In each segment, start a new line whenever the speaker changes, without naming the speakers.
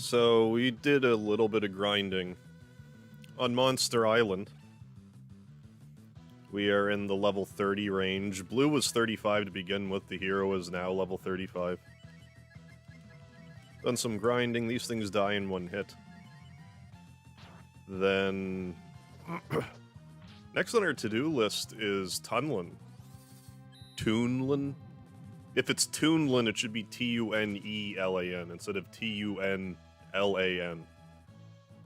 So we did a little bit of grinding on Monster Island. We are in the level 30 range. Blue was 35 to begin with, the hero is now level 35. Done some grinding, these things die in one hit. Then... next on our to-do list is Tunlan. Toonlan? If it's Toonlan, it should be T-U-N-E-L-A-N instead of T-U-N-L-A-N.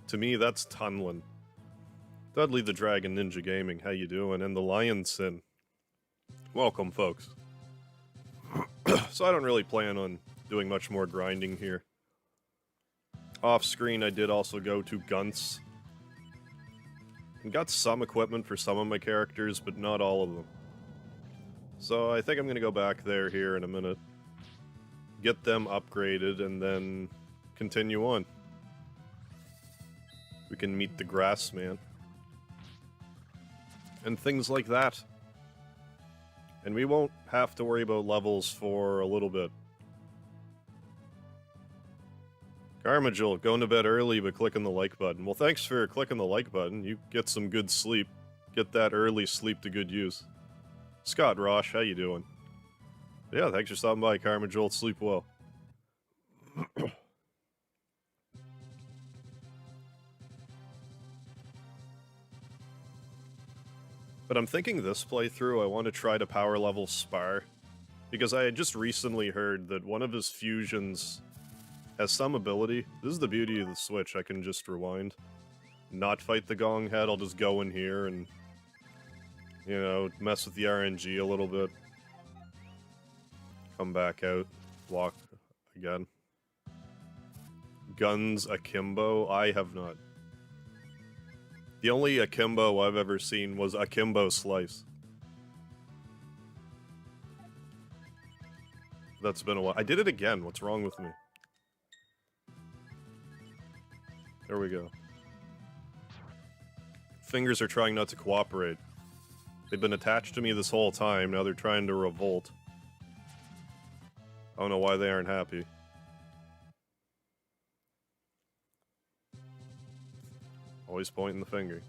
To me, that's Tunlan. Dudley the Dragon Ninja Gaming, how you doing? And the Lion Sin. Welcome, folks. So I don't really plan on doing much more grinding here. Off screen, I did also go to Gunts. And got some equipment for some of my characters, but not all of them. So I think I'm gonna go back there here in a minute. Get them upgraded, and then continue on. We can meet the Grass Man. And things like that. And we won't have to worry about levels for a little bit. Carmagil, going to bed early but clicking the like button. Well, thanks for clicking the like button. You get some good sleep. Get that early sleep to good use. Scott Rosh, how you doing? Yeah, thanks for stopping by, Carmagil. Sleep well. But I'm thinking this playthrough, I want to try to power level Spar. Because I had just recently heard that one of his fusions has some ability. This is the beauty of the Switch, I can just rewind. Not fight the Gong Head, I'll just go in here and, you know, mess with the RNG a little bit. Come back out, walk again. Guns Akimbo? I have not. The only Akimbo I've ever seen was Akimbo Slice. That's been a while. I did it again, what's wrong with me? There we go. Fingers are trying not to cooperate. They've been attached to me this whole time, now they're trying to revolt. I don't know why they aren't happy. Always pointing the finger.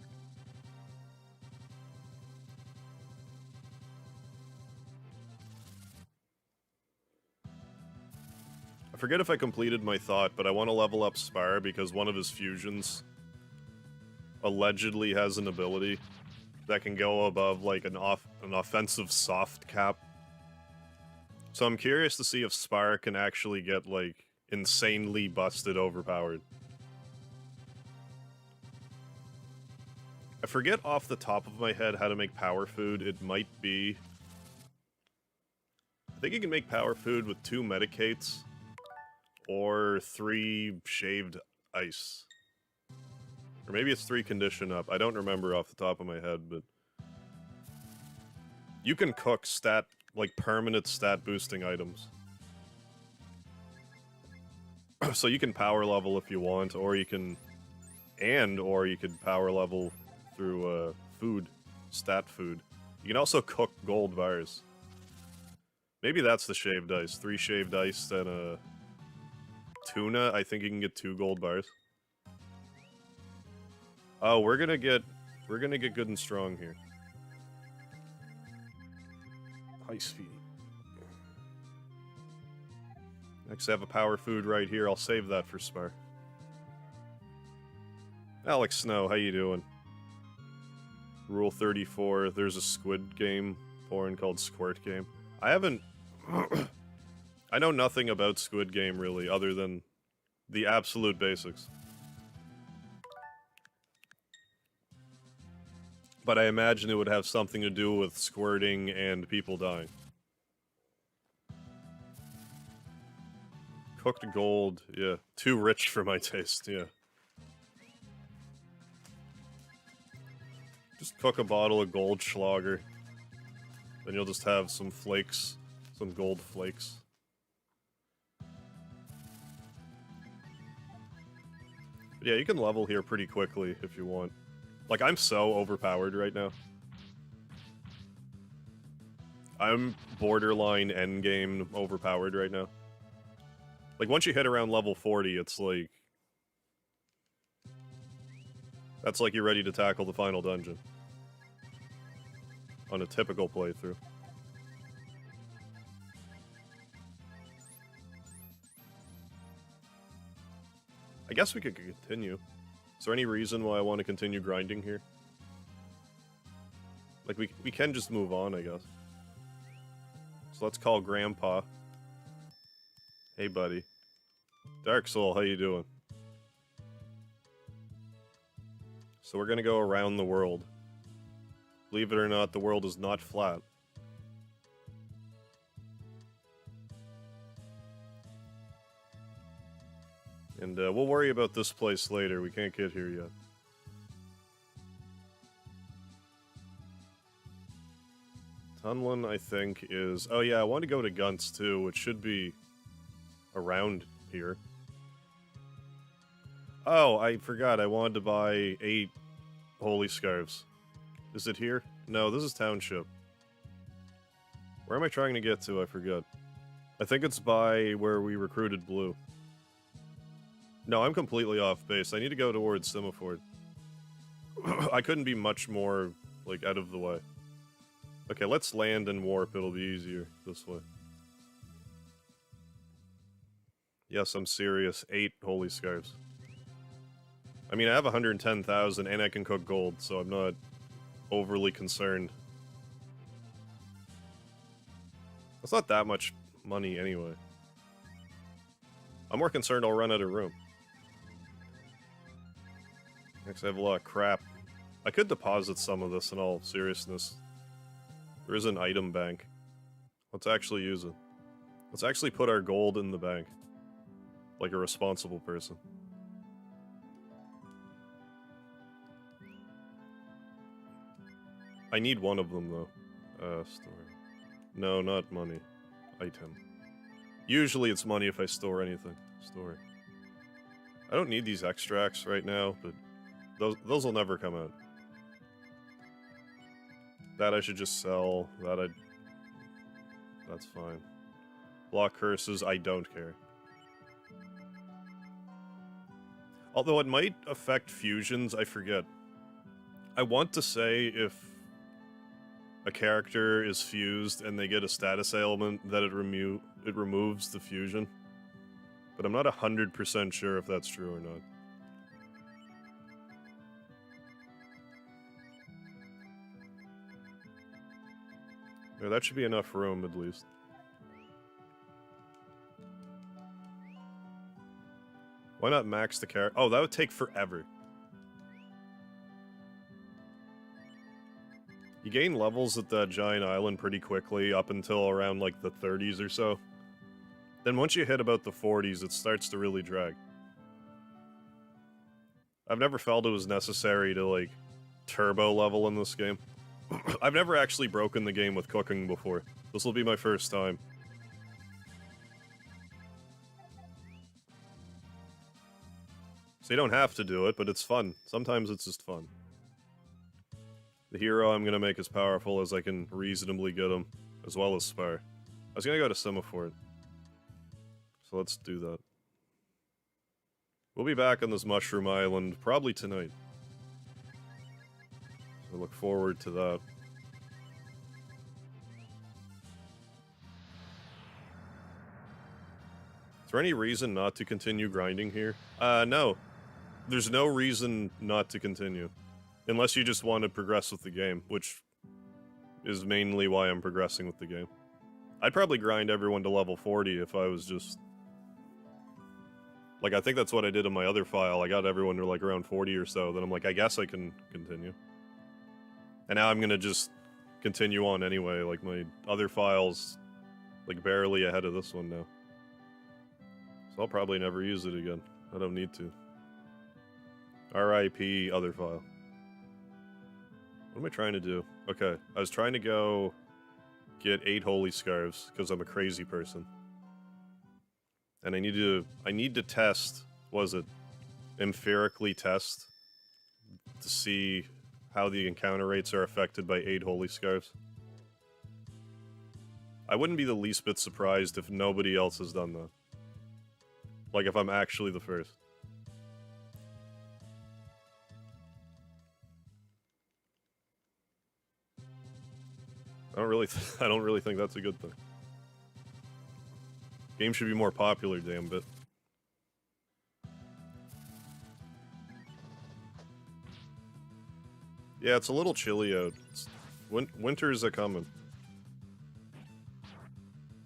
I forget if I completed my thought, but I want to level up Spar because one of his fusions allegedly has an ability that can go above like an offensive soft cap. So I'm curious to see if Spar can actually get like insanely busted overpowered. I forget off the top of my head how to make power food. It might be... I think you can make power food with 2 medicates or 3 shaved ice. Or maybe it's 3 condition up. I don't remember off the top of my head, but... you can cook stat, like permanent stat boosting items. So you can power level if you want, or you can... or you could power level through food, stat food. You can also cook gold bars. Maybe that's the shaved ice. 3 shaved ice and a tuna. I think you can get 2 gold bars. Oh, we're gonna get good and strong here. Hi, sweetie. Next, I have a power food right here. I'll save that for Spar. Alex Snow, how you doing? Rule 34, there's a Squid Game porn called Squirt Game. I haven't... I know nothing about Squid Game, really, other than the absolute basics. But I imagine it would have something to do with squirting and people dying. Cooked gold, yeah. Too rich for my taste, yeah. Just cook a bottle of Goldschlager. Then you'll just have some flakes. Some gold flakes. But yeah, you can level here pretty quickly if you want. Like, I'm so overpowered right now. I'm borderline endgame overpowered right now. Like, once you hit around level 40, it's like, That's like you're ready to tackle the final dungeon. On a typical playthrough. I guess we could continue. Is there any reason why I want to continue grinding here? Like, we can just move on, I guess. So let's call Grandpa. Hey, buddy. Dark Soul, how you doing? So we're gonna go around the world. Believe it or not, the world is not flat. And we'll worry about this place later. We can't get here yet. Tunlin, I think, is... Oh yeah, I want to go to Gunts too, which should be around here. Oh, I forgot. I wanted to buy 8 holy scarves. Is it here? No, this is Township. Where am I trying to get to? I forget. I think it's by where we recruited Blue. No, I'm completely off base. I need to go towards Simiford. I couldn't be much more, like, out of the way. Okay, let's land and warp. It'll be easier this way. Yes, I'm serious. 8 holy scarves. I mean, I have 110,000 and I can cook gold, so I'm not overly concerned. That's not that much money anyway. I'm more concerned I'll run out of room. Next, I have a lot of crap. I could deposit some of this in all seriousness. There is an item bank. Let's actually use it. Let's actually put our gold in the bank. Like a responsible person. I need one of them, though. Store. No, not money. Item. Usually it's money if I store anything. Store. I don't need these extracts right now, but those will never come out. That I should just sell. That's fine. Block curses, I don't care. Although it might affect fusions, I forget. I want to say if a character is fused and they get a status ailment, that it removes the fusion. But I'm not 100% sure if that's true or not. Yeah, that should be enough room, at least. Why not max the character? Oh, that would take forever. You gain levels at that giant island pretty quickly, up until around, like, the 30s or so. Then once you hit about the 40s, it starts to really drag. I've never felt it was necessary to, like, turbo level in this game. I've never actually broken the game with cooking before. This will be my first time. So you don't have to do it, but it's fun. Sometimes it's just fun. The hero I'm gonna make as powerful as I can reasonably get him, as well as Spar. I was gonna go to Simifort. So let's do that. We'll be back on this Mushroom Island probably tonight. So look forward to that. Is there any reason not to continue grinding here? No. There's no reason not to continue. Unless you just want to progress with the game, which is mainly why I'm progressing with the game. I'd probably grind everyone to level 40 if I was just... Like, I think that's what I did in my other file. I got everyone to, like, around 40 or so. Then I'm like, I guess I can continue. And now I'm gonna just continue on anyway. Like, my other file's, like, barely ahead of this one now. So I'll probably never use it again. I don't need to. RIP other file. What am I trying to do? Okay, I was trying to go get 8 holy scarves, because I'm a crazy person. And I need to test, was it, empirically test, to see how the encounter rates are affected by 8 holy scarves. I wouldn't be the least bit surprised if nobody else has done that. Like, if I'm actually the first. I don't really I don't really think that's a good thing. Game should be more popular, damn bit. Yeah, it's a little chilly out. Winters are coming.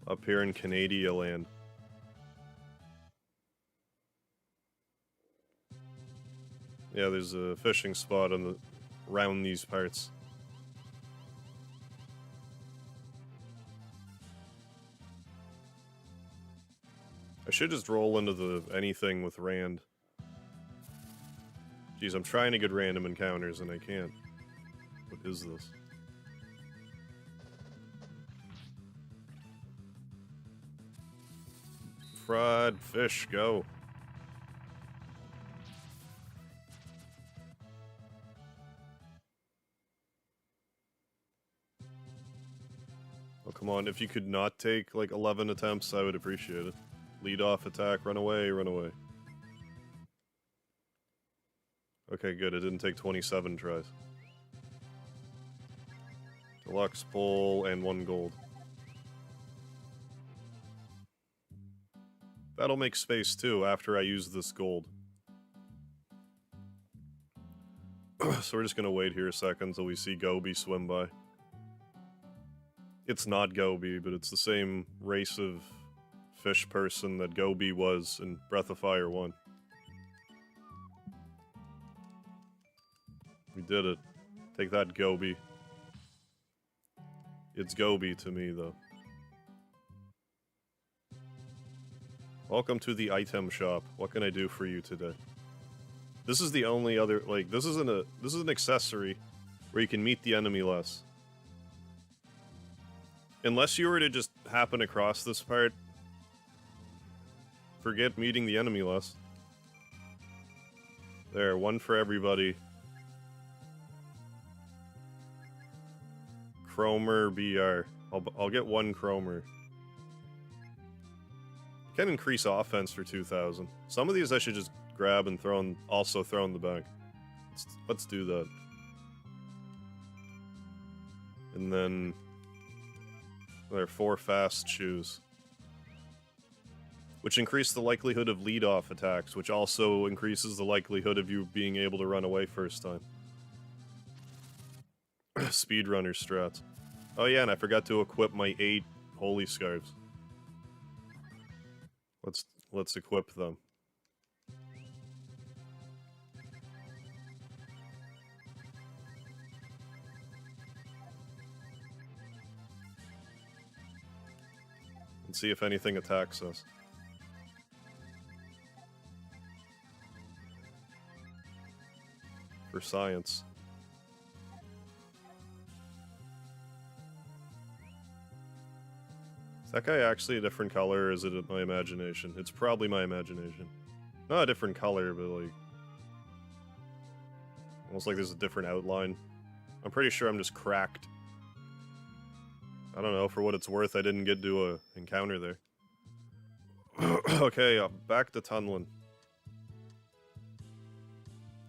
Up here in Canada land. Yeah, there's a fishing spot on the around these parts. I should just roll into the anything with Rand. Jeez, I'm trying to get random encounters and I can't. What is this? Fried fish, go. Oh, come on. If you could not take, like, 11 attempts, I would appreciate it. Lead off attack, run away, run away. Okay, good. It didn't take 27 tries. Deluxe pull and 1 gold. That'll make space, too, after I use this gold. So we're just gonna wait here a second until we see Gobi swim by. It's not Gobi, but it's the same race of fish person that Gobi was in Breath of Fire 1. We did it. Take that, Gobi. It's Gobi to me, though. Welcome to the item shop. What can I do for you today? This is the only other, like, this is an accessory where you can meet the enemy less. Unless you were to just happen across this part, forget meeting the enemy less. There, 1 for everybody. Chromer BR. I'll get 1 Chromer. Can increase offense for 2,000. Some of these I should just grab and also throw in the bag. Let's do that. And then there are 4 fast shoes, which increase the likelihood of lead-off attacks, which also increases the likelihood of you being able to run away first time. Speedrunner strats. Oh yeah, and I forgot to equip my 8 holy scarves. Let's equip them. And see if anything attacks us. For science. Is that guy actually a different color, or is it my imagination? It's probably my imagination. Not a different color, but like... almost like there's a different outline. I'm pretty sure I'm just cracked. I don't know, for what it's worth, I didn't get to a encounter there. Okay, back to Tunlin.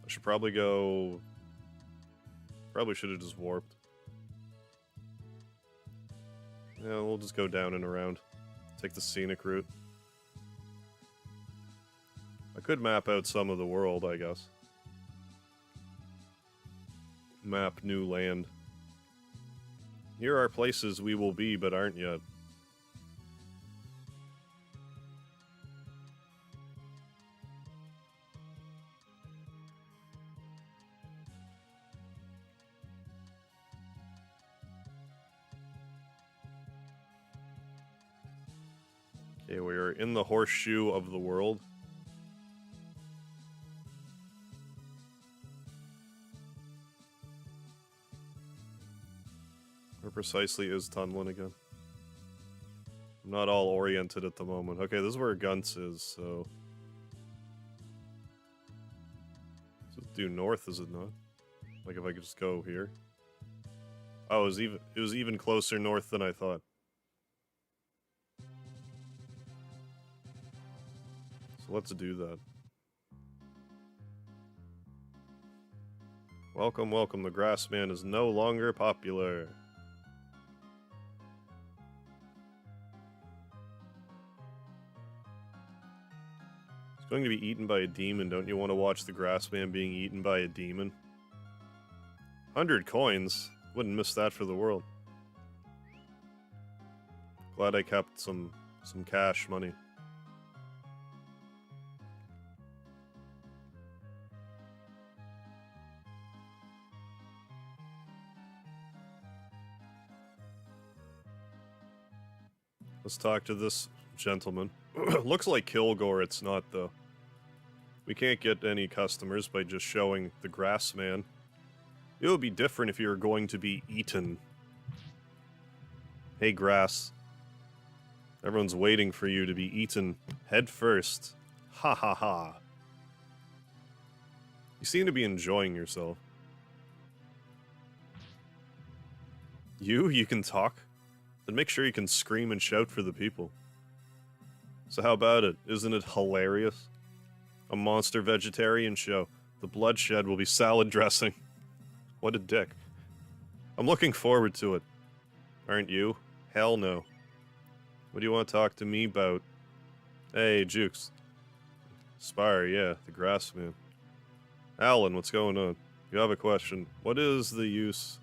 I should probably go... probably should have just warped. Yeah, we'll just go down and around. Take the scenic route. I could map out some of the world, I guess. Map new land. Here are places we will be, but aren't yet. Okay, we are in the horseshoe of the world. Where precisely is Tunlin again? I'm not all oriented at the moment. Okay, this is where Gunts is, so... This is due north, is it not? Like if I could just go here? Oh, it was even closer north than I thought. So let's do that. Welcome, welcome. The Grassman is no longer popular. Going to be eaten by a demon. Don't you want to watch the grassman being eaten by a demon? 100 coins. Wouldn't miss that for the world. Glad I kept some cash money. Let's talk to this gentleman. Looks like Kilgore, it's not though. We can't get any customers by just showing the grass man. It would be different if you were going to be eaten. Hey, grass. Everyone's waiting for you to be eaten head first. Ha ha ha. You seem to be enjoying yourself. You can talk? Then make sure you can scream and shout for the people. So how about it? Isn't it hilarious? A monster vegetarian show. The bloodshed will be salad dressing. What a dick. I'm looking forward to it. Aren't you? Hell no. What do you want to talk to me about? Hey, Jukes. Spire, yeah, the grass man. Alan, what's going on? You have a question. What is the use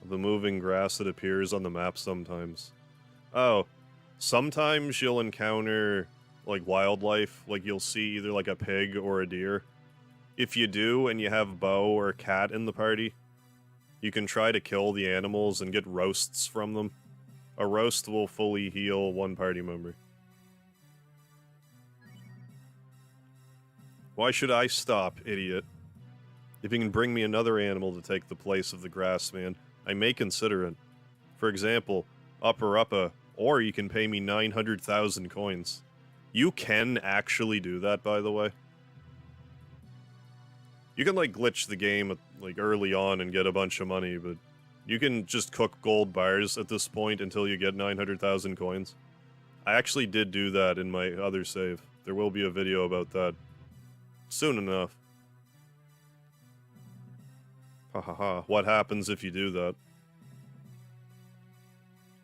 of the moving grass that appears on the map sometimes? Oh, sometimes you'll encounter, like, wildlife. Like, you'll see either, like, a pig or a deer. If you do, and you have Bo or Cat in the party, you can try to kill the animals and get roasts from them. A roast will fully heal one party member. Why should I stop, idiot? If you can bring me another animal to take the place of the grass man, I may consider it. For example, Upper, or you can pay me 900,000 coins. You can actually do that, by the way. You can, like, glitch the game, like, early on and get a bunch of money, but you can just cook gold bars at this point until you get 900,000 coins. I actually did do that in my other save. There will be a video about that soon enough. Ha ha ha. What happens if you do that?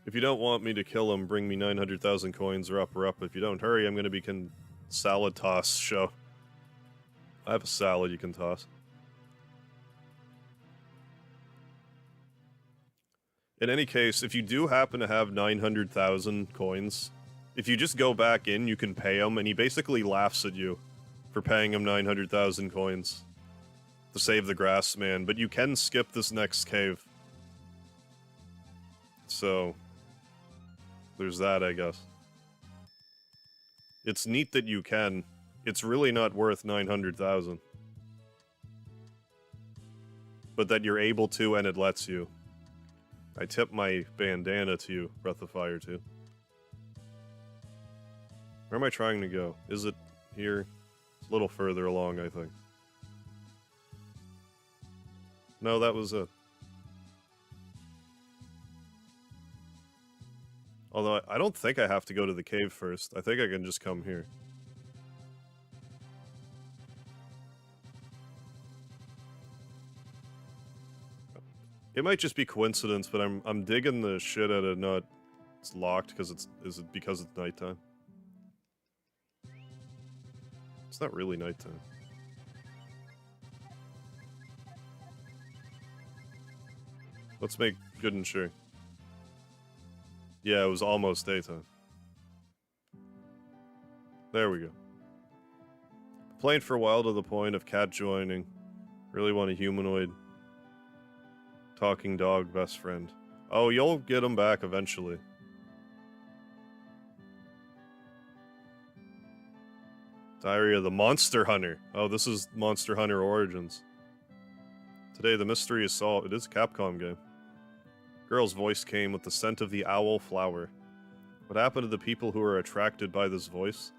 If you don't want me to kill him, bring me 900,000 coins or Upper. If you don't hurry, I'm gonna be salad toss show. I have a salad you can toss. In any case, if you do happen to have 900,000 coins, if you just go back in, you can pay him, and he basically laughs at you for paying him 900,000 coins to save the grass man, but you can skip this next cave. So, there's that, I guess. It's neat that you can. It's really not worth 900,000. But that you're able to and it lets you. I tip my bandana to you, Breath of Fire 2. Where am I trying to go? Is it here? It's a little further along, I think. No, that was it. Although, I don't think I have to go to the cave first. I think I can just come here. It might just be coincidence, but I'm digging the shit out of not it's locked because is it because it's nighttime? It's not really nighttime. Let's make good and sure. Yeah, it was almost daytime. There we go. Playing for a while to the point of Cat joining. Really want a humanoid talking dog best friend. Oh, you'll get him back eventually. Diary of the Monster Hunter. Oh, this is Monster Hunter Origins. Today the mystery is solved. It is a Capcom game. Girl's voice came with the scent of the owl flower. What happened to the people who were attracted by this voice?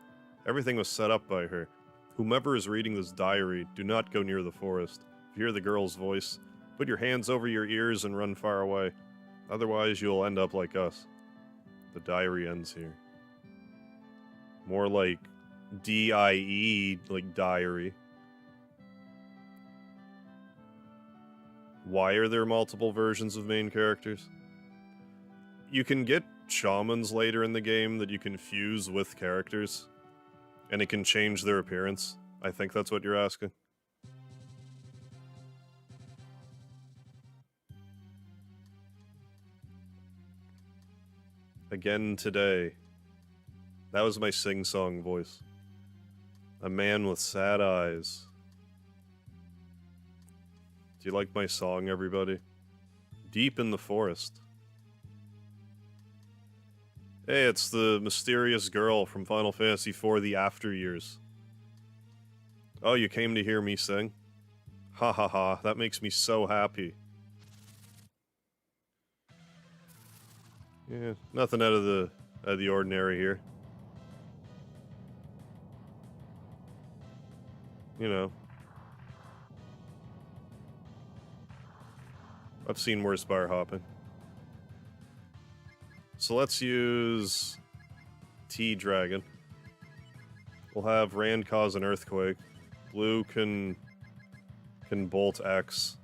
Everything was set up by her. Whomever is reading this diary, do not go near the forest. If you hear the girl's voice, put your hands over your ears and run far away. Otherwise, you'll end up like us. The diary ends here. More like D-I-E, like diary. Why are there multiple versions of main characters? You can get shamans later in the game that you can fuse with characters. And it can change their appearance. I think that's what you're asking. Again today. That was my sing-song voice. A man with sad eyes. Do you like my song, everybody? Deep in the forest. Hey, it's the mysterious girl from Final Fantasy IV, the After Years. Oh, you came to hear me sing? Ha ha ha, that makes me so happy. Yeah, nothing out of the ordinary here. You know. I've seen worse bar hopping. So let's use T-Dragon. We'll have Rand cause an earthquake. Blue can bolt X.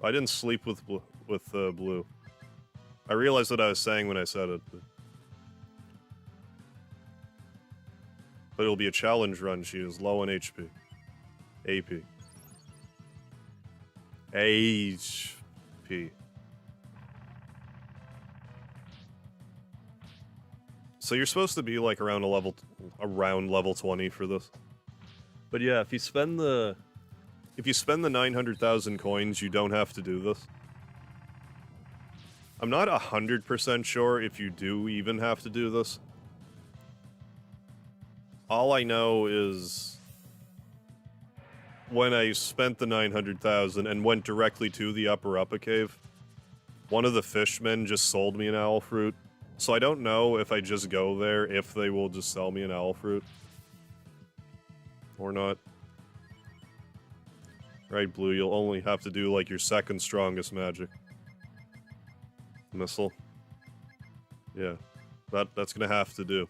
I didn't sleep with Blue. I realized what I was saying when I said it. But it'll be a challenge run. She is low on HP. AP. HP. So you're supposed to be like around level 20 for this. But yeah, if you spend the 900,000 coins, you don't have to do this. I'm not 100% sure if you do even have to do this. All I know is when I spent the 900,000 and went directly to the Upper Cave, one of the fishmen just sold me an owl fruit. So I don't know if I just go there, if they will just sell me an owl fruit. Or not. Right, Blue, you'll only have to do, like, your second strongest magic. Missile. Yeah. That's gonna have to do.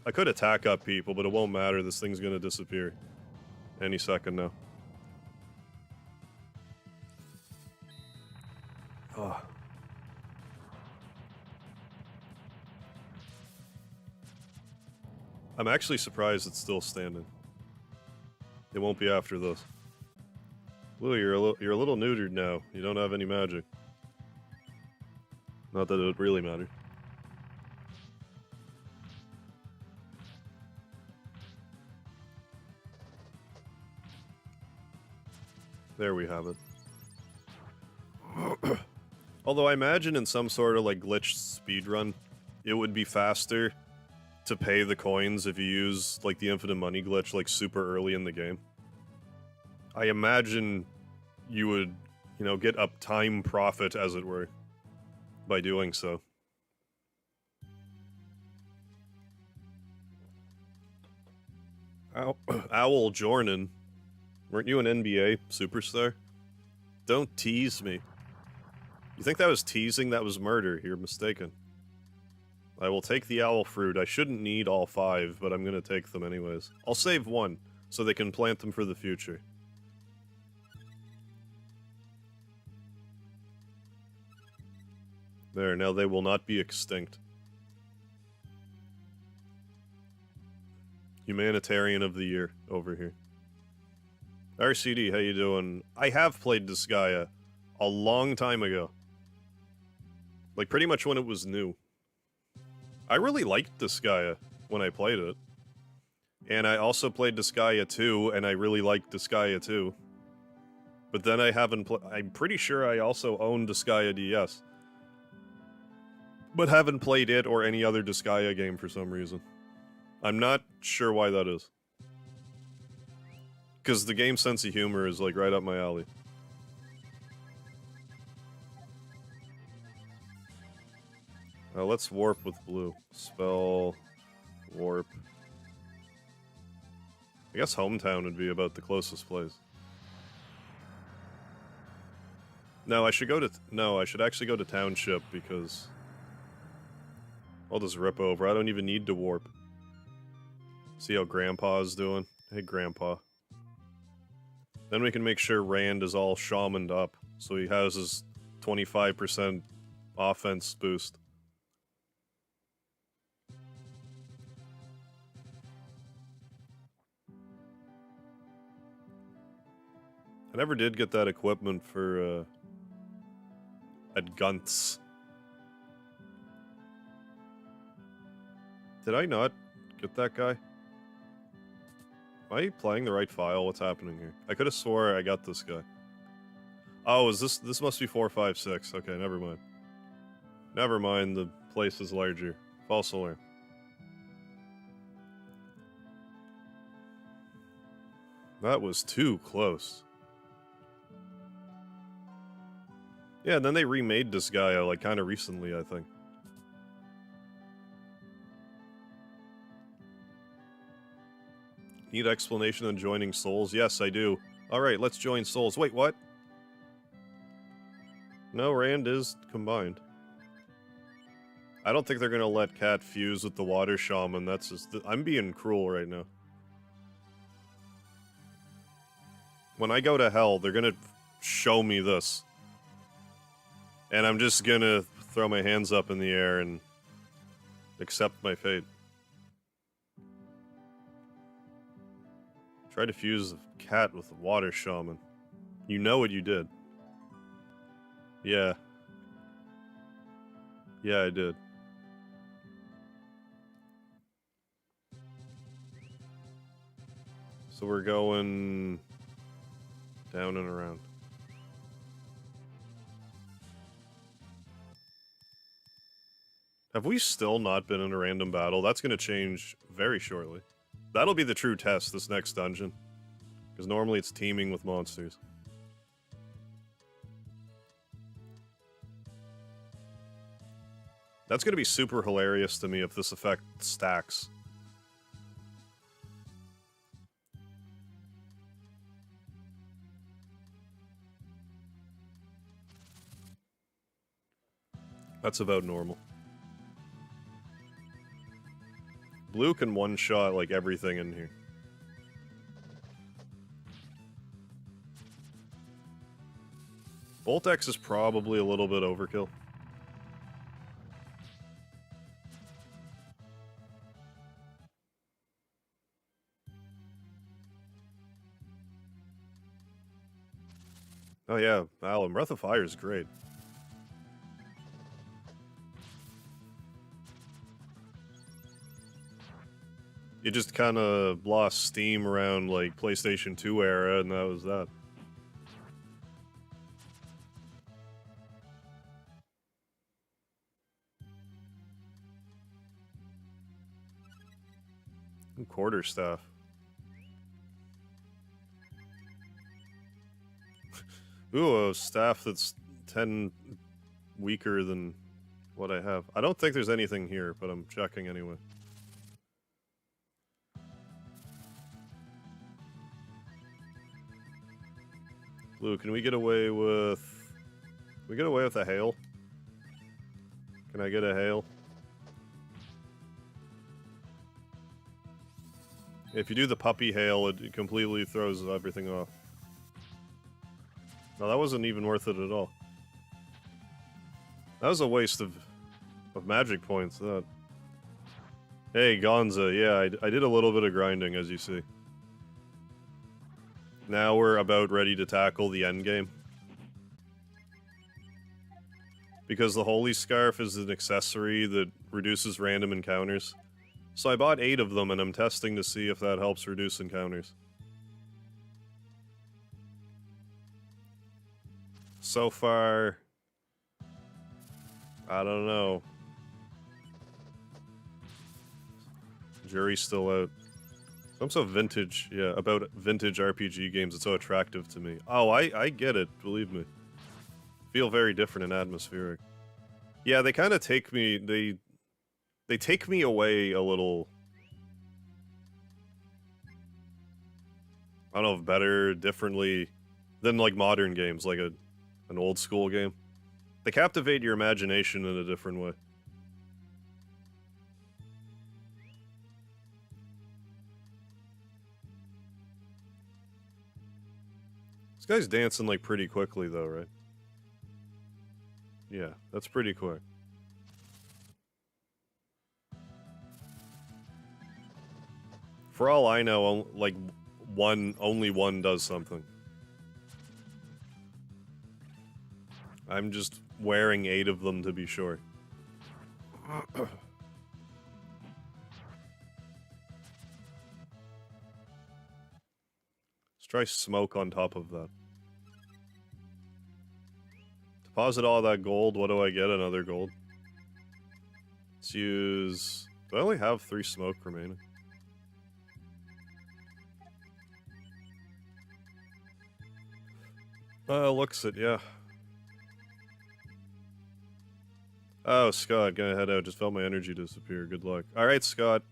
I could attack up people, but it won't matter. This thing's gonna disappear. Any second now. Oh. I'm actually surprised it's still standing. It won't be after this. Blue, you're a little neutered now. You don't have any magic. Not that it would really matter. There we have it. Although I imagine in some sort of like glitched speedrun, it would be faster to pay the coins if you use like the infinite money glitch like super early in the game. I imagine you would, you know, get a time profit, as it were, by doing so. Owl Jordan, weren't you an NBA superstar? Don't tease me. You think that was teasing? That was murder. You're mistaken. I will take the owl fruit. I shouldn't need all 5, but I'm gonna take them anyways. I'll save 1, so they can plant them for the future. There, now they will not be extinct. Humanitarian of the Year over here. RCD, how you doing? I have played Disgaea a long time ago. Like, pretty much when it was new. I really liked Disgaea when I played it. And I also played Disgaea 2, and I really liked Disgaea 2. But then I haven't I'm pretty sure I also own Disgaea DS. But haven't played it or any other Disgaea game for some reason. I'm not sure why that is. Because the game's sense of humor is, like, right up my alley. Let's warp with Blue. Spell... warp. I guess Hometown would be about the closest place. No, I should go to... no, I should actually go to Township, because... I'll just rip over. I don't even need to warp. See how Grandpa's doing? Hey, Grandpa. Then we can make sure Rand is all shamaned up, so he has his 25% offense boost. I never did get that equipment for, at Gunt's. Did I not get that guy? Am I playing the right file? What's happening here? I could have swore I got this guy. Oh, is this must be 456. Okay, never mind. Never mind, the place is larger. False alarm. That was too close. Yeah, and then they remade this guy, like, kind of recently, I think. Need explanation on joining souls? Yes, I do. Alright, let's join souls. Wait, what? No, Rand is combined. I don't think they're gonna let Cat fuse with the water shaman. That's just... I'm being cruel right now. When I go to hell, they're gonna show me this. And I'm just gonna throw my hands up in the air and accept my fate. Try to fuse the cat with the water shaman. You know what you did. Yeah. Yeah, I did. So we're going down and around. Have we still not been in a random battle? That's going to change very shortly. That'll be the true test, this next dungeon. Because normally it's teaming with monsters. That's going to be super hilarious to me if this effect stacks. That's about normal. Blue can one-shot, like, everything in here. Bolt X is probably a little bit overkill. Oh yeah, Alan, Breath of Fire is great. You just kind of lost steam around, like, PlayStation 2 era, and that was that. Quarterstaff. Ooh, a staff that's 10 weaker than what I have. I don't think there's anything here, but I'm checking anyway. Blue, can we get away with... Can we get away with a hail? Can I get a hail? If you do the puppy hail, it completely throws everything off. No, that wasn't even worth it at all. That was a waste of magic points, that. Hey, Gonza, yeah, I did a little bit of grinding, as you see. Now we're about ready to tackle the endgame. Because the Holy Scarf is an accessory that reduces random encounters. So I bought 8 of them, and I'm testing to see if that helps reduce encounters. So far... I don't know. Jury's still out. I'm so vintage, yeah, about vintage RPG games, it's so attractive to me. Oh, I get it, believe me. Feel very different and atmospheric. Yeah, they kind of take me, they take me away a little. I don't know if better, differently, than like modern games, like an old school game. They captivate your imagination in a different way. This guy's dancing like pretty quickly though, right? Yeah, that's pretty quick. For all I know, like only one does something. I'm just wearing 8 of them to be sure. Let's try smoke on top of that. Deposit all that gold. What do I get? Another gold. Let's use... Do I only have 3 smoke remaining? Looks it, yeah. Oh, Scott, gonna head out. Just felt my energy disappear. Good luck. Alright, Scott.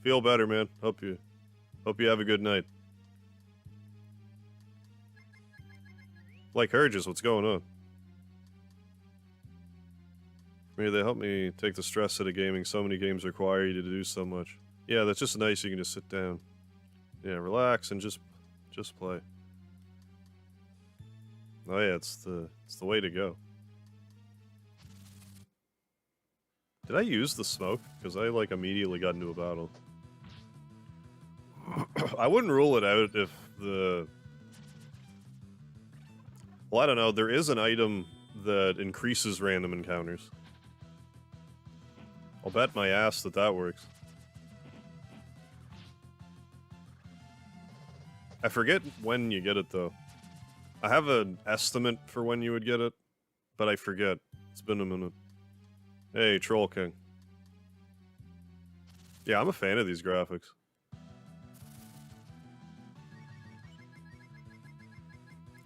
Feel better, man. Hope you have a good night. Like Herges, what's going on? Maybe they help me take the stress out of gaming. So many games require you to do so much. Yeah, that's just nice. You can just sit down. Yeah, relax and just play. Oh yeah, it's the way to go. Did I use the smoke? Because I, like, immediately got into a battle. I wouldn't rule it out if the... Well, I don't know. There is an item that increases random encounters. I'll bet my ass that works. I forget when you get it, though. I have an estimate for when you would get it, but I forget. It's been a minute. Hey, Troll King. Yeah, I'm a fan of these graphics.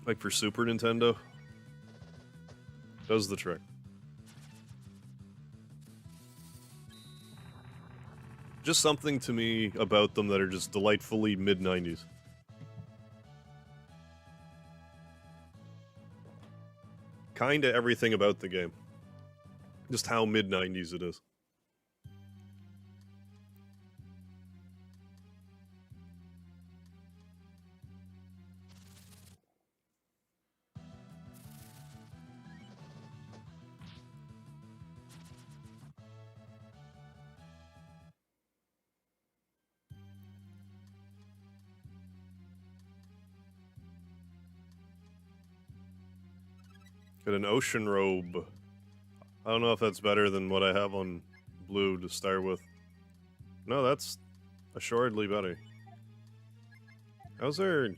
Like for Super Nintendo. Does the trick. Just something to me about them that are just delightfully mid-90s. Kinda everything about the game. Just how mid-90s it is. Got an ocean robe. I don't know if that's better than what I have on blue to start with. No, that's assuredly better. How's our...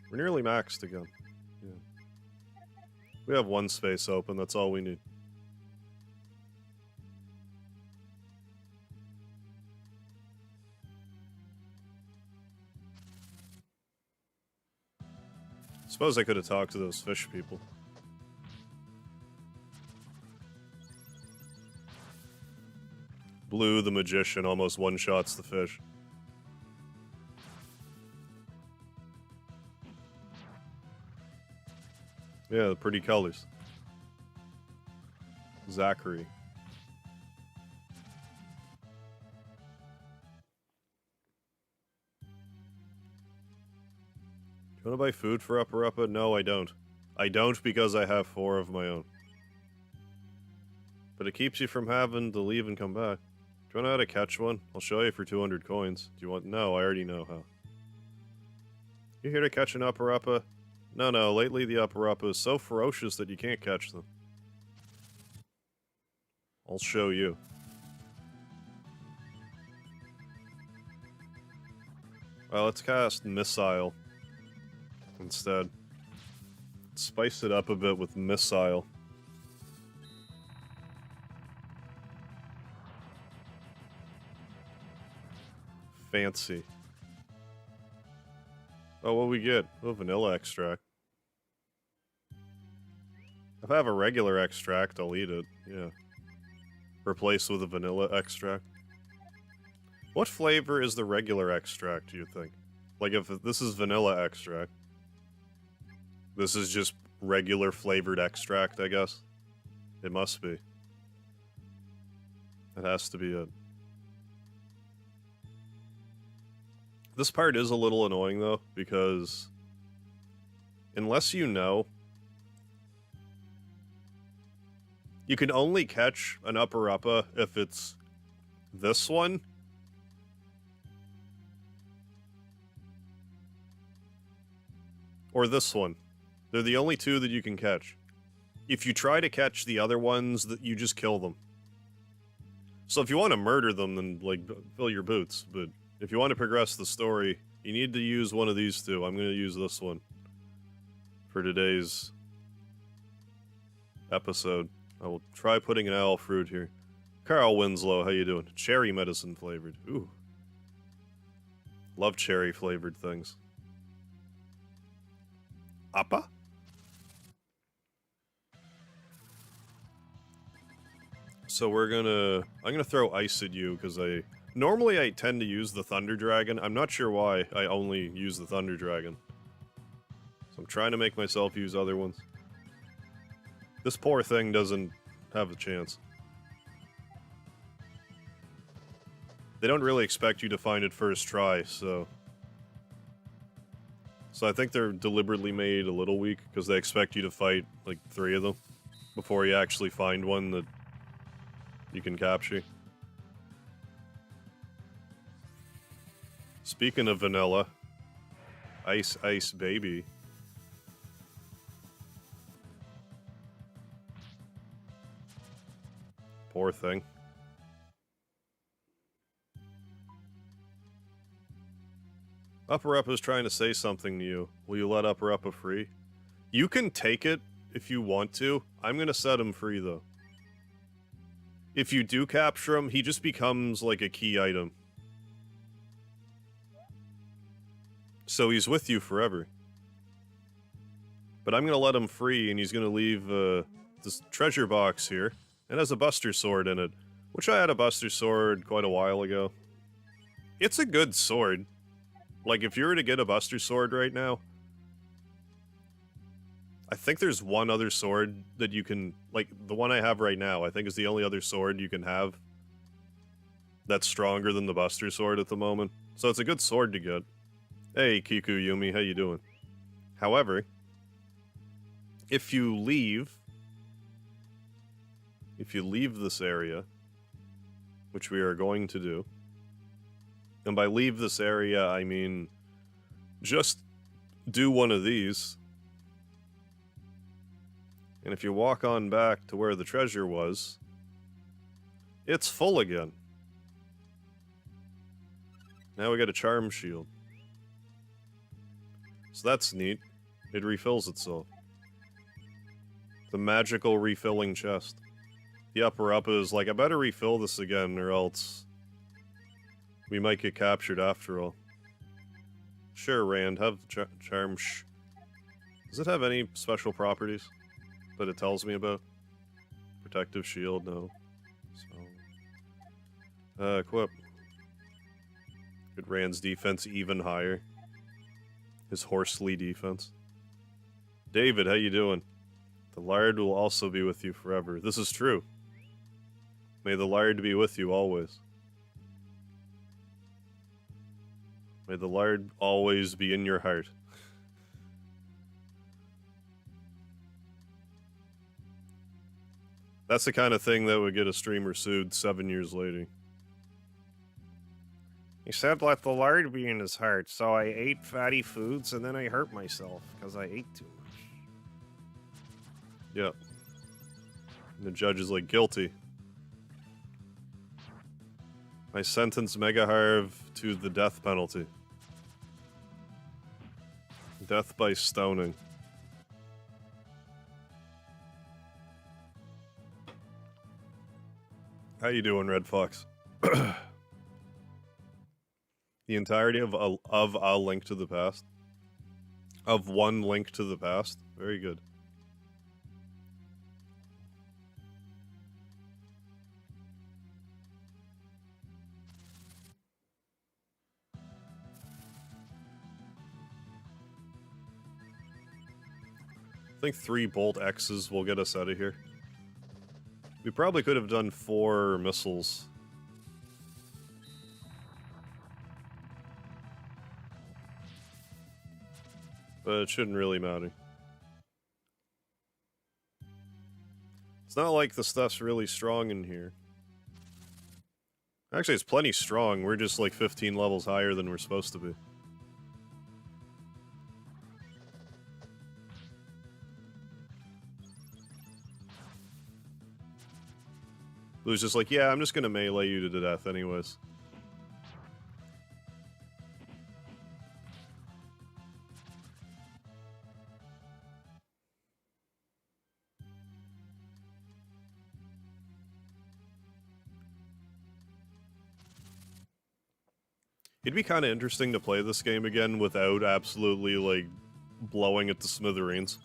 We're nearly maxed again. Yeah. We have 1 space open, that's all we need. Suppose I could have talked to those fish people. Blue, the magician, almost one-shots the fish. Yeah, the pretty colors. Zachary. Do you want to buy food for Upper Uppa? No, I don't. I don't because I have 4 of my own. But it keeps you from having to leave and come back. Do you want to know how to catch one? I'll show you for 200 coins. Do you want... No, I already know how. You here to catch an Upper Uppa? No, lately the Upper Uppa is so ferocious that you can't catch them. I'll show you. Well, let's cast Missile instead. Spice it up a bit with Missile. Fancy. Oh, what we get? Oh, vanilla extract. If I have a regular extract, I'll eat it. Yeah. Replace with a vanilla extract. What flavor is the regular extract, do you think? Like, if this is vanilla extract, this is just regular flavored extract, I guess? It must be. It has to be it. This part is a little annoying, though, because unless you know, you can only catch an Upper Uppa if it's this one. Or this one. They're the only two that you can catch. If you try to catch the other ones, that you just kill them. So if you want to murder them, then, like, fill your boots. But if you want to progress the story, you need to use one of these two. I'm going to use this one for today's episode. I will try putting an owl fruit here. Carl Winslow, how you doing? Cherry medicine flavored. Ooh. Love cherry flavored things. Appa? So I'm gonna throw ice at you, because normally I tend to use the Thunder Dragon. I'm not sure why I only use the Thunder Dragon. So I'm trying to make myself use other ones. This poor thing doesn't have a chance. They don't really expect you to find it first try, so... So I think they're deliberately made a little weak, because they expect you to fight, like, 3 of them before you actually find one that you can capture. Speaking of vanilla, Ice Ice Baby. Poor thing. Upper Uppa is trying to say something to you. Will you let Upper Uppa free? You can take it if you want to. I'm gonna set him free, though. If you do capture him, he just becomes, like, a key item. So he's with you forever. But I'm gonna let him free, and he's gonna leave, this treasure box here. It has a Buster Sword in it, which I had a Buster Sword quite a while ago. It's a good sword. Like, if you were to get a Buster Sword right now, I think there's one other sword that you can... Like, the one I have right now, I think is the only other sword you can have that's stronger than the Buster Sword at the moment. So it's a good sword to get. Hey, Kiku Yumi, how you doing? However, if you leave this area, which we are going to do, and by leave this area, I mean just do one of these, and if you walk on back to where the treasure was, it's full again. Now we got a charm shield. So that's neat. It refills itself. The magical refilling chest. The Upper Uppa is like, I better refill this again, or else we might get captured after all. Sure, Rand, have charm Does it have any special properties that it tells me about? Protective shield, no. So, equip. Get Rand's defense even higher. His horsely defense. David, how you doing? The Lard will also be with you forever. This is true. May the Lard be with you always. May the Lard always be in your heart. That's the kind of thing that would get a streamer sued 7 years later. He said let the lard be in his heart, so I ate fatty foods and then I hurt myself because I ate too much. Yeah. And the judge is like, guilty. I sentence Megaharv to the death penalty. Death by stoning. How you doing, Red Fox? The entirety of a Link to the Past? Of one Link to the Past? Very good. I think 3 Bolt X's will get us out of here. We probably could have done 4 missiles. But it shouldn't really matter. It's not like the stuff's really strong in here. Actually, it's plenty strong. We're just like 15 levels higher than we're supposed to be. It was just like, yeah, I'm just gonna melee you to death anyways. It'd be kind of interesting to play this game again without absolutely, like, blowing it to smithereens.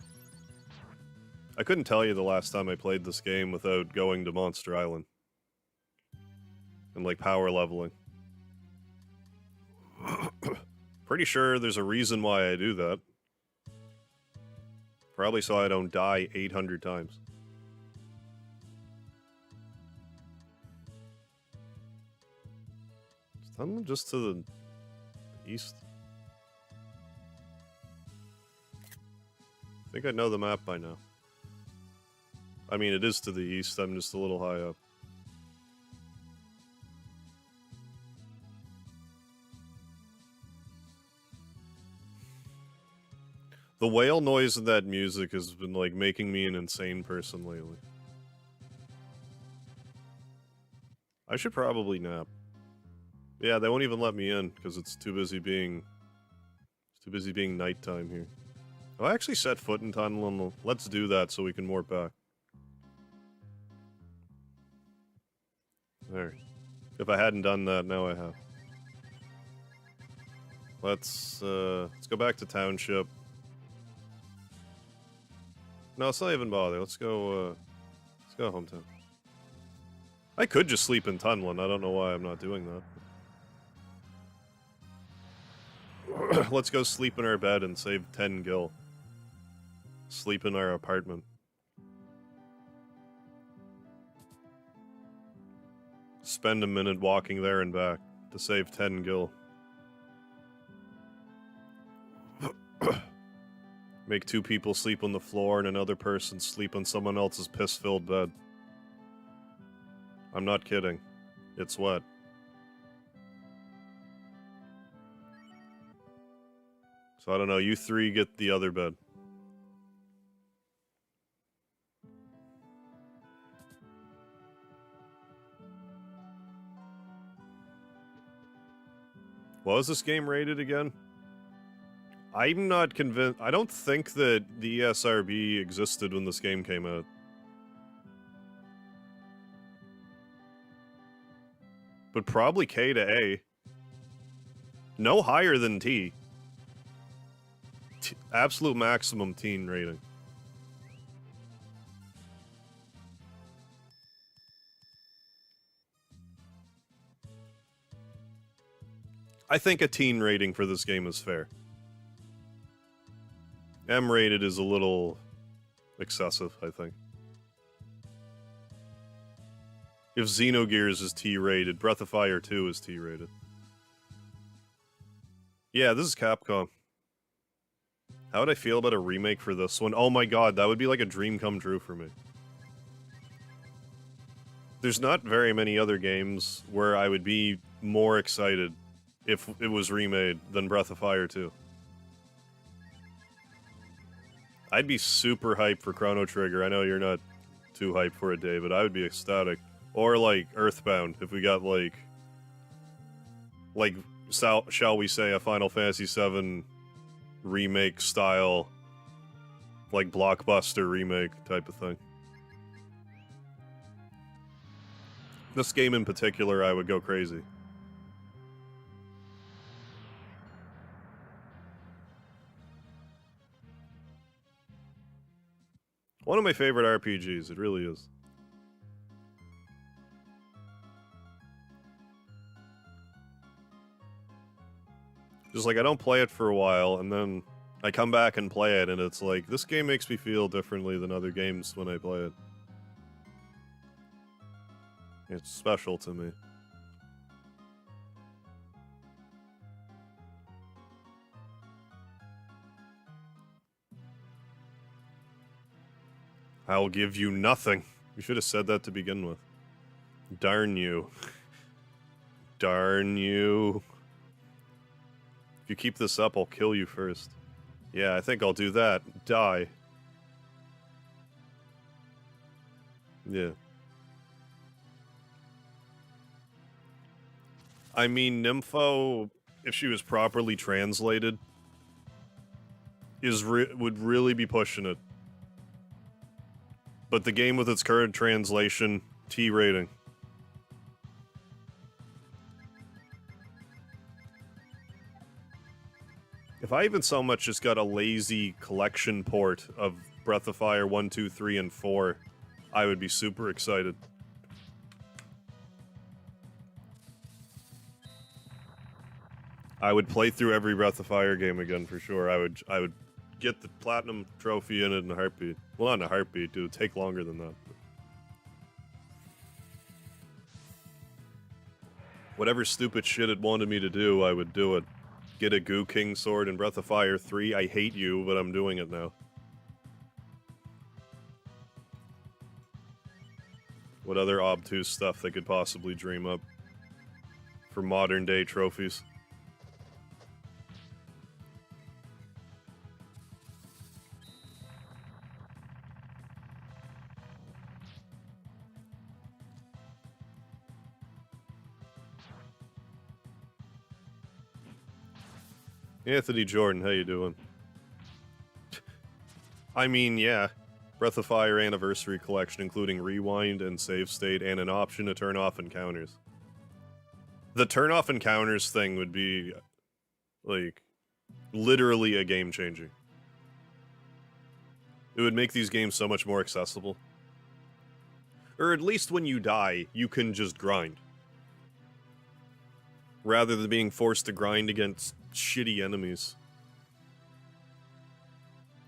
I couldn't tell you the last time I played this game without going to Monster Island. And, like, power leveling. Pretty sure there's a reason why I do that. Probably so I don't die 800 times. I'm just to the east. I think I know the map by now. I mean, it is to the east, I'm just a little high up. The whale noise in that music has been, like, making me an insane person lately. I should probably nap. Yeah, they won't even let me in, because it's too busy being nighttime here. Oh, I actually set foot in Tunnel. Let's do that so we can warp back. There. If I hadn't done that, now I have. Let's go back to Township. No, let's not even bother. Let's go hometown. I could just sleep in Tunlin. I don't know why I'm not doing that. Let's go sleep in our bed and save 10 gil. Sleep in our apartment. Spend a minute walking there and back to save 10 gil. Make 2 people sleep on the floor and another person sleep on someone else's piss-filled bed. I'm not kidding. It's wet. So I don't know, you 3 get the other bed. What was this game rated again? I'm not convinced. I don't think that the ESRB existed when this game came out. But probably K to A. No higher than T. Absolute maximum teen rating. I think a teen rating for this game is fair. M rated is a little excessive, I think. If Xenogears is T rated, Breath of Fire 2 is T rated. Yeah, this is Capcom. How would I feel about a remake for this one? Oh my god, that would be like a dream come true for me. There's not very many other games where I would be more excited if it was remade than Breath of Fire 2. I'd be super hyped for Chrono Trigger. I know you're not too hyped for it, David. I would be ecstatic. Or, like, Earthbound, if we got, like, shall we say, a Final Fantasy VII remake style, like, blockbuster remake type of thing. This game in particular, I would go crazy. One of my favorite RPGs, it really is. Just like, I don't play it for a while, and then I come back and play it, and it's like, this game makes me feel differently than other games when I play it. It's special to me. I'll give you nothing. You should have said that to begin with. Darn you. Darn you. If you keep this up, I'll kill you first. Yeah, I think I'll do that. Die. Yeah. I mean, Nympho, if she was properly translated, would really be pushing it. But the game with its current translation, T rating. If I even so much just got a lazy collection port of Breath of Fire 1, 2, 3, and 4, I would be super excited. I would play through every Breath of Fire game again for sure. I would get the platinum trophy in it in a heartbeat. Well, not in a heartbeat, dude. It would take longer than that. Whatever stupid shit it wanted me to do, I would do it. Get a Goo King sword in Breath of Fire 3. I hate you, but I'm doing it now. What other obtuse stuff they could possibly dream up for modern day trophies? Anthony Jordan, how you doing? I mean, yeah. Breath of Fire Anniversary Collection, including Rewind and Save State, and an option to turn off encounters. The turn off encounters thing would be, like, literally a game changer. It would make these games so much more accessible. Or at least when you die, you can just grind. Rather than being forced to grind against shitty enemies.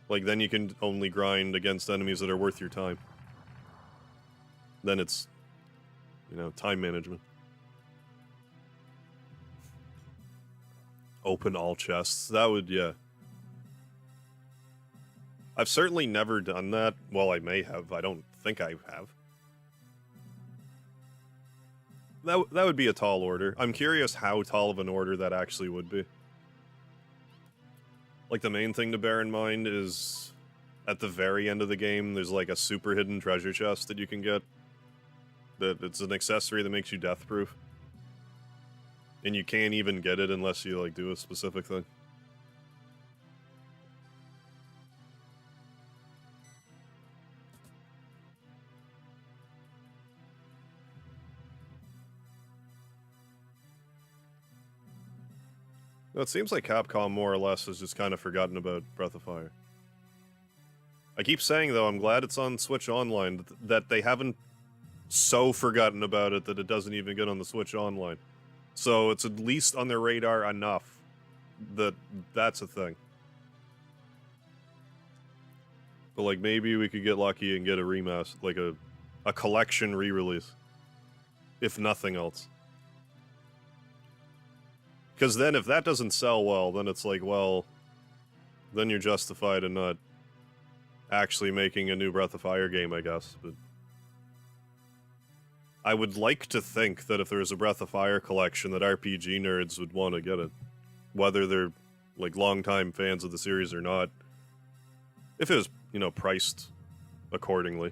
Like, then you can only grind against enemies that are worth your time. Then it's, you know, time management. Open all chests. That would, yeah. I've certainly never done that. Well, I may have. I don't think I have. That would be a tall order. I'm curious how tall of an order that actually would be. Like, the main thing to bear in mind is at the very end of the game, there's like a super hidden treasure chest that you can get. That it's an accessory that makes you death-proof. And you can't even get it unless you, like, do a specific thing. No, it seems like Capcom more or less has just kind of forgotten about Breath of Fire. I keep saying, though, I'm glad it's on Switch Online, that they haven't so forgotten about it that it doesn't even get on the Switch Online. So it's at least on their radar enough that that's a thing. But, like, maybe we could get lucky and get a remaster, like a collection re-release. If nothing else. Because then if that doesn't sell well, then it's like, well, then you're justified in not actually making a new Breath of Fire game, I guess. But I would like to think that if there was a Breath of Fire collection, that RPG nerds would want to get it. Whether they're, like, longtime fans of the series or not. If it was, you know, priced accordingly.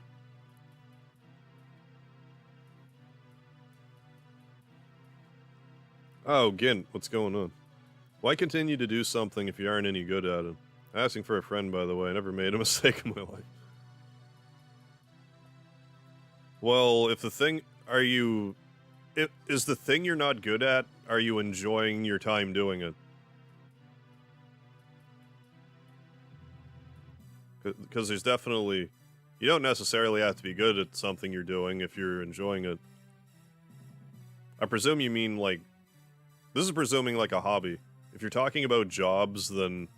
Oh, Gint, what's going on? Why continue to do something if you aren't any good at it? Asking for a friend, by the way. I never made a mistake in my life. Well, if the thing... is the thing you're not good at, are you enjoying your time doing it? Because there's definitely... You don't necessarily have to be good at something you're doing if you're enjoying it. I presume you mean, like... This is presuming, like, a hobby. If you're talking about jobs, then...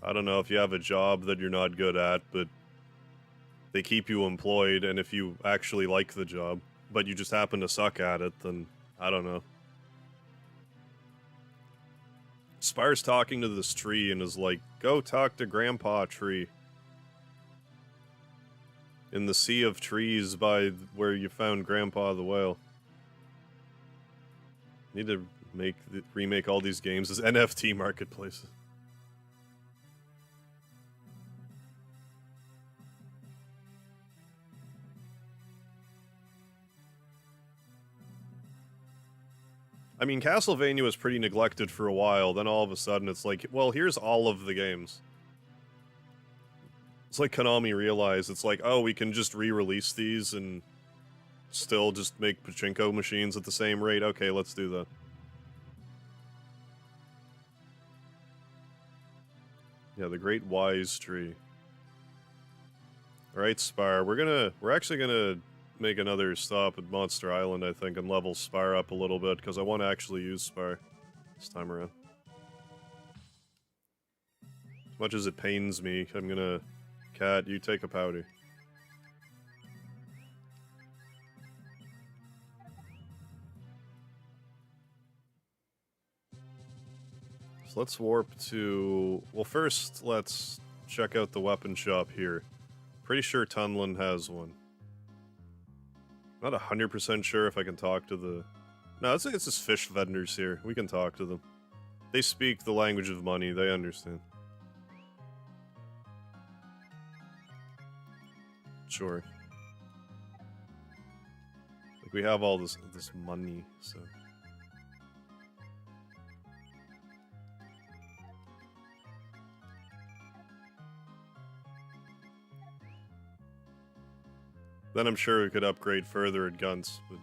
I don't know if you have a job that you're not good at, but... They keep you employed, and if you actually like the job, but you just happen to suck at it, then... I don't know. Spire's talking to this tree and is like, go talk to Grandpa Tree. In the sea of trees by where you found Grandpa the whale. Need to remake all these games as NFT marketplaces. I mean, Castlevania was pretty neglected for a while, then all of a sudden it's like, well, here's all of the games. It's like Konami realized, it's like, oh, we can just re-release these and still just make pachinko machines at the same rate. Okay, let's do that. Yeah, the Great Wise Tree. Alright, Spire, we're actually gonna make another stop at Monster Island, I think, and level Spire up a little bit, because I want to actually use Spire this time around. As much as it pains me, I'm gonna... Cat, you take a pouty. So let's warp to... Well, first, let's check out the weapon shop here. Pretty sure Tunlin has one. Not 100% sure if I can talk to the... No, it's just fish vendors here. We can talk to them. They speak the language of money. They understand. Sure. Like, we have all this money, so... Then I'm sure we could upgrade further at guns, but...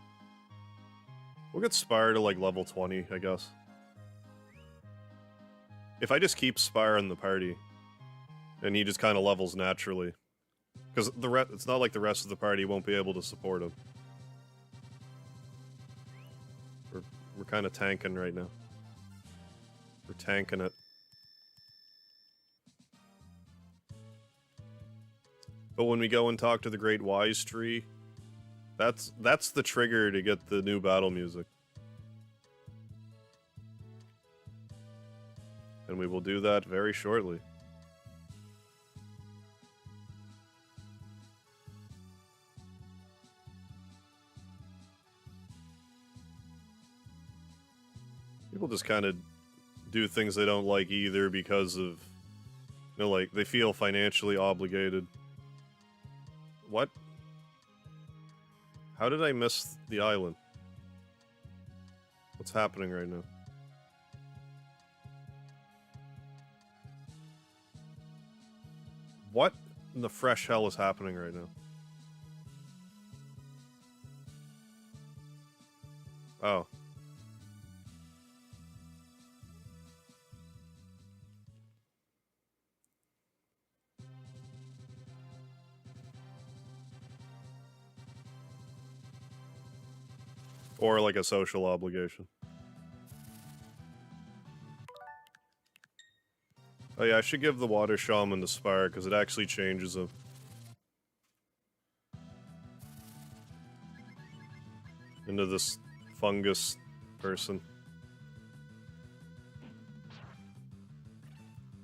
We'll get Spire to, like, level 20, I guess. If I just keep Spire in the party, and he just kind of levels naturally. Because it's not like the rest of the party won't be able to support him. We're kind of tanking right now. We're tanking it. But when we go and talk to the Great Wise Tree, that's the trigger to get the new battle music. And we will do that very shortly. People just kind of do things they don't like either because of, you know, like, they feel financially obligated. What? How did I miss the island? What's happening right now? What in the fresh hell is happening right now? Oh. Or like a social obligation. Oh yeah, I should give the Water Shaman the Spire, because it actually changes him. Into this fungus person.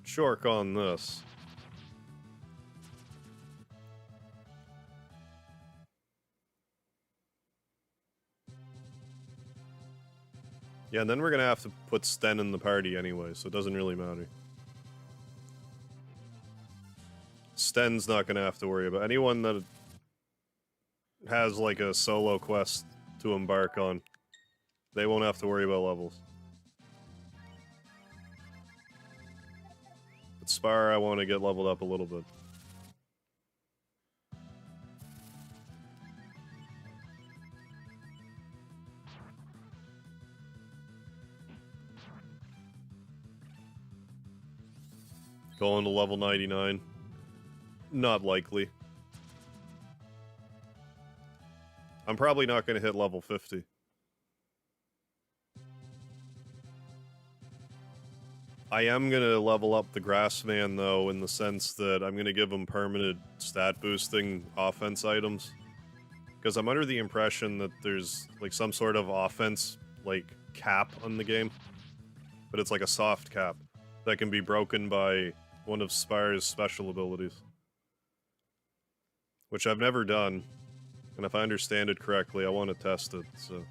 Shork on this. Yeah, and then we're gonna have to put Sten in the party anyway, so it doesn't really matter. Sten's not gonna have to worry about anyone that has like a solo quest to embark on. They won't have to worry about levels. But Spire, I want to get leveled up a little bit. Going to level 99. Not likely. I'm probably not going to hit level 50. I am going to level up the Grassman, though, in the sense that I'm going to give him permanent stat-boosting offense items. Because I'm under the impression that there's, like, some sort of offense, like, cap on the game. But it's like a soft cap that can be broken by one of Spire's special abilities. Which I've never done. And if I understand it correctly, I want to test it, so...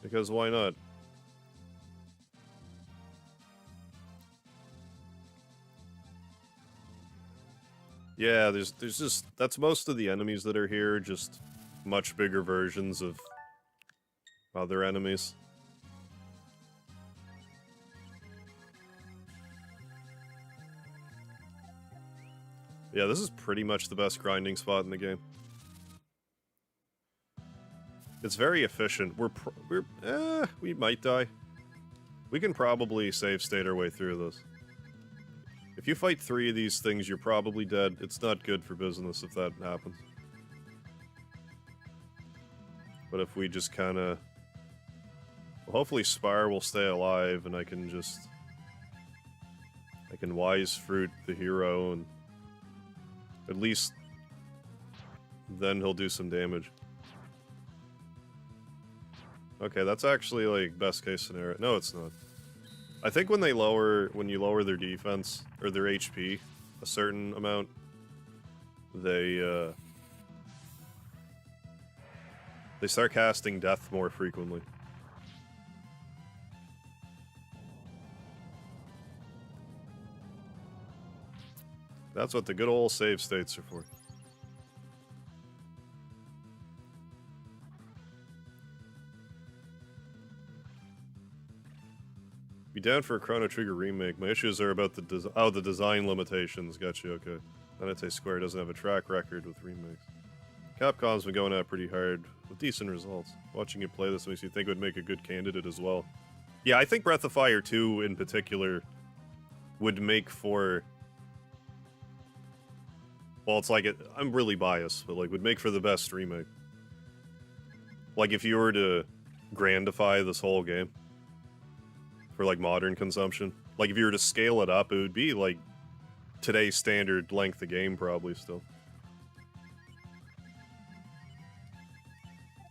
Because why not? Yeah, there's just... That's most of the enemies that are here, just much bigger versions of other enemies. Yeah, this is pretty much the best grinding spot in the game. It's very efficient. We might die. We can probably save state our way through this. If you fight 3 of these things, you're probably dead. It's not good for business if that happens. But if we just kind of... Well, hopefully Spire will stay alive and I can Wise Fruit the hero and... At least... Then he'll do some damage. Okay, that's actually, like, best case scenario. No, it's not. I think when you lower their defense, or their HP, a certain amount, they start casting death more frequently. That's what the good old save states are for. Be down for a Chrono Trigger remake. My issues are about the design limitations. Gotcha, okay. Nante Square doesn't have a track record with remakes. Capcom's been going out pretty hard with decent results. Watching you play this makes you think it would make a good candidate as well. Yeah, I think Breath of Fire 2 in particular would make for... Well, it's like I'm really biased, but like would make for the best remake. Like if you were to grandify this whole game for like modern consumption, like if you were to scale it up, it would be like today's standard length of game probably still.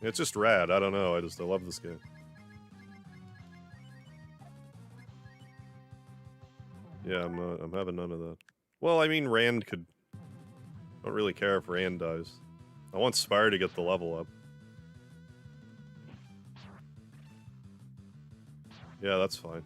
It's just rad. I don't know. I love this game. Yeah, I'm having none of that. Well, I mean, Rand could... I don't really care if Rand dies. I want Spire to get the level up. Yeah, that's fine.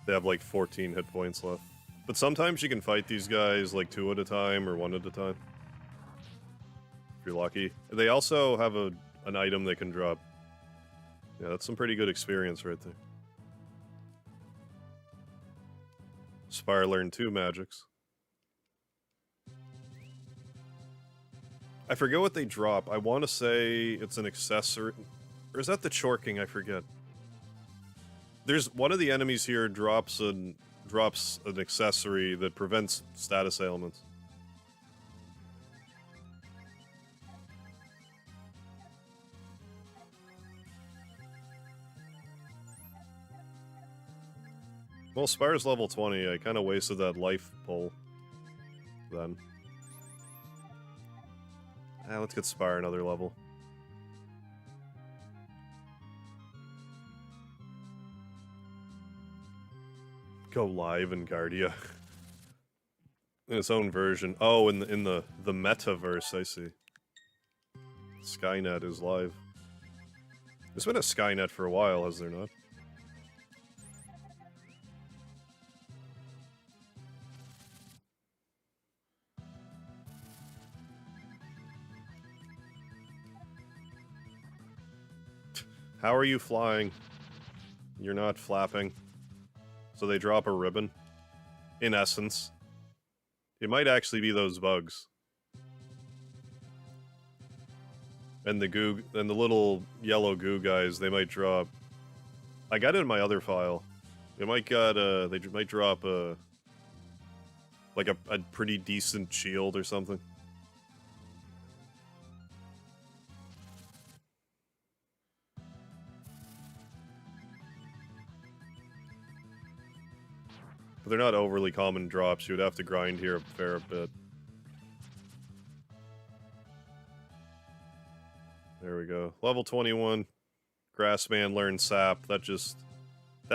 They have like 14 hit points left. But sometimes you can fight these guys like 2 at a time or 1 at a time. If you're lucky. They also have an item they can drop. Yeah, that's some pretty good experience right there. Spire learned 2 magics. I forget what they drop. I want to say it's an accessory. Or is that the Chorking? I forget. There's one of the enemies here drops an accessory that prevents status ailments. Well, Spire's level 20. I kind of wasted that life pull then. Let's get Spire another level. Go live in Guardia. In its own version. Oh, in the metaverse, I see. Skynet is live. There's been a Skynet for a while, has there not? How are you flying? You're not flapping. So they drop a ribbon. In essence. It might actually be those bugs. And the goo, and the little yellow goo guys, they might drop... I got it in my other file. They might drop a... like a pretty decent shield or something. But they're not overly common drops. You would have to grind here a fair bit. There we go. Level 21. Grassman learned Sap. That's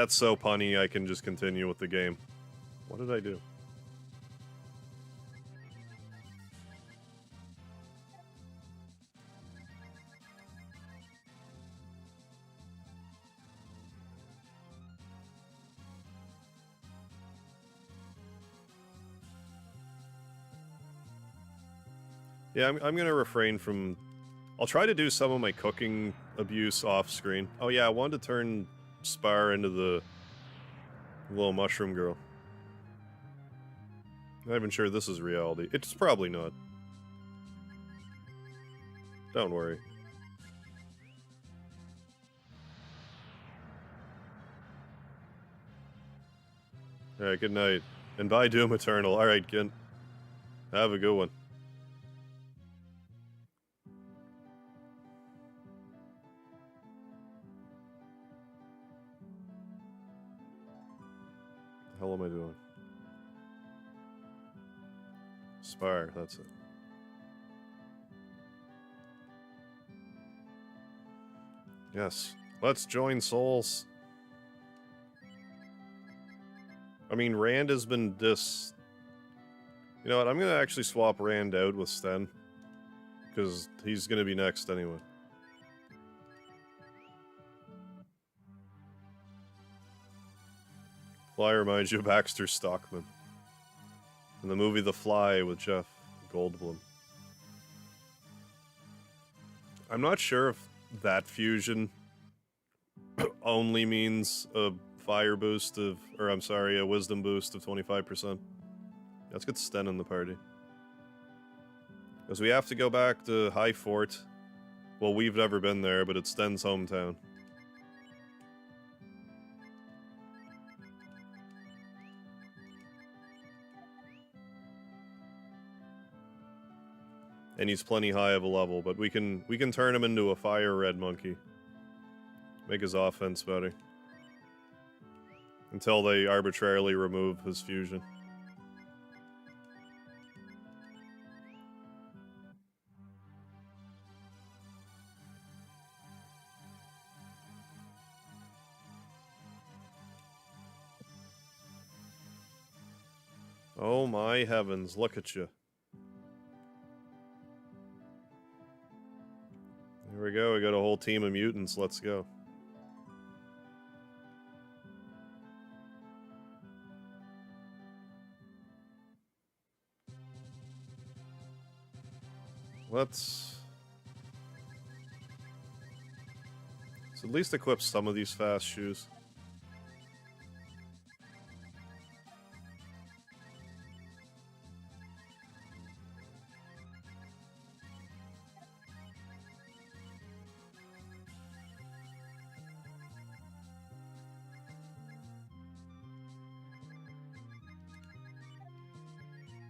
so punny I can just continue with the game. What did I do? Yeah, I'm gonna refrain from... I'll try to do some of my cooking abuse off-screen. Oh yeah, I wanted to turn Spar into the little mushroom girl. I'm not even sure this is reality. It's probably not. Don't worry. Alright, good night. And bye, Doom Eternal. Alright, Gint. Have a good one. The hell am I doing? Spire, that's it. Yes. Let's join souls. I mean, Rand has been dis... You know what, I'm gonna actually swap Rand out with Sten. Because he's gonna be next anyway. Fly reminds you of Baxter Stockman. In the movie The Fly with Jeff Goldblum. I'm not sure if that fusion only means a fire boost of... Or, I'm sorry, a wisdom boost of 25%. Let's get Sten in the party. Because we have to go back to High Fort. Well, we've never been there, but it's Sten's hometown. And he's plenty high of a level, but we can turn him into a fire red monkey. Make his offense better. Until they arbitrarily remove his fusion. Oh my heavens, look at you. Here we go, we got a whole team of mutants, let's go. Let's at least equip some of these fast shoes.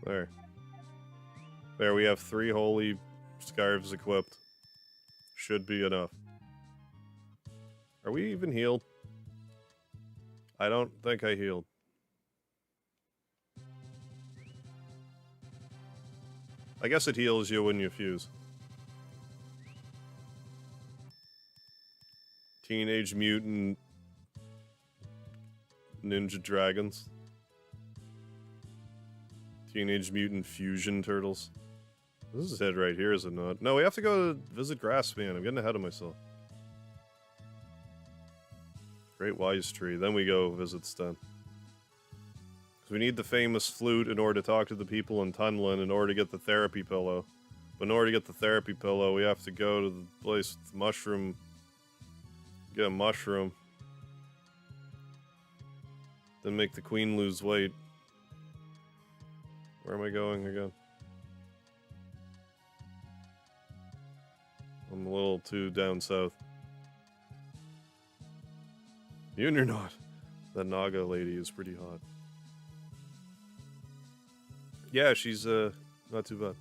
There. There, we have 3 holy scarves equipped. Should be enough. Are we even healed? I don't think I healed. I guess it heals you when you fuse. Teenage Mutant Ninja Dragons. Teenage Mutant Fusion Turtles. This is it right here, is it not? No, we have to go visit Grassman. I'm getting ahead of myself. Great Wise Tree. Then we go visit Sten. Because we need the famous flute in order to talk to the people in Tunlin in order to get the therapy pillow. But in order to get the therapy pillow, we have to go to the place with the mushroom. Get a mushroom. Then make the queen lose weight. Where am I going again? I'm a little too down south. You and you're not. That Naga lady is pretty hot. Yeah, she's not too bad.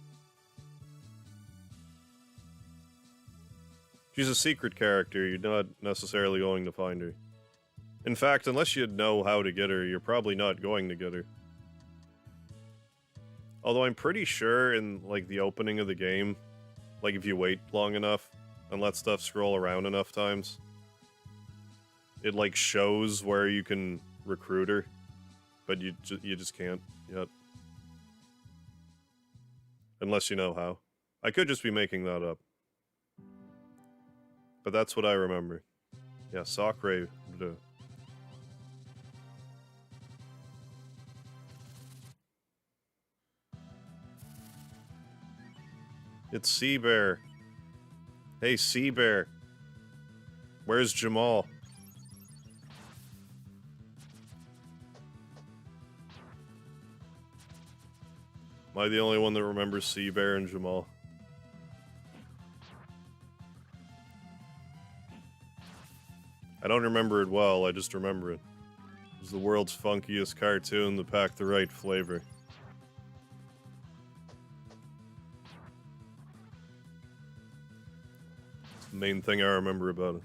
She's a secret character, you're not necessarily going to find her. In fact, unless you know how to get her, you're probably not going to get her. Although I'm pretty sure in, like, the opening of the game, like, if you wait long enough and let stuff scroll around enough times, it, like, shows where you can recruit her, but you just can't yet. Unless you know how. I could just be making that up. But that's what I remember. Yeah, Sacre Bleu. It's Sea Bear. Hey, Sea Bear. Where's Jamal? Am I the only one that remembers Sea Bear and Jamal? I don't remember it well, I just remember it. It was the world's funkiest cartoon that packed the right flavor. It's the main thing I remember about it.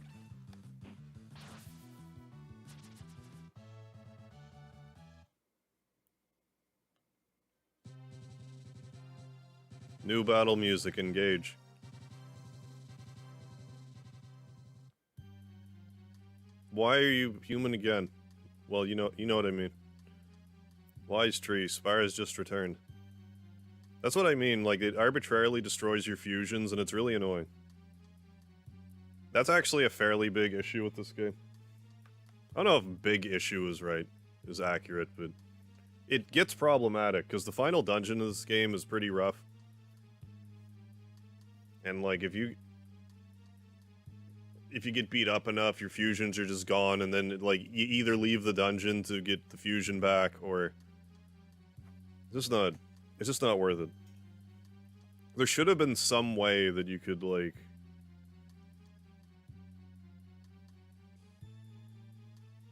New battle music, engage. Why are you human again? Well, you know what I mean. Wise tree, Spire has just returned. That's what I mean, like, it arbitrarily destroys your fusions, and it's really annoying. That's actually a fairly big issue with this game. I don't know if big issue is accurate, but it gets problematic, because the final dungeon of this game is pretty rough. And, like, if you get beat up enough, your fusions are just gone, and then, like, you either leave the dungeon to get the fusion back, or... It's just not worth it. There should have been some way that you could, like...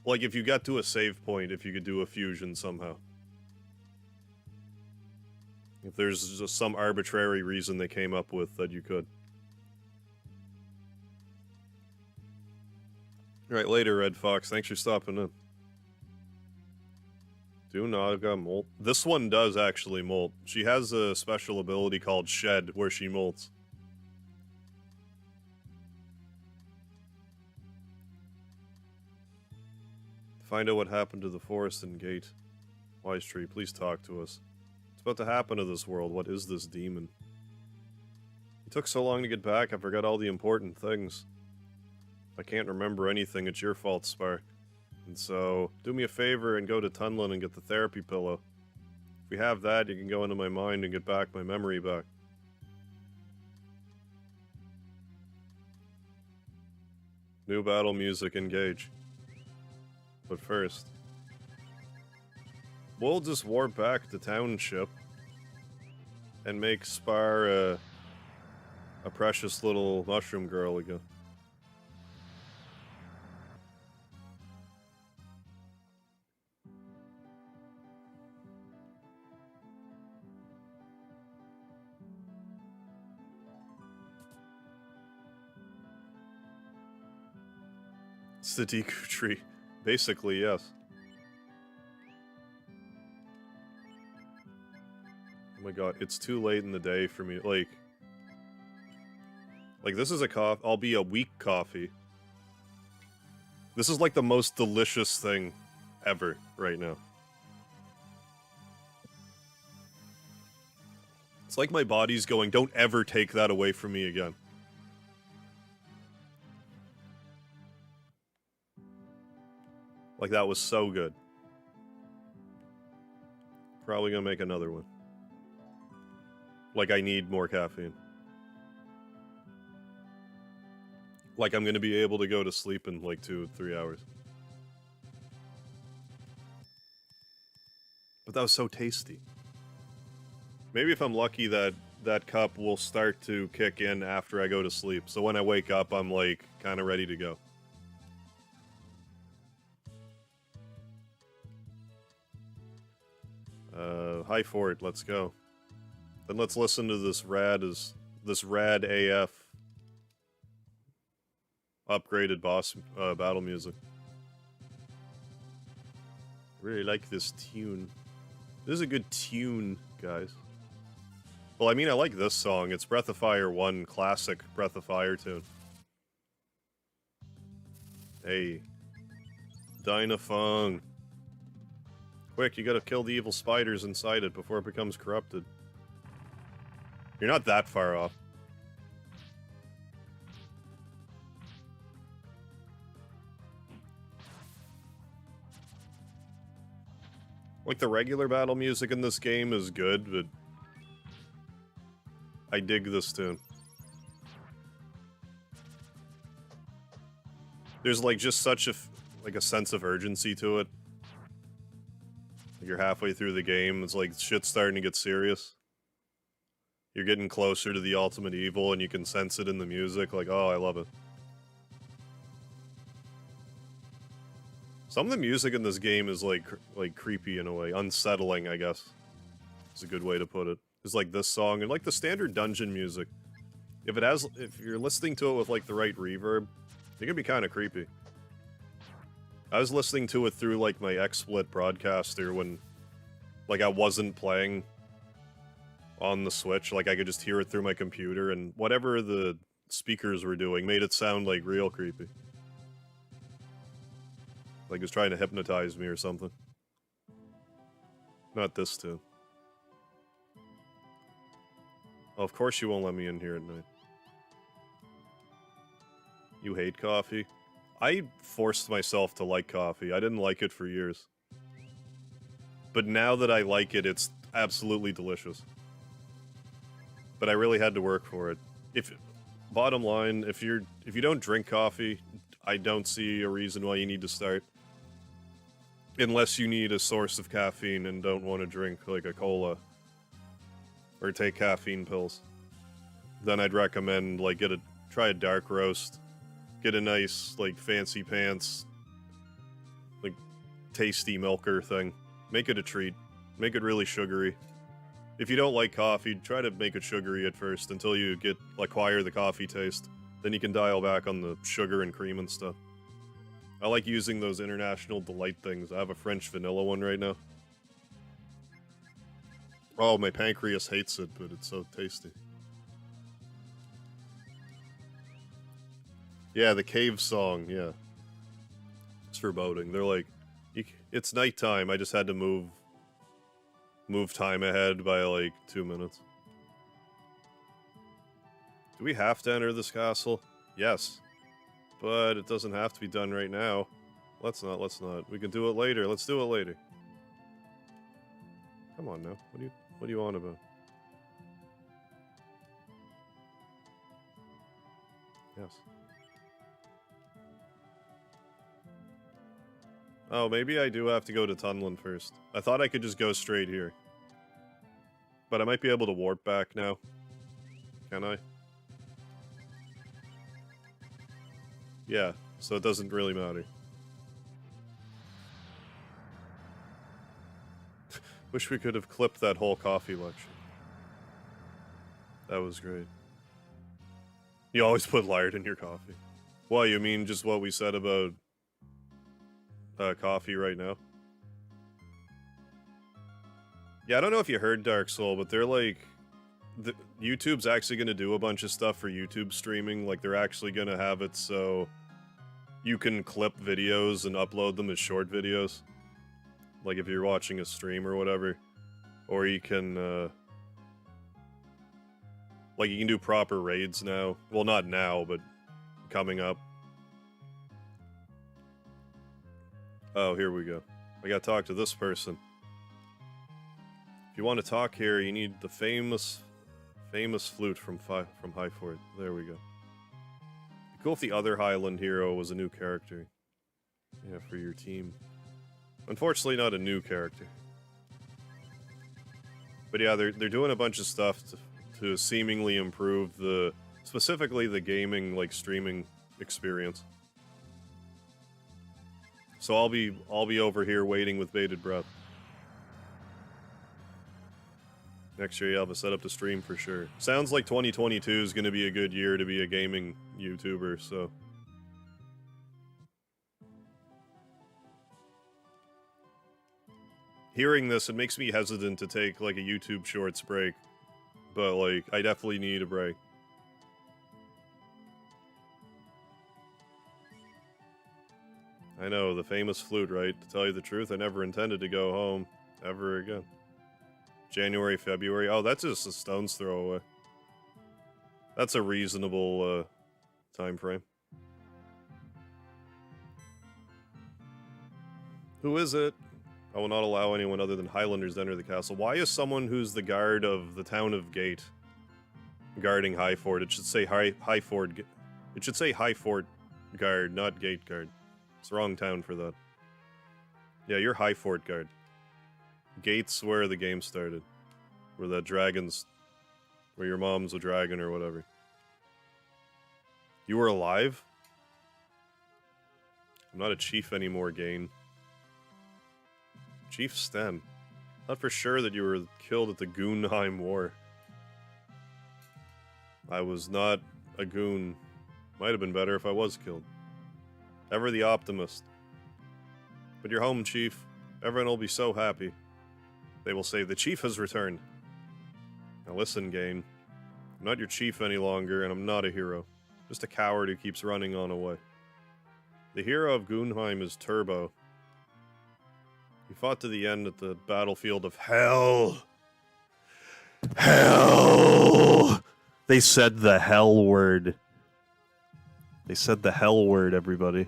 Like, if you got to a save point, if you could do a fusion somehow. If there's just some arbitrary reason they came up with that you could. Alright, later, Red Fox. Thanks for stopping in. Do Naga molt? This one does actually molt. She has a special ability called Shed, where she molts. Find out what happened to the forest and gate. Wise Tree, please talk to us. What's about to happen to this world? What is this demon? It took so long to get back, I forgot all the important things. If I can't remember anything, it's your fault, Spar. And so, do me a favor and go to Tunlin and get the therapy pillow. If we have that, you can go into my mind and get back my memory back. New battle music, engage. But first, we'll just warp back to Township and make Spar a precious little mushroom girl again. It's the Deku tree. Basically, yes. Oh my god, it's too late in the day for me. Like this is a coffee. I'll be a weak coffee. This is like the most delicious thing ever right now. It's like my body's going, don't ever take that away from me again. Like, that was so good. Probably gonna make another one. Like, I need more caffeine. Like, I'm gonna be able to go to sleep in, like, 2 or 3 hours. But that was so tasty. Maybe if I'm lucky that cup will start to kick in after I go to sleep. So when I wake up, I'm, like, kind of ready to go. Hi Fort, let's go. Then let's listen to this rad AF upgraded boss battle music. Really like this tune. This is a good tune, guys. Well, I mean, I like this song. It's Breath of Fire 1, classic Breath of Fire tune. Hey. Dynafung. Quick, you gotta kill the evil spiders inside it before it becomes corrupted. You're not that far off. Like, the regular battle music in this game is good, but I dig this tune. There's like just such a sense of urgency to it. You're halfway through the game, it's like shit's starting to get serious. You're getting closer to the ultimate evil, and you can sense it in the music. Like, oh, I love it. Some of the music in this game is like creepy in a way, unsettling, I guess. Is a good way to put it. It's like this song and like the standard dungeon music. If you're listening to it with like the right reverb, it can be kind of creepy. I was listening to it through like my XSplit broadcaster when like I wasn't playing on the Switch. Like I could just hear it through my computer, and whatever the speakers were doing made it sound like real creepy. Like it was trying to hypnotize me or something. Not this tune. Oh, of course you won't let me in here at night. You hate coffee? I forced myself to like coffee. I didn't like it for years. But now that I like it, it's absolutely delicious. But I really had to work for it. Bottom line, if you don't drink coffee, I don't see a reason why you need to start. Unless you need a source of caffeine and don't want to drink like a cola or take caffeine pills. Then I'd recommend like try a dark roast. Get a nice like fancy pants like tasty milker thing. Make it a treat. Make it really sugary. If you don't like coffee, try to make it sugary at first until you acquire the coffee taste. Then you can dial back on the sugar and cream and stuff. I like using those International Delight things. I have a French vanilla one right now. Oh, my pancreas hates it, but it's so tasty. Yeah, the cave song, yeah. It's foreboding. They're like, it's nighttime, I just had to move time ahead by like 2 minutes. Do we have to enter this castle? Yes. But it doesn't have to be done right now. Let's not. We can do it later. Let's do it later. Come on now. What do you on about? Yes. Oh, maybe I do have to go to Tunlin first. I thought I could just go straight here. But I might be able to warp back now. Can I? Yeah, so it doesn't really matter. Wish we could have clipped that whole coffee lecture. That was great. You always put lard in your coffee. Well, you mean just what we said about coffee right now? Yeah, I don't know if you heard Dark Soul, but they're like... YouTube's actually going to do a bunch of stuff for YouTube streaming. Like, they're actually going to have it so you can clip videos and upload them as short videos. Like, if you're watching a stream or whatever. Or you can, like, you can do proper raids now. Well, not now, but coming up. Oh, here we go. I gotta talk to this person. If you want to talk here, you need the famous flute from High Fort. There we go. Be cool if the other Highland hero was a new character. Yeah, for your team. Unfortunately, not a new character. But yeah, they're doing a bunch of stuff to seemingly improve specifically the gaming, like, streaming experience. So I'll be over here waiting with bated breath. Next year, I'll have a setup to stream for sure. Sounds like 2022 is going to be a good year to be a gaming YouTuber, so... Hearing this, it makes me hesitant to take, like, a YouTube Shorts break. But, like, I definitely need a break. I know, the famous flute, right? To tell you the truth, I never intended to go home ever again. January, February. Oh, that's just a stone's throw away. That's a reasonable time frame. Who is it? I will not allow anyone other than Highlanders to enter the castle. Why is someone who's the guard of the town of Gate guarding High Fort. It should say High Fort. It should say High Fort guard, not gate guard. It's the wrong town for that. Yeah, you're High Fort guard. Gate's where the game started. Where the dragons... Where your mom's a dragon or whatever. You were alive? I'm not a chief anymore, Gain. Chief Sten. Thought for sure that you were killed at the Goonheim War. I was not a goon. Might have been better if I was killed. Ever the optimist. But you're home, Chief. Everyone will be so happy. They will say, the Chief has returned. Now listen, Gain. I'm not your Chief any longer, and I'm not a hero. Just a coward who keeps running on away. The hero of Goonheim is Turbo. He fought to the end at the battlefield of Hell. Hell! They said the hell word. They said the hell word, everybody.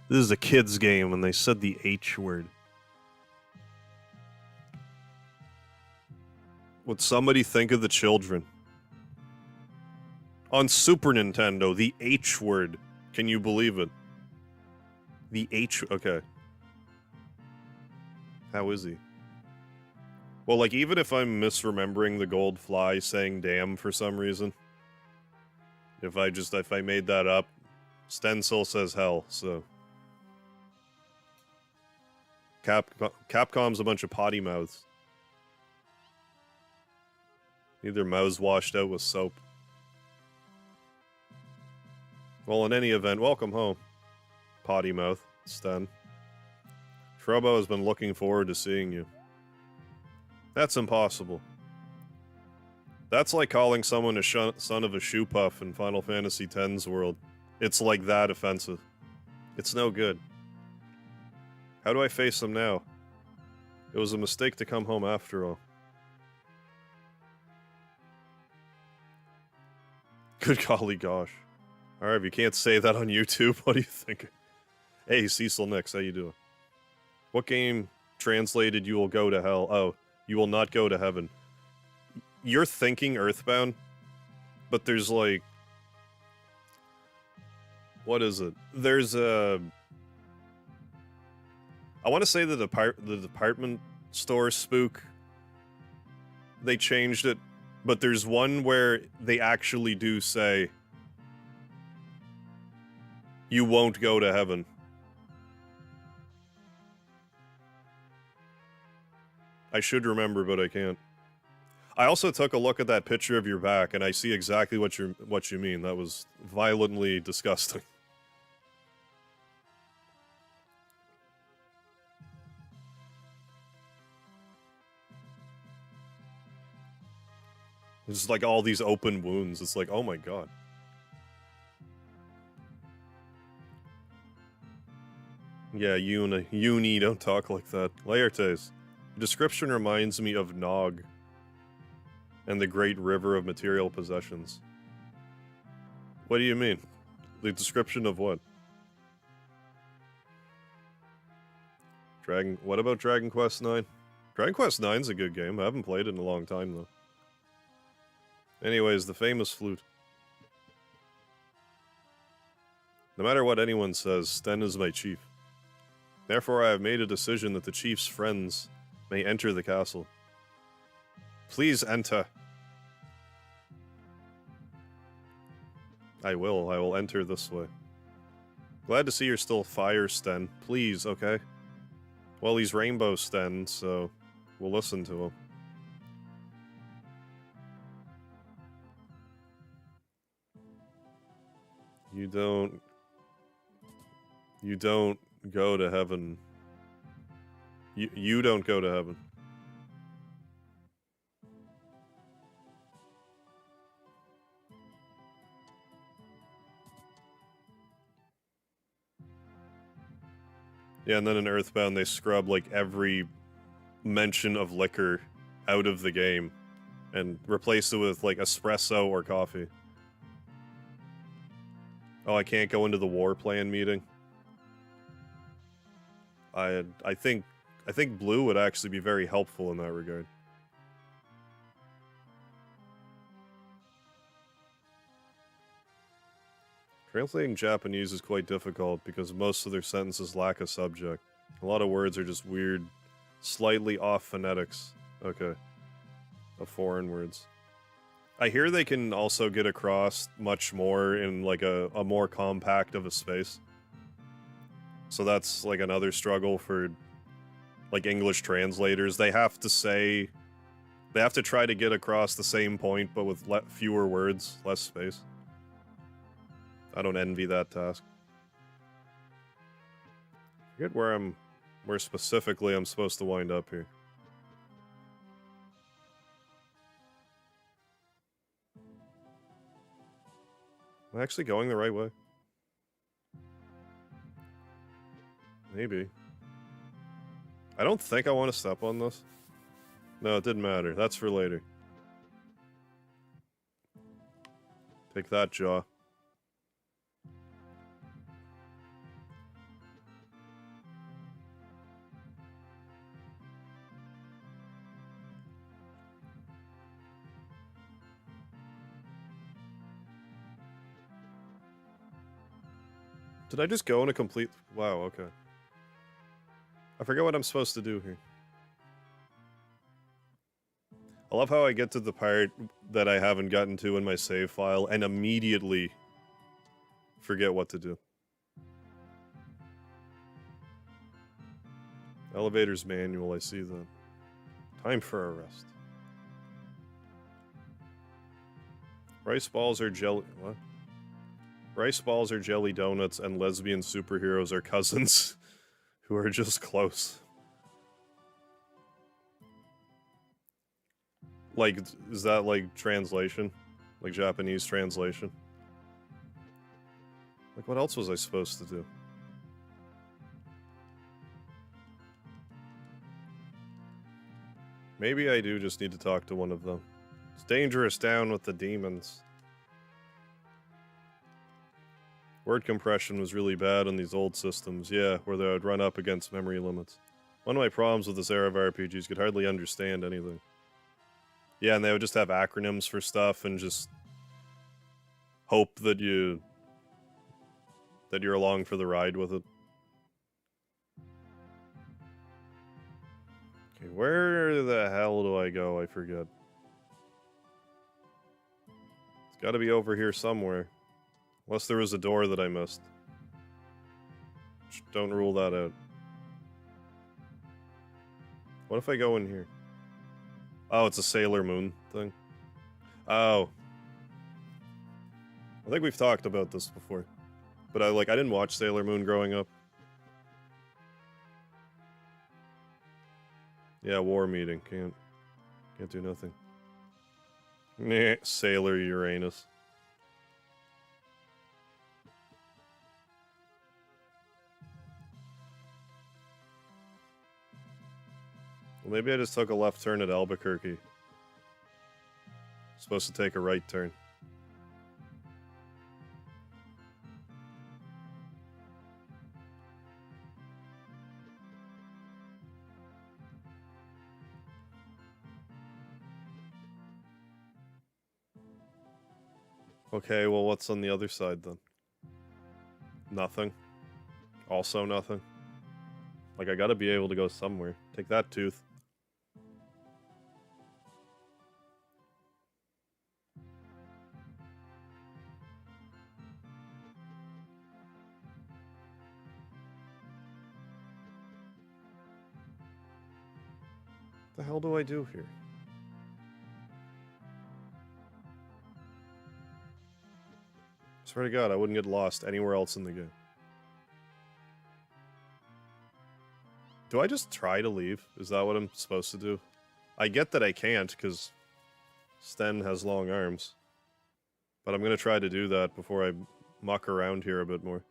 This is a kid's game, and they said the H word. Would somebody think of the children? On Super Nintendo, the H word. Can you believe it? The H... Okay. How is he? Well, like, even if I'm misremembering the gold fly saying damn for some reason, if I made that up, Stencil says hell, so... Capcom's a bunch of potty mouths. Either mouths washed out with soap. Well, in any event, welcome home. Potty mouth, Sten. Trobo has been looking forward to seeing you. That's impossible. That's like calling someone a son of a shoe puff in Final Fantasy X's world. It's like that offensive. It's no good. How do I face him now? It was a mistake to come home after all. Good golly gosh. Alright, if you can't say that on YouTube, what do you think? Hey, Cecil Nix, how you doing? What game translated you will go to hell? Oh, you will not go to heaven. You're thinking Earthbound, but there's like... What is it? There's a... I want to say the department store spook. They changed it, but there's one where they actually do say... You won't go to heaven. I should remember, but I can't. I also took a look at that picture of your back, and I see exactly what you mean. That was violently disgusting. It's like all these open wounds. It's like, oh my god. Yeah, Uni, don't talk like that. Laertes. The description reminds me of Nog and the great river of material possessions. What do you mean? The description of what? What about Dragon Quest IX? Dragon Quest IX's a good game. I haven't played it in a long time, though. Anyways, the famous flute. No matter what anyone says, Sten is my chief. Therefore, I have made a decision that the chief's friends may enter the castle. Please enter. I will enter this way. Glad to see you're still fire, Sten. Please, okay? Well, he's Rainbow Sten, so we'll listen to him. You don't go to heaven. You don't go to heaven. Yeah, and then in Earthbound they scrub like every mention of liquor out of the game and replace it with like espresso or coffee. Oh, I can't go into the war plan meeting. I think Blue would actually be very helpful in that regard. Translating Japanese is quite difficult because most of their sentences lack a subject. A lot of words are just weird, slightly off phonetics. Okay. Of foreign words. I hear they can also get across much more in like a more compact of a space. So that's like another struggle for like English translators. They have to try to get across the same point but with fewer words, less space. I don't envy that task. I forget where specifically I'm supposed to wind up here. Am I actually going the right way? Maybe. I don't think I want to step on this. No, it didn't matter. That's for later. Take that, jaw. Did I just go in a complete... Wow, okay. I forget what I'm supposed to do here. I love how I get to the part that I haven't gotten to in my save file and immediately forget what to do. Elevator's manual, I see that. Time for a rest. Rice balls are jelly... What? Rice balls are jelly donuts, and lesbian superheroes are cousins who are just close. Like, is that like translation? Like Japanese translation? Like, what else was I supposed to do? Maybe I do just need to talk to one of them. It's dangerous down with the demons. Word compression was really bad on these old systems, yeah, where they would run up against memory limits. One of my problems with this era of RPGs, could hardly understand anything. Yeah, and they would just have acronyms for stuff and just hope that you're along for the ride with it. Okay, where the hell do I go? I forget. It's gotta be over here somewhere. Unless there was a door that I missed. Don't rule that out. What if I go in here? Oh, it's a Sailor Moon thing. Oh. I think we've talked about this before. But I didn't watch Sailor Moon growing up. Yeah, war meeting. Can't do nothing. Nah, Sailor Uranus. Well, maybe I just took a left turn at Albuquerque. Supposed to take a right turn. Okay, well, what's on the other side then? Nothing. Also nothing. Like, I gotta be able to go somewhere. Take that, tooth. What the hell do I do here? Swear to God, I wouldn't get lost anywhere else in the game. Do I just try to leave? Is that what I'm supposed to do? I get that I can't, because Sten has long arms. But I'm gonna try to do that before I muck around here a bit more.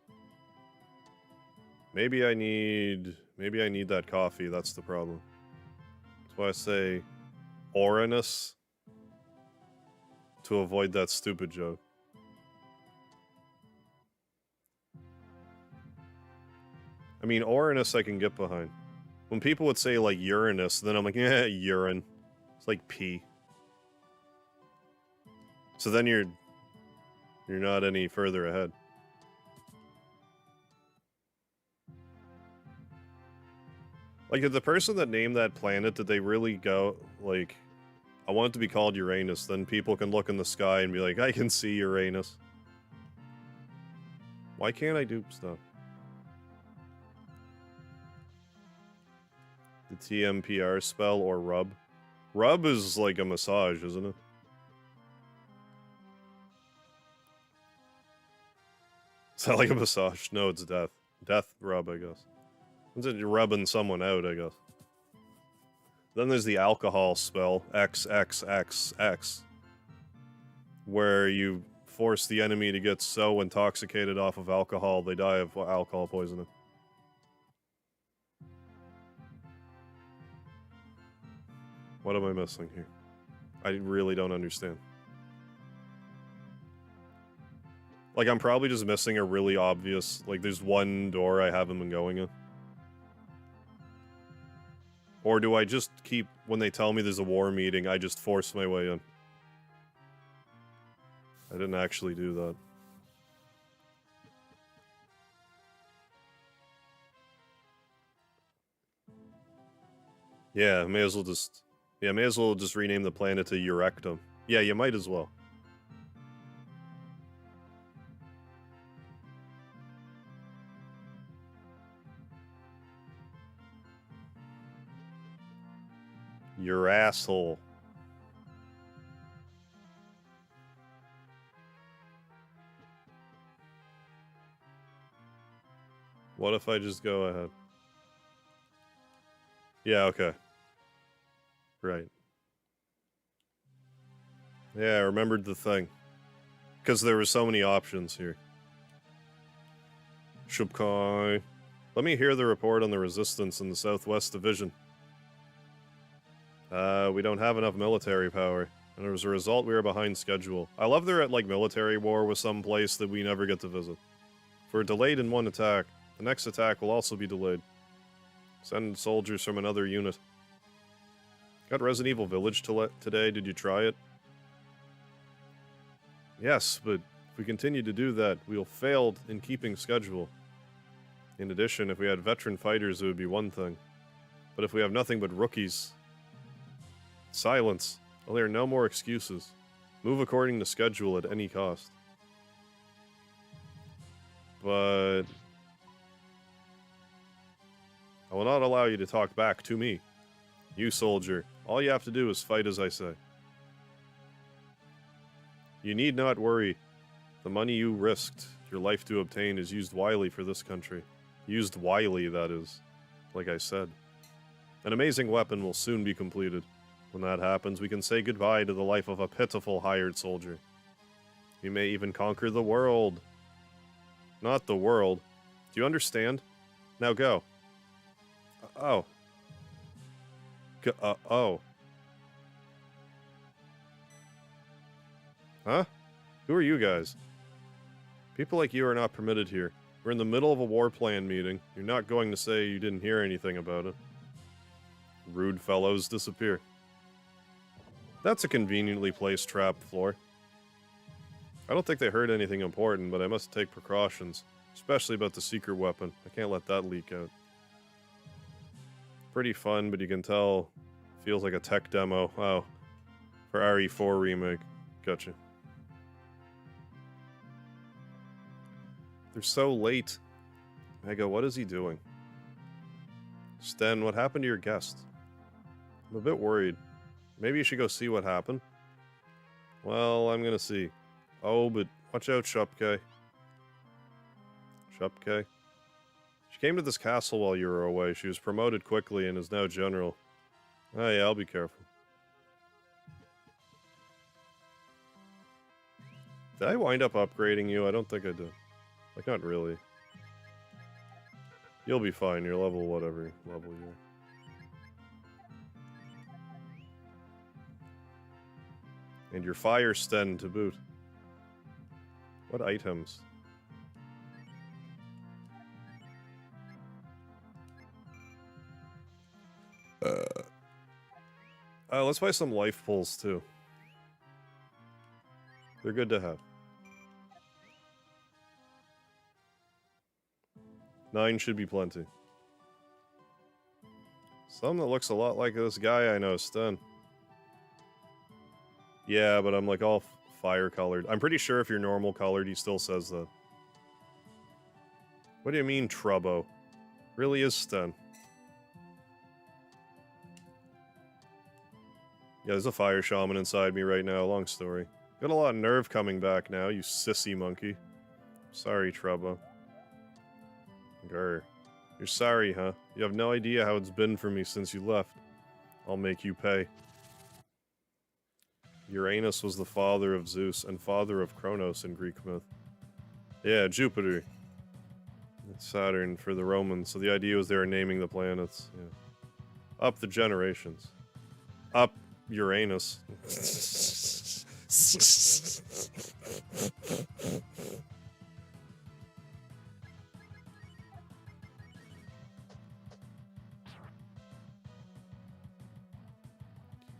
Maybe I need that coffee, that's the problem. That's why I say Orinus to avoid that stupid joke. I mean, Orinus I can get behind. When people would say, like, Uranus, then I'm like, yeah, urine. It's like pee. So then you're not any further ahead. Like, did the person that named that planet, did they really go, like, I want it to be called Uranus, then people can look in the sky and be like, I can see Uranus. Why can't I do stuff? The TMPR spell or rub? Rub is like a massage, isn't it? Is that like a massage? No, it's death. Death rub, I guess. It's you're rubbing someone out, I guess. Then there's the alcohol spell, XXXX, where you force the enemy to get so intoxicated off of alcohol they die of alcohol poisoning. What am I missing here? I really don't understand. Like, I'm probably just missing a really obvious... Like, there's one door I haven't been going in. Or do I just keep... When they tell me there's a war meeting, I just force my way in? I didn't actually do that. Yeah, may as well just... Yeah, may as well just rename the planet to Eurectum. Yeah, you might as well. Your asshole. What if I just go ahead? Yeah, okay. Right. Yeah, I remembered the thing. Because there were so many options here. Shubkai. Let me hear the report on the resistance in the Southwest Division. We don't have enough military power, and as a result, we are behind schedule. I love they're at, like, military war with some place that we never get to visit. If we're delayed in one attack, the next attack will also be delayed. Send soldiers from another unit. Got Resident Evil Village today, did you try it? Yes, but if we continue to do that, we'll fail in keeping schedule. In addition, if we had veteran fighters, it would be one thing. But if we have nothing but rookies... Silence. Well, there are no more excuses. Move according to schedule at any cost. But... I will not allow you to talk back to me. You, soldier, all you have to do is fight as I say. You need not worry. The money you risked your life to obtain is used wisely for this country. Used wisely, that is. Like I said. An amazing weapon will soon be completed. When that happens, we can say goodbye to the life of a pitiful hired soldier. We may even conquer the world. Not the world. Do you understand? Now go. Oh. Oh. Huh? Who are you guys? People like you are not permitted here. We're in the middle of a war plan meeting. You're not going to say you didn't hear anything about it. Rude fellows disappear. That's a conveniently placed trap floor. I don't think they heard anything important, but I must take precautions, especially about the secret weapon. I can't let that leak out. Pretty fun, but you can tell feels like a tech demo. Oh, for RE4 remake. Gotcha. They're so late. Mega, what is he doing? Sten, what happened to your guest? I'm a bit worried. Maybe you should go see what happened. Well, I'm gonna see. Oh, but watch out, Shupke. Shupke? She came to this castle while you were away. She was promoted quickly and is now general. Oh yeah, I'll be careful. Did I wind up upgrading you? I don't think I did. Like, not really. You'll be fine. You're level whatever level you're. And your fire sten to boot. What items? Let's buy some life pulls too. They're good to have. 9 should be plenty. Some that looks a lot like this guy I know, Sten. Yeah, but I'm like all fire colored. I'm pretty sure if you're normal colored, he still says that. What do you mean, Trubbo? Really is Sten. Yeah, there's a fire shaman inside me right now, long story. Got a lot of nerve coming back now, you sissy monkey. Sorry, Trubbo. Grr. You're sorry, huh? You have no idea how it's been for me since you left. I'll make you pay. Uranus was the father of Zeus and father of Kronos in Greek myth. Yeah, Jupiter. Saturn for the Romans, so the idea was they were naming the planets. Yeah. Up the generations. Up Uranus.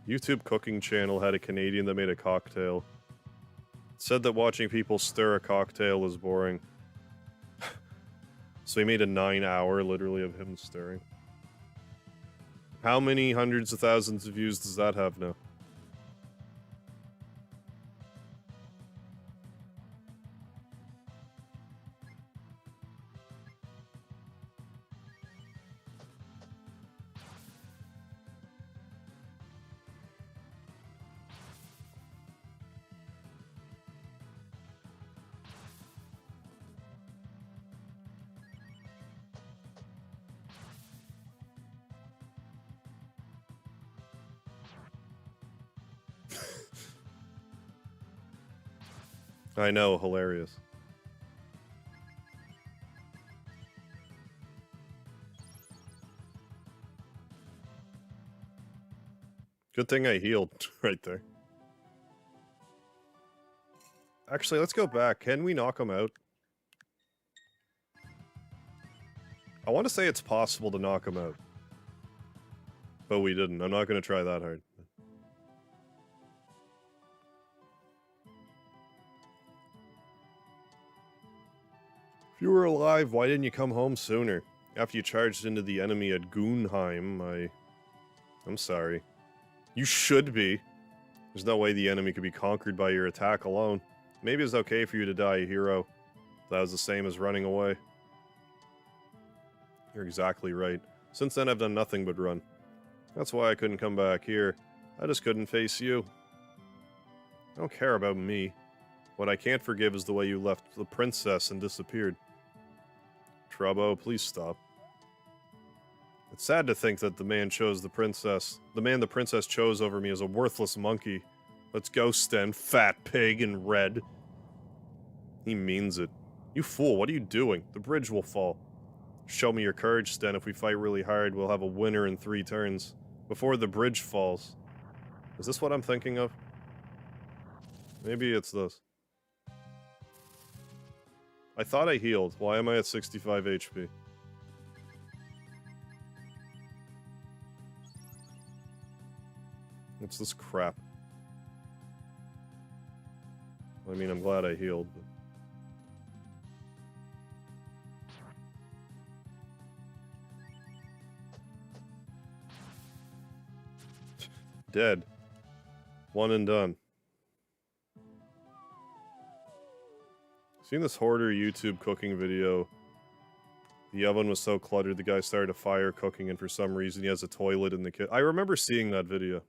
YouTube cooking channel had a Canadian that made a cocktail. It said that watching people stir a cocktail is boring. So he made a 9-hour literally of him stirring. How many hundreds of thousands of views does that have now? I know, hilarious. Good thing I healed right there. Actually, let's go back. Can we knock him out? I want to say it's possible to knock him out. But we didn't. I'm not going to try that hard. If you were alive, why didn't you come home sooner? After you charged into the enemy at Gunheim, I'm sorry. You should be. There's no way the enemy could be conquered by your attack alone. Maybe it's okay for you to die a hero. That was the same as running away. You're exactly right. Since then, I've done nothing but run. That's why I couldn't come back here. I just couldn't face you. I don't care about me. What I can't forgive is the way you left the princess and disappeared. Trubbo, please stop. It's sad to think that the man chose the princess. The man the princess chose over me is a worthless monkey. Let's go, Sten, fat pig in red. He means it. You fool, what are you doing? The bridge will fall. Show me your courage, Sten. If we fight really hard, we'll have a winner in 3 turns. Before the bridge falls. Is this what I'm thinking of? Maybe it's this. I thought I healed. Why am I at 65 HP? What's this crap? I mean, I'm glad I healed, but... Dead. One and done. Seen this hoarder YouTube cooking video. The oven was so cluttered the guy started a fire cooking and for some reason he has a toilet in the kitchen. I remember seeing that video.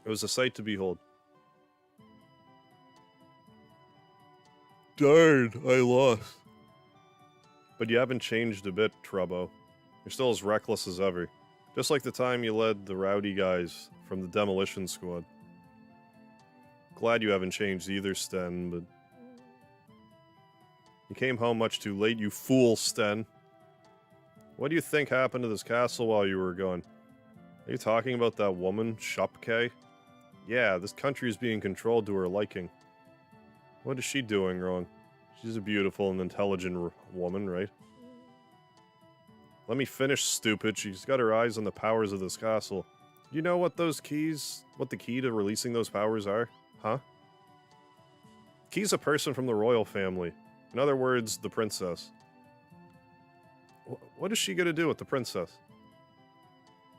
It was a sight to behold. Darn, I lost. But you haven't changed a bit, Trubbo. You're still as reckless as ever. Just like the time you led the rowdy guys from the demolition squad. Glad you haven't changed either, Sten, but... You came home much too late, you fool, Sten. What do you think happened to this castle while you were gone? Are you talking about that woman, Shupke? Yeah, this country is being controlled to her liking. What is she doing wrong? She's a beautiful and intelligent woman, right? Let me finish, stupid. She's got her eyes on the powers of this castle. Do you know what those keys... what the key to releasing those powers are? Huh? Key's a person from the royal family. In other words, the princess. What is she gonna do with the princess?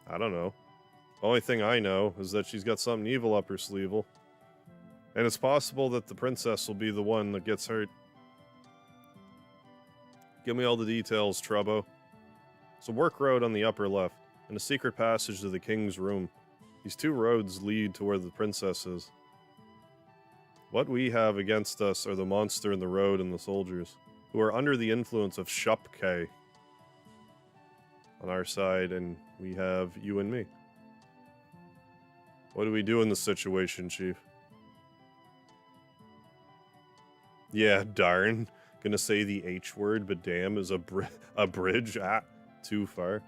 I don't know. The only thing I know is that she's got something evil up her sleeve. And it's possible that the princess will be the one that gets hurt. Give me all the details, Trubbo. It's a work road on the upper left, and a secret passage to the king's room. These 2 roads lead to where the princess is. What we have against us are the monster in the road and the soldiers, who are under the influence of Shupke on our side, and we have you and me. What do we do in this situation, Chief? Yeah, darn. Gonna say the H word, but damn is a bridge. Ah, too far.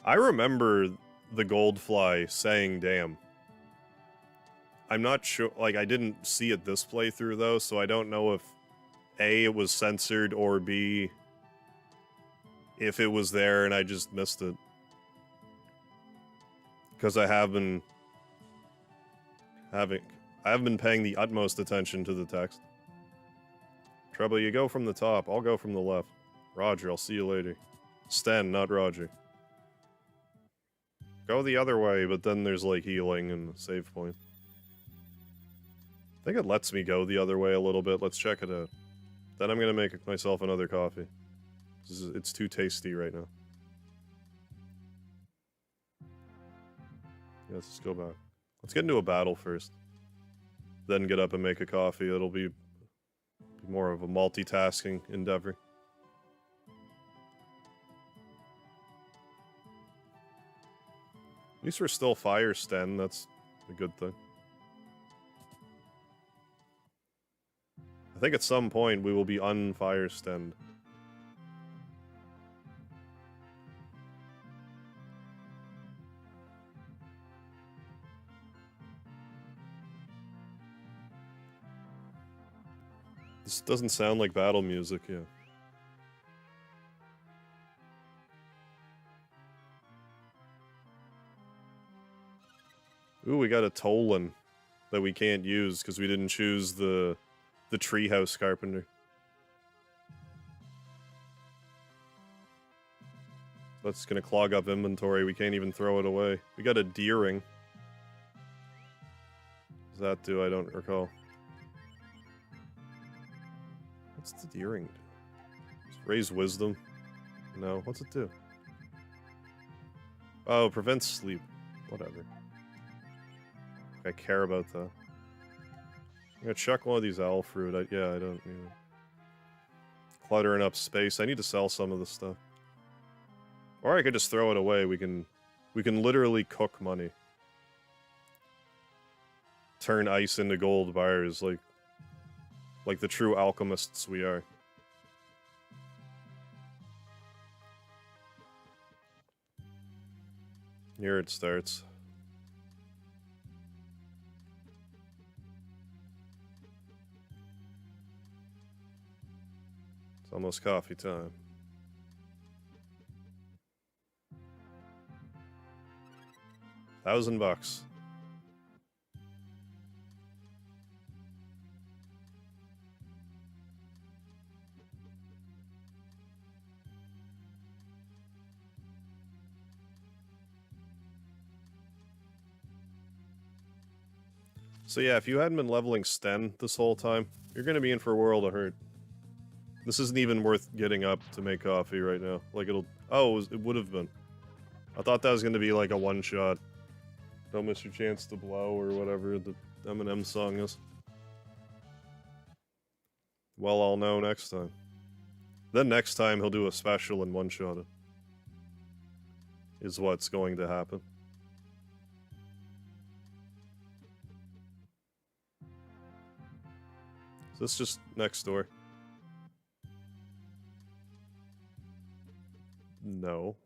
I remember the Goldfly saying damn. I'm not sure, like, I didn't see it this playthrough, though, so I don't know if A, it was censored, or B, if it was there and I just missed it. Because I haven't been paying the utmost attention to the text. Trouble, you go from the top, I'll go from the left. Roger, I'll see you later. Sten, not Roger. Go the other way, but then there's, like, healing and save point. I think it lets me go the other way a little bit. Let's check it out. Then I'm gonna make myself another coffee. It's too tasty right now. Yeah, let's just go back. Let's get into a battle first. Then get up and make a coffee. It'll be more of a multitasking endeavor. At least we're still fire Sten. That's a good thing. I think at some point we will be unfire Sten. This doesn't sound like battle music, yeah. Ooh, we got a Tolan that we can't use because we didn't choose the treehouse carpenter. That's gonna clog up inventory. We can't even throw it away. We got a deering. What does that do? I don't recall. What's the deering do? Just raise wisdom? No, what's it do? Oh, prevents sleep. Whatever. I care about that. I'm gonna chuck one of these owl fruit. Yeah, I don't need it. Cluttering up space. I need to sell some of this stuff. Or I could just throw it away. We can literally cook money. Turn ice into gold bars, like the true alchemists we are. Here it starts. It's almost coffee time. $1,000. So yeah, if you hadn't been leveling Sten this whole time, you're gonna be in for a world of hurt. This isn't even worth getting up to make coffee right now. Like it'll... Oh, it would have been. I thought that was gonna be like a one-shot. Don't miss your chance to blow or whatever the Eminem song is. Well, I'll know next time. Then next time he'll do a special and one-shot it. Is what's going to happen. Is this just next door? No.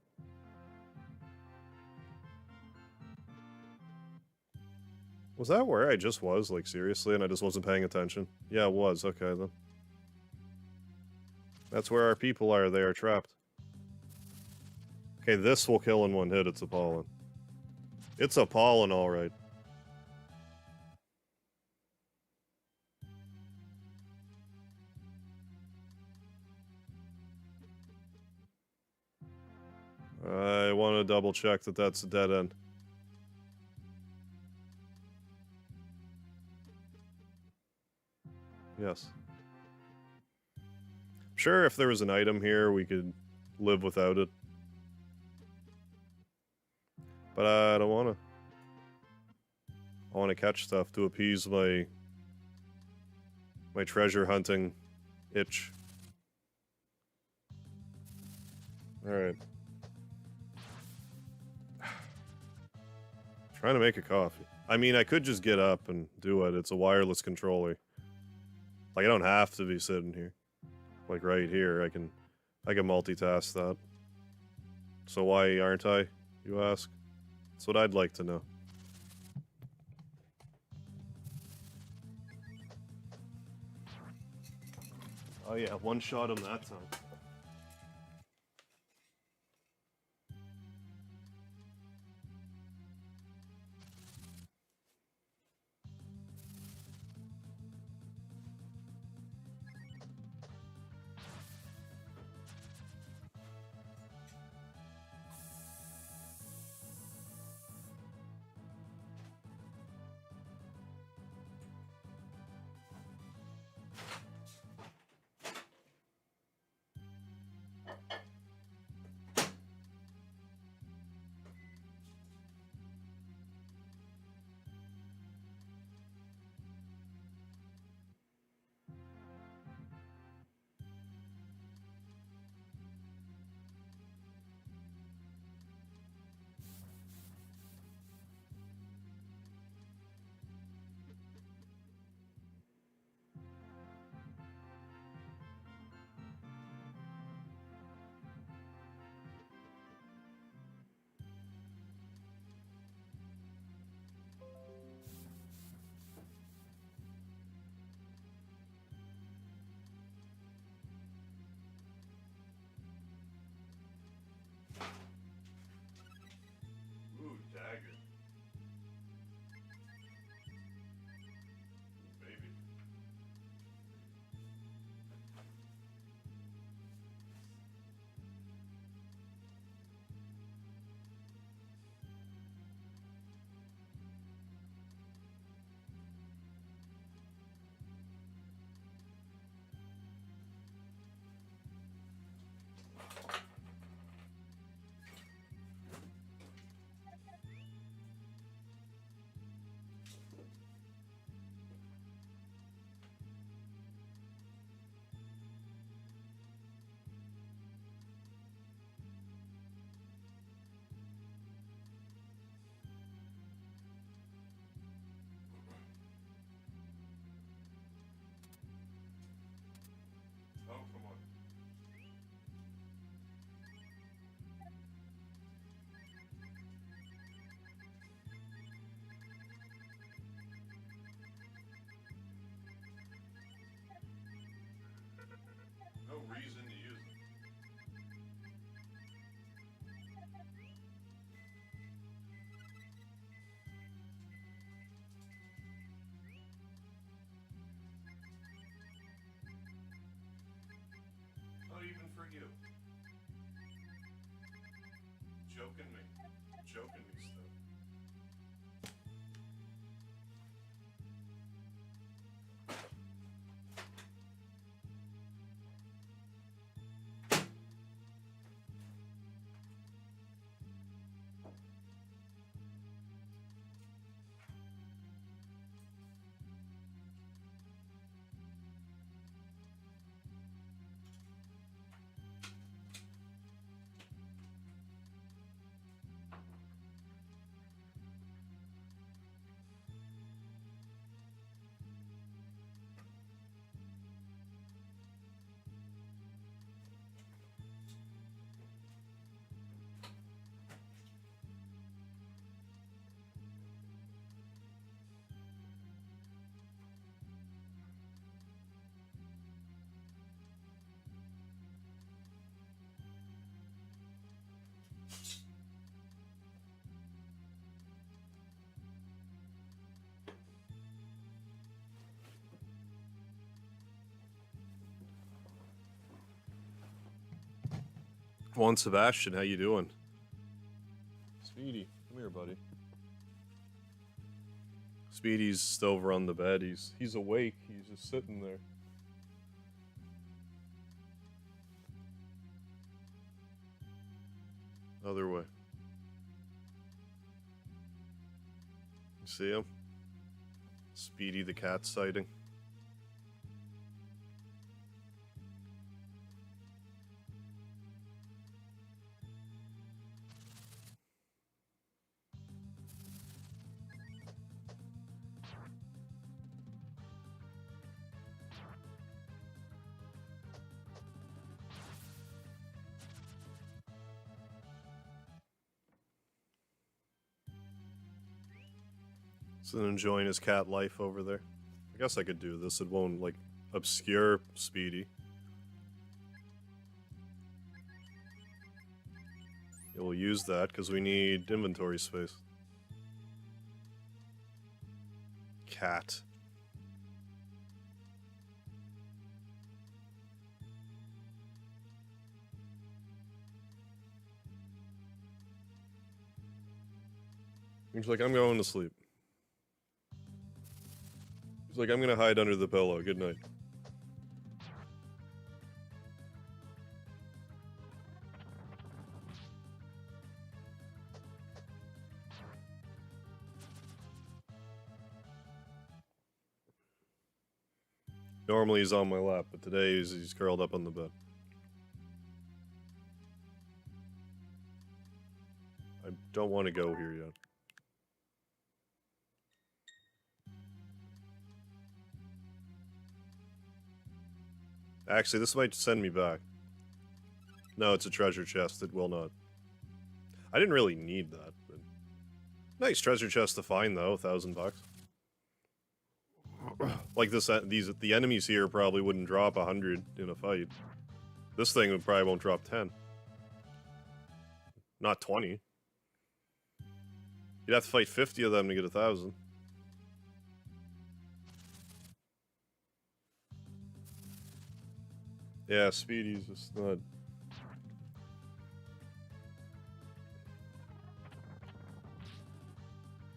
Was that where I just was, like, seriously, and I just wasn't paying attention? Yeah, it was. Okay, then. That's where our people are. They are trapped. Okay, this will kill in one hit. It's a pollen. It's a pollen, alright. I want to double check that that's a dead end. Yes. Sure, if there was an item here, we could live without it. But I don't want to. I want to catch stuff to appease my treasure hunting itch. Alright. Trying to make a coffee. I mean, I could just get up and do it. It's a wireless controller. Like, I don't have to be sitting here. Like, right here, I can multitask that. So why aren't I, you ask? That's what I'd like to know. Oh yeah, one shot him that time. Ooh, dagger. Baby. Oh, come on. No reason to use it. Not even for you. Joking me. Joking me stuff. Juan Sebastian, how you doing? here, buddy. Speedy's over on the bed. He's awake. He's just sitting there. Other way. You see him? Speedy the cat sighting. He's enjoying his cat life over there. I guess I could do this. It won't, like, obscure Speedy. We'll use that because we need inventory space. Cat. He's like, I'm going to sleep. He's like, I'm gonna hide under the pillow. Good night. Normally he's on my lap, but today he's curled up on the bed. I don't want to go here yet. Actually, this might send me back. No, it's a treasure chest. It will not. I didn't really need that, but... Nice treasure chest to find, though. $1,000. Like the enemies here probably wouldn't drop 100 in a fight. This thing probably won't drop 10. Not 20. You'd have to fight 50 of them to get 1,000. Yeah, Speedy's just not...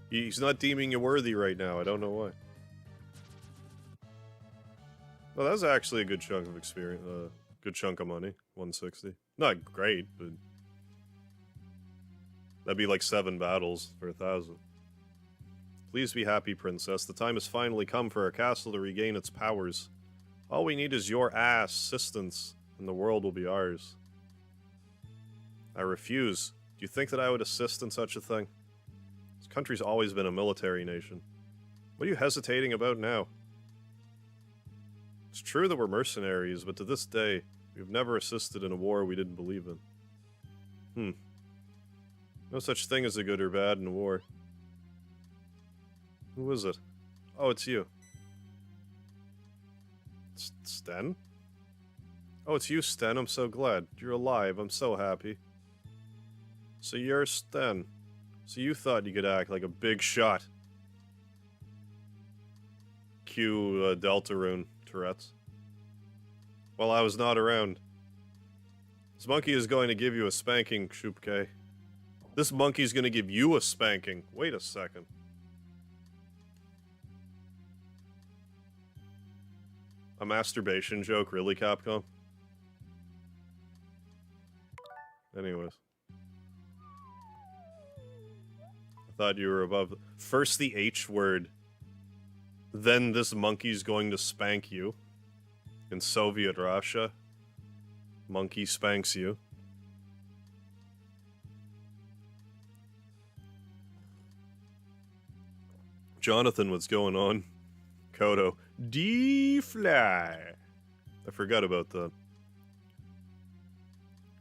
He's not deeming you worthy right now, I don't know why. Well, that was actually a good chunk of experience, good chunk of money, 160. Not great, but... That'd be like 7 battles for 1,000. Please be happy, princess. The time has finally come for our castle to regain its powers. All we need is your assistance, and the world will be ours. I refuse. Do you think that I would assist in such a thing? This country's always been a military nation. What are you hesitating about now? It's true that we're mercenaries, but to this day, we've never assisted in a war we didn't believe in. No such thing as a good or bad in a war. Who is it? Oh, it's you. Sten? Oh, it's you, Sten. I'm so glad. You're alive. I'm so happy. So you're Sten. So you thought you could act like a big shot. Cue Deltarune Tourette's. While I was not around. This monkey is going to give you a spanking, Shupke. This monkey's going to give you a spanking. Wait a second. A masturbation joke, really, Capcom? Anyways. I thought you were above... First the H word. Then this monkey's going to spank you. In Soviet Russia. Monkey spanks you. Jonathan, what's going on? Kodo. D-Fly. I forgot about that.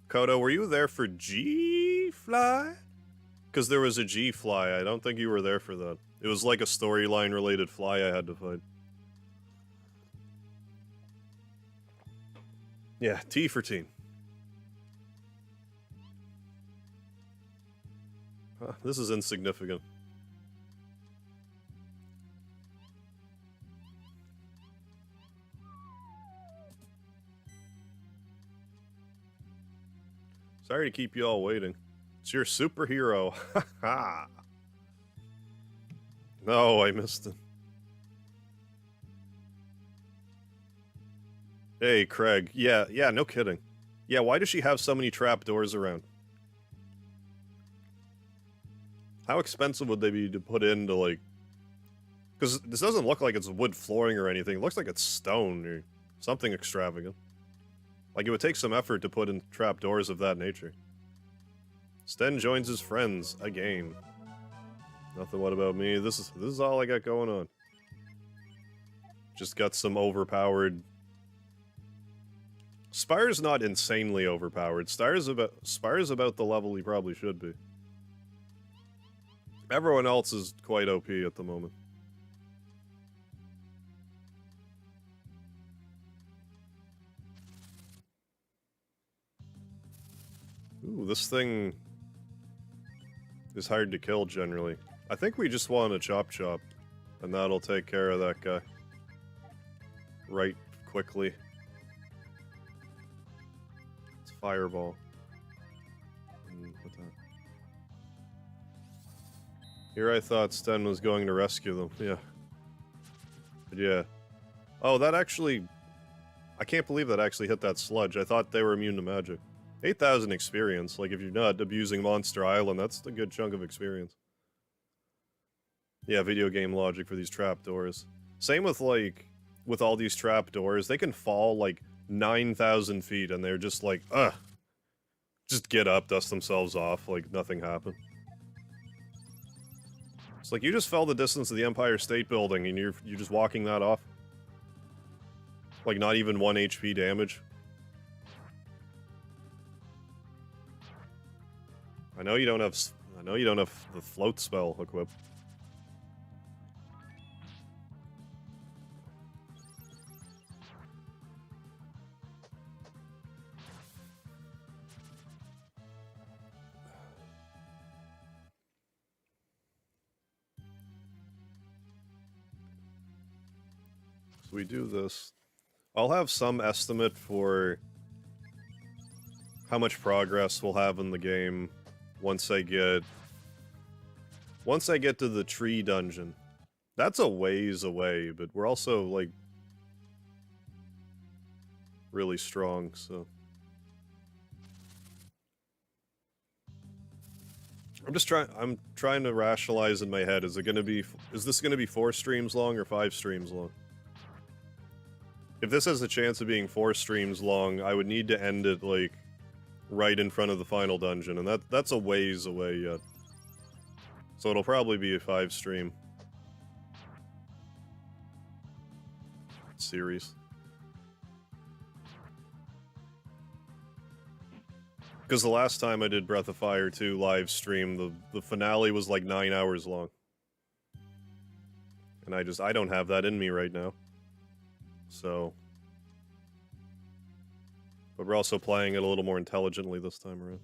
Kodo, were you there for G-Fly? Because there was a G-Fly. I don't think you were there for that. It was like a storyline-related fly I had to fight. Yeah, T for teen. This is insignificant. Sorry to keep you all waiting. It's your superhero. Ha. No, I missed it. Hey, Craig. Yeah, no kidding. Yeah, why does she have so many trapdoors around? How expensive would they be to put into, like... Because this doesn't look like it's wood flooring or anything. It looks like it's stone or something extravagant. Like, it would take some effort to put in trapdoors of that nature. Sten joins his friends again. Nothing what about me. This is all I got going on. Just got some overpowered... Spire's not insanely overpowered. Spire's about the level he probably should be. Everyone else is quite OP at the moment. Ooh, this thing is hard to kill generally. I think we just want a chop, and that'll take care of that guy. Right quickly. It's fireball. Put that. Here I thought Sten was going to rescue them, yeah. But yeah. Oh, that actually... I can't believe that actually hit that sludge. I thought they were immune to magic. 8,000 experience. Like, if you're not abusing Monster Island, that's a good chunk of experience. Yeah, video game logic for these trapdoors. Same with, like, with all these trapdoors. They can fall, like, 9,000 feet, and they're just like, ugh. Just get up, dust themselves off, like nothing happened. It's like, you just fell the distance of the Empire State Building, and you're just walking that off. Like, not even 1 HP damage. I know you don't have the float spell equipped. So we do this. I'll have some estimate for how much progress we'll have in the game once I get to the tree dungeon. That's a ways away, but we're also, like, really strong, so... I'm trying to rationalize in my head, is this gonna be 4 streams long or 5 streams long? If this has a chance of being 4 streams long, I would need to end it, like, right in front of the final dungeon, and that's a ways away yet. So it'll probably be a 5 stream series. Because the last time I did Breath of Fire 2 live stream, the finale was like 9 hours long. And I don't have that in me right now. So... But we're also playing it a little more intelligently this time around.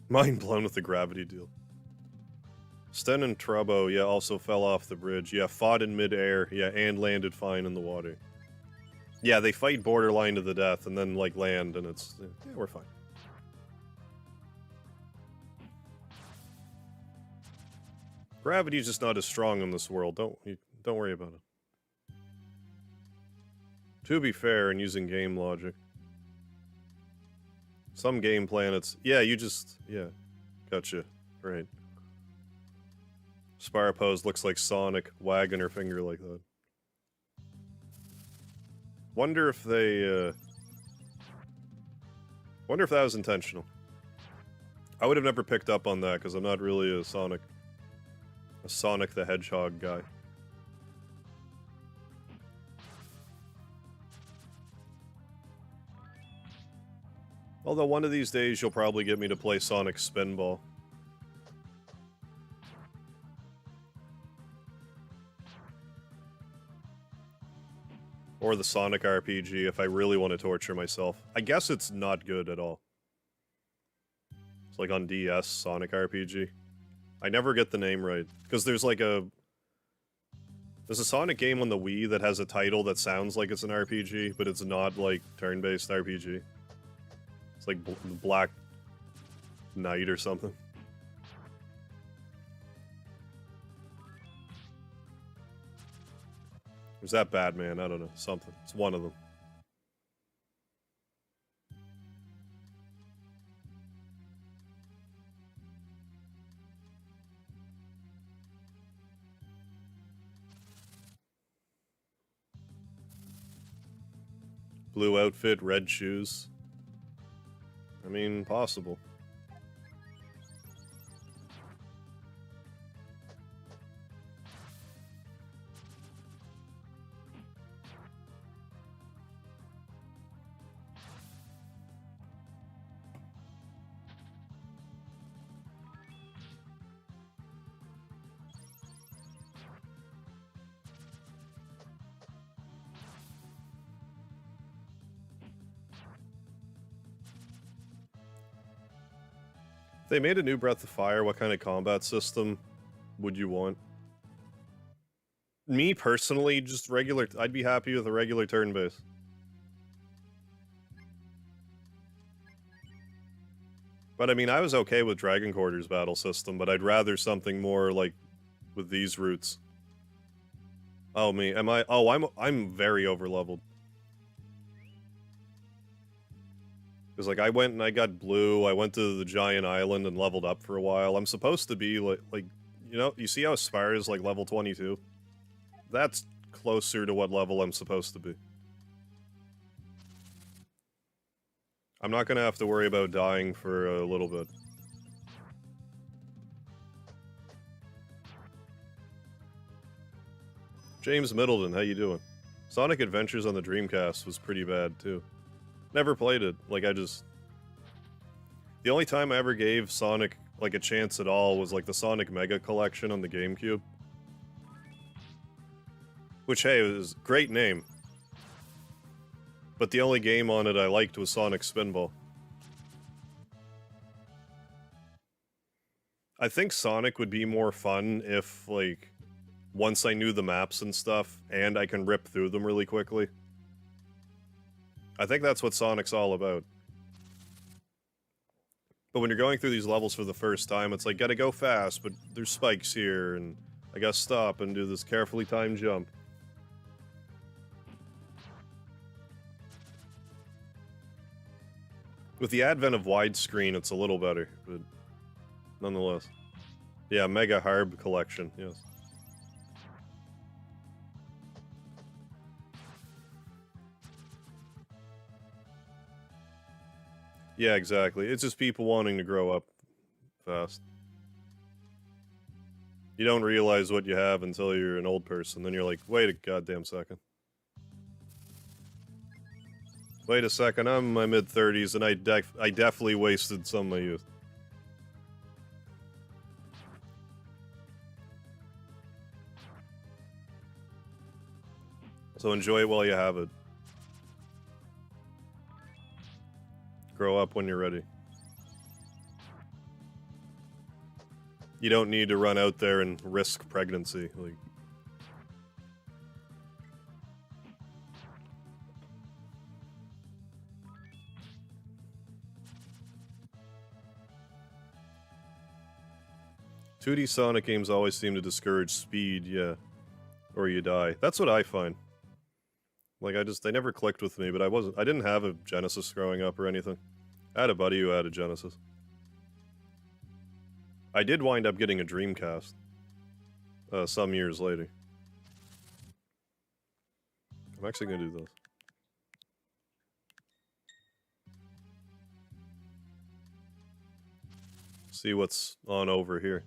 Mind blown with the gravity deal. Sten and Trubbo, yeah, also fell off the bridge. Yeah, fought in mid-air, yeah, and landed fine in the water. Yeah, they fight borderline to the death, and then, like, land, and it's... Yeah, we're fine. Gravity's just not as strong in this world. Don't worry about it. To be fair, and using game logic. Some game planets... Yeah, yeah. Gotcha. Right. Spire pose looks like Sonic, wagging her finger like that. Wonder if they, Wonder if that was intentional. I would have never picked up on that, because I'm not really a Sonic the Hedgehog guy. Although one of these days you'll probably get me to play Sonic Spinball. Or the Sonic RPG if I really want to torture myself. I guess it's not good at all. It's like on DS, Sonic RPG. I never get the name right. Because there's like a... There's a Sonic game on the Wii that has a title that sounds like it's an RPG, but it's not like turn-based RPG. It's like Black Knight or something. Was that Batman? I don't know. Something. It's one of them. Blue outfit, red shoes. I mean, possible. If they made a new Breath of Fire, what kind of combat system would you want? Me, personally, just regular... I'd be happy with a regular turn-based. But I mean, I was okay with Dragon Quarter's battle system, but I'd rather something more, like, with these routes. Oh, me. Am I... Oh, I'm very overleveled. Because, like, I went and I got blue, I went to the giant island and leveled up for a while. I'm supposed to be, like you know, you see how Spire is, like, level 22? That's closer to what level I'm supposed to be. I'm not gonna have to worry about dying for a little bit. James Middleton, how you doing? Sonic Adventures on the Dreamcast was pretty bad, too. Never played it. Like, I just... The only time I ever gave Sonic, like, a chance at all was, like, the Sonic Mega Collection on the GameCube. Which, hey, it was a great name. But the only game on it I liked was Sonic Spinball. I think Sonic would be more fun if, like, once I knew the maps and stuff, and I can rip through them really quickly. I think that's what Sonic's all about. But when you're going through these levels for the first time, it's like, gotta go fast, but there's spikes here, and I gotta stop and do this carefully timed jump. With the advent of widescreen, it's a little better, but nonetheless. Yeah, Mega Harb Collection, yes. Yeah, exactly. It's just people wanting to grow up fast. You don't realize what you have until you're an old person. Then you're like, wait a goddamn second. Wait a second, I'm in my mid-30s and I definitely wasted some of my youth. So enjoy it while you have it. Grow up when you're ready. You don't need to run out there and risk pregnancy. Like, "2D Sonic games always seem to discourage speed, yeah. Or you die." That's what I find. Like, they never clicked with me, but I didn't have a Genesis growing up or anything. I had a buddy who had a Genesis. I did wind up getting a Dreamcast. Some years later. I'm actually gonna do this. See what's on over here.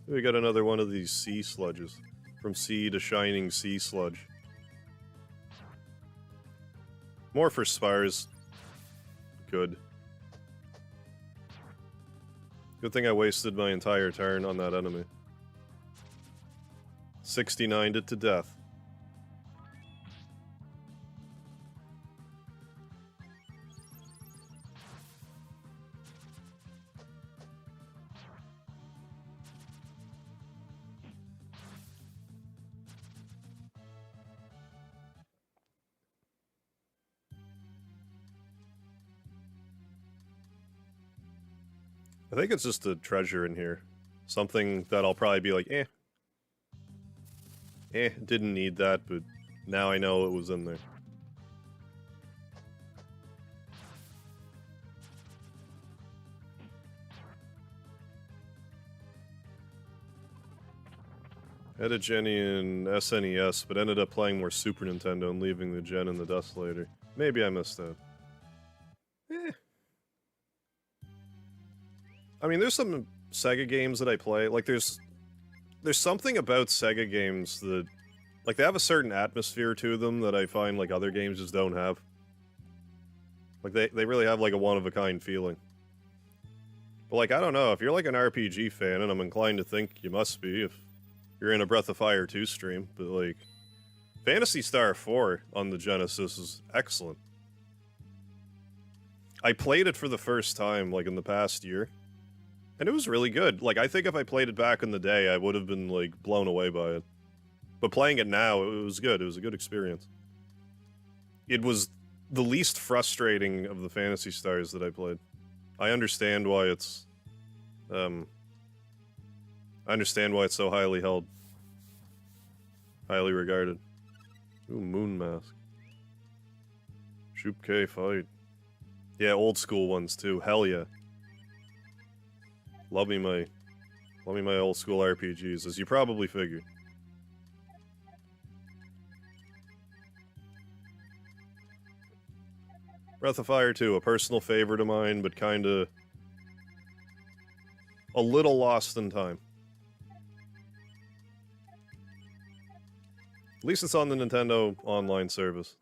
We got another one of these sea sludges. From sea to shining sea sludge. More for Spires. Good. Good thing I wasted my entire turn on that enemy. 69'd it to death. I think it's just a treasure in here. Something that I'll probably be like, didn't need that, but now I know it was in there. Had a Jenny in SNES, but ended up playing more Super Nintendo and leaving the Gen in the dust later. Maybe I missed that. I mean, there's some Sega games that I play. Like, there's something about Sega games that, like, they have a certain atmosphere to them that I find, like, other games just don't have. Like, they really have, like, a one-of-a-kind feeling. But, like, I don't know, if you're, like, an RPG fan, and I'm inclined to think you must be if you're in a Breath of Fire 2 stream, but, like, Phantasy Star 4 on the Genesis is excellent. I played it for the first time, like, in the past year. And it was really good. Like, I think if I played it back in the day, I would have been, like, blown away by it. But playing it now, it was good. It was a good experience. It was the least frustrating of the Phantasy Stars that I played. I understand why it's... I understand why it's so highly held. Highly regarded. Ooh, Moon Mask. Shoop K fight. Yeah, old school ones, too. Hell yeah. Love me my old school RPGs, as you probably figured. Breath of Fire 2, a personal favorite of mine, but kinda... a little lost in time. At least it's on the Nintendo Online service.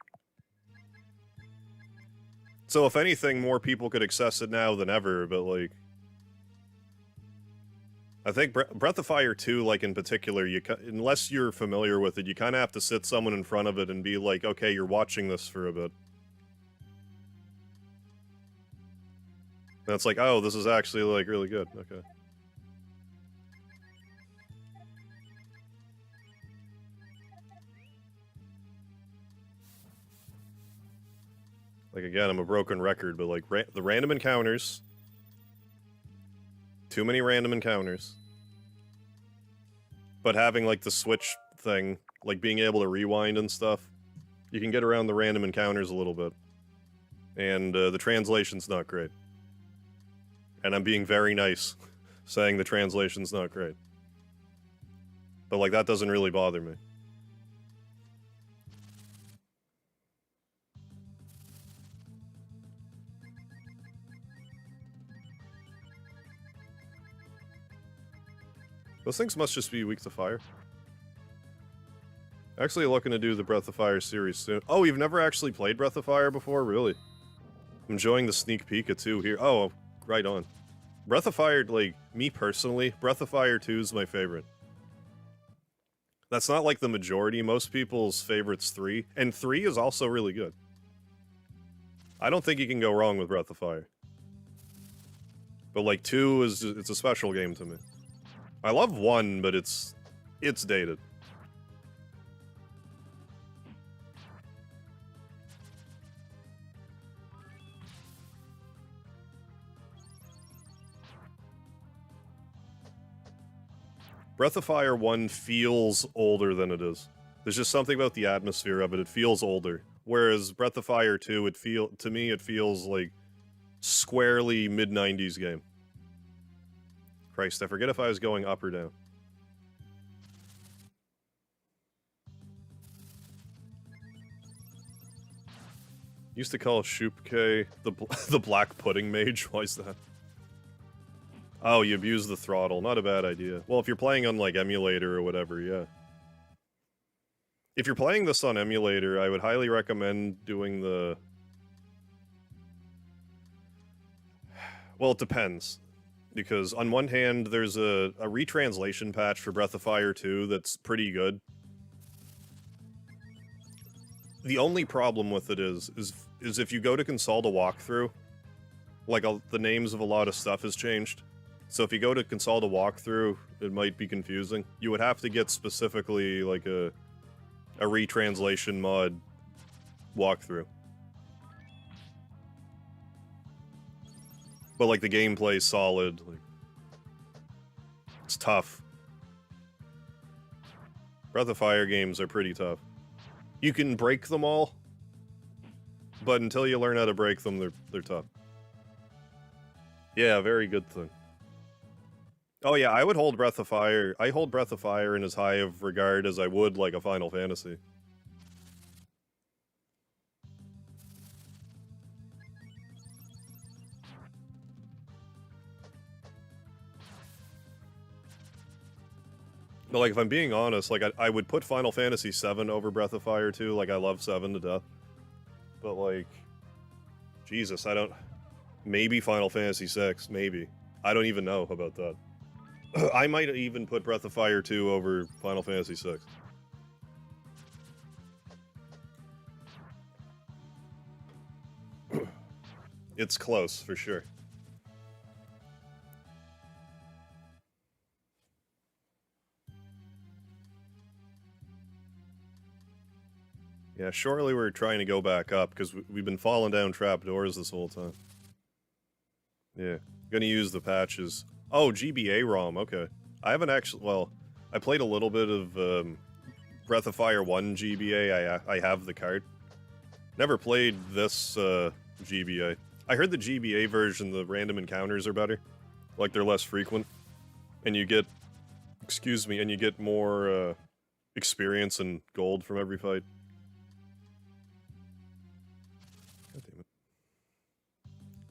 So if anything, more people could access it now than ever, but like... I think Breath of Fire 2, like, in particular, unless you're familiar with it, you kind of have to sit someone in front of it and be like, okay, you're watching this for a bit. And it's like, oh, this is actually, like, really good. Okay. Like, again, I'm a broken record, but, like, the random encounters... Too many random encounters. But having, like, the switch thing, like, being able to rewind and stuff, you can get around the random encounters a little bit. And, the translation's not great. And I'm being very nice, saying the translation's not great. But, like, that doesn't really bother me. Those things must just be weak to fire. Actually looking to do the Breath of Fire series soon. Oh, you've never actually played Breath of Fire before? Really? I'm enjoying the sneak peek at 2 here. Oh, right on. Breath of Fire, like, me personally, Breath of Fire 2 is my favorite. That's not like the majority. Most people's favorite's 3. And 3 is also really good. I don't think you can go wrong with Breath of Fire. But, like, 2 is... it's a special game to me. I love 1, but it's dated. Breath of Fire 1 feels older than it is. There's just something about the atmosphere of it. It feels older. Whereas Breath of Fire 2, to me, it feels like squarely mid-90s game. Christ, I forget if I was going up or down. Used to call Shoopke the black pudding mage. Why is that? Oh, you abuse the throttle. Not a bad idea. Well, if you're playing on, like, emulator or whatever, yeah. If you're playing this on emulator, I would highly recommend doing the... Well, it depends. Because on one hand, there's a retranslation patch for Breath of Fire 2 that's pretty good. The only problem with it is if you go to console to walkthrough, like, the names of a lot of stuff has changed. So if you go to console to walkthrough, it might be confusing. You would have to get specifically, like, a retranslation mod walkthrough. But, like, the gameplay's solid. Like, it's tough. Breath of Fire games are pretty tough. You can break them all, but until you learn how to break them, they're tough. Yeah, very good thing. Oh yeah, I would hold Breath of Fire. I hold Breath of Fire in as high of regard as I would, like, a Final Fantasy. But, like, if I'm being honest, like, I would put Final Fantasy VII over Breath of Fire too. Like, I love 7 to death. But, like, Jesus, I don't... Maybe Final Fantasy VI, maybe. I don't even know about that. I might even put Breath of Fire 2 over Final Fantasy VI. It's close, for sure. Yeah, surely we're trying to go back up, because we've been falling down trapdoors this whole time. Yeah, gonna use the patches. Oh, GBA ROM, okay. I haven't actually, well, I played a little bit of Breath of Fire 1 GBA, I have the card. Never played this GBA. I heard the GBA version, the random encounters are better. Like, they're less frequent. And you get, excuse me, and you get more experience and gold from every fight. God damn it.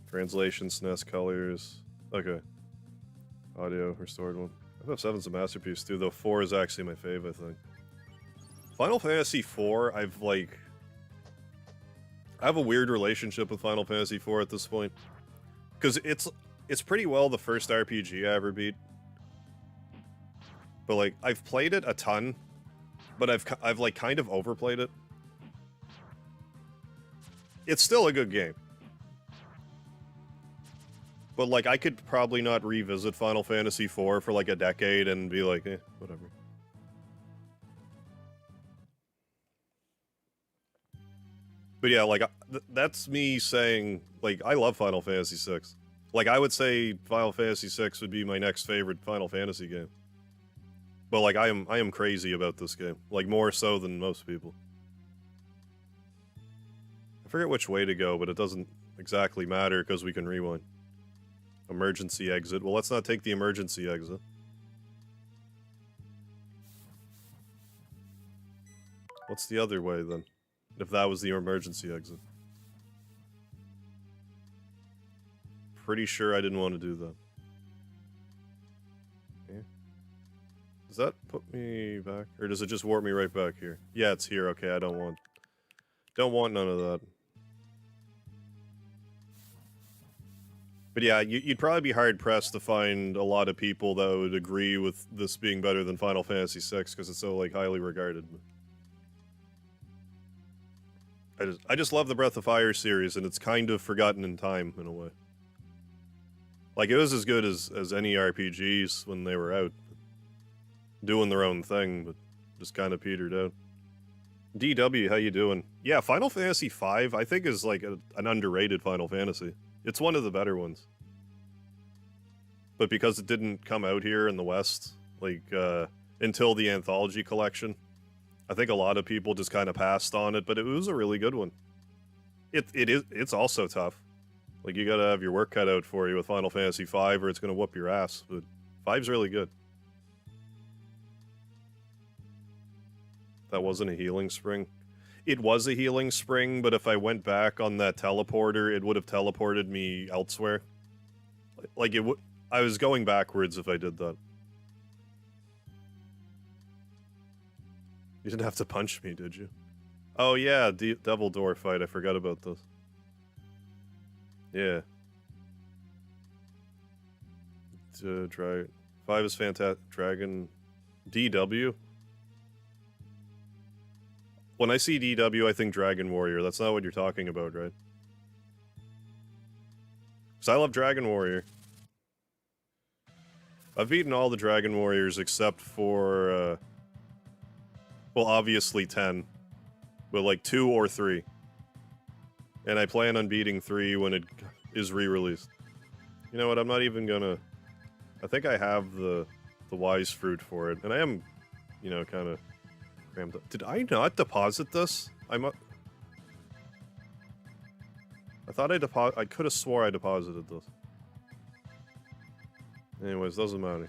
Translation, SNES, colors. Okay. Audio, restored one. I thought 7's a masterpiece too, though 4 is actually my fave, I think. Final Fantasy IV, I have a weird relationship with Final Fantasy IV at this point. Because it's pretty well the first RPG I ever beat. But, like, I've played it a ton, but I've like, kind of overplayed it. It's still a good game. But, like, I could probably not revisit Final Fantasy IV for, like, a decade and be like, eh, whatever. But yeah, like, that's me saying, like, I love Final Fantasy VI. Like, I would say Final Fantasy VI would be my next favorite Final Fantasy game. But, like, I am crazy about this game. Like, more so than most people. I forget which way to go, but it doesn't exactly matter because we can rewind. Emergency exit. Well, let's not take the emergency exit. What's the other way, then? If that was the emergency exit. Pretty sure I didn't want to do that. Okay. Does that put me back? Or does it just warp me right back here? Yeah, it's here. Okay, I don't want none of that. But yeah, you'd probably be hard-pressed to find a lot of people that would agree with this being better than Final Fantasy VI, because it's so, like, highly regarded. I just love the Breath of Fire series, and it's kind of forgotten in time, in a way. Like, it was as good as any RPGs when they were out. Doing their own thing, but just kind of petered out. DW, how you doing? Yeah, Final Fantasy V, I think, is, like, an underrated Final Fantasy. It's one of the better ones. But because it didn't come out here in the West, like, until the Anthology Collection, I think a lot of people just kind of passed on it, but it was a really good one. It's also tough. Like, you gotta have your work cut out for you with Final Fantasy V, or it's gonna whoop your ass, but 5's really good. That wasn't a healing spring. It was a healing spring, but if I went back on that teleporter, it would have teleported me elsewhere. Like, I was going backwards if I did that. You didn't have to punch me, did you? Oh yeah, Devil Door fight, I forgot about this. Yeah. Try 5 is fantastic. Dragon... DW? When I see DW, I think Dragon Warrior. That's not what you're talking about, right? Because I love Dragon Warrior. I've beaten all the Dragon Warriors except for, well, obviously 10. But, like, 2 or 3. And I plan on beating 3 when it is re-released. You know what? I'm not even gonna... I think I have the wise fruit for it, and I am, you know, kind of crammed up. Did I not deposit this? I thought I could have swore I deposited this. Anyways, doesn't matter.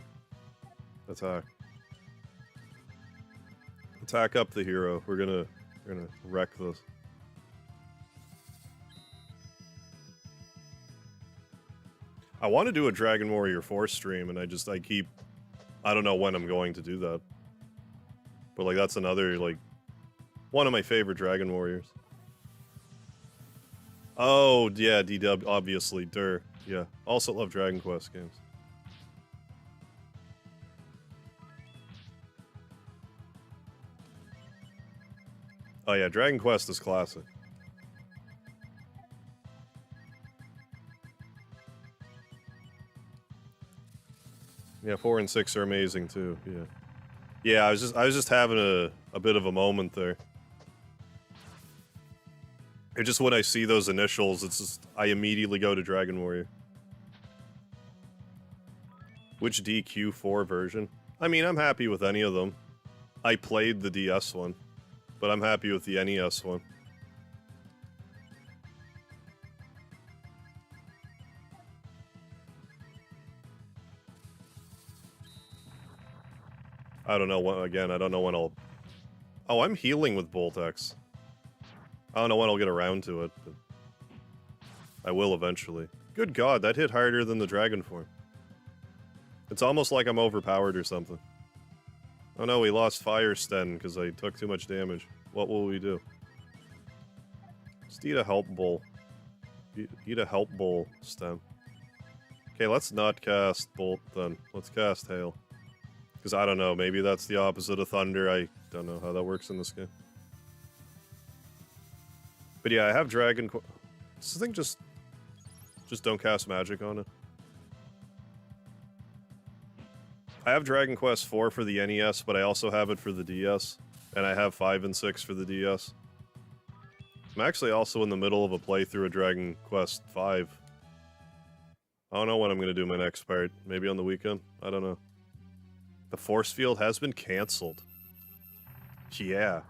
Attack. Attack up the hero. We're gonna wreck this. I want to do a Dragon Warrior 4 stream, and I don't know when I'm going to do that. But, like, that's another, like, one of my favorite Dragon Warriors. Oh, yeah, DW, obviously, yeah. Also love Dragon Quest games. Oh yeah, Dragon Quest is classic. Yeah, 4 and 6 are amazing too. Yeah, yeah. I was just having a bit of a moment there. It just when I see those initials, it's just I immediately go to Dragon Warrior. Which DQ4 version? I mean, I'm happy with any of them. I played the DS one, but I'm happy with the NES one. I don't know when, again, I don't know when I'll... Oh, I'm healing with Boltex. I don't know when I'll get around to it, but... I will eventually. Good god, that hit harder than the Dragon form. It's almost like I'm overpowered or something. Oh no, we lost Fire Sten because I took too much damage. What will we do? Just eat a Help Bowl. Eat a Help Bowl stem. Okay, let's not cast Bolt then. Let's cast Hail. Because I don't know, maybe that's the opposite of Thunder. I don't know how that works in this game. But yeah, I have Dragon Quest. This thing just don't cast magic on it. I have Dragon Quest 4 for the NES, but I also have it for the DS. And I have 5 and 6 for the DS. I'm actually also in the middle of a playthrough of Dragon Quest 5. I don't know when I'm going to do my next part. Maybe on the weekend? I don't know. The force field has been cancelled. Yeah.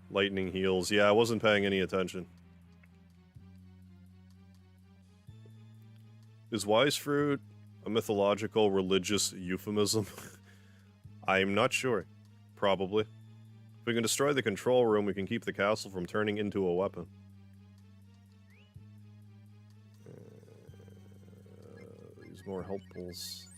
Lightning heals. Yeah, I wasn't paying any attention. Is Wise Fruit a mythological religious euphemism? I'm not sure. Probably. If we can destroy the control room, we can keep the castle from turning into a weapon. Use more helpfuls.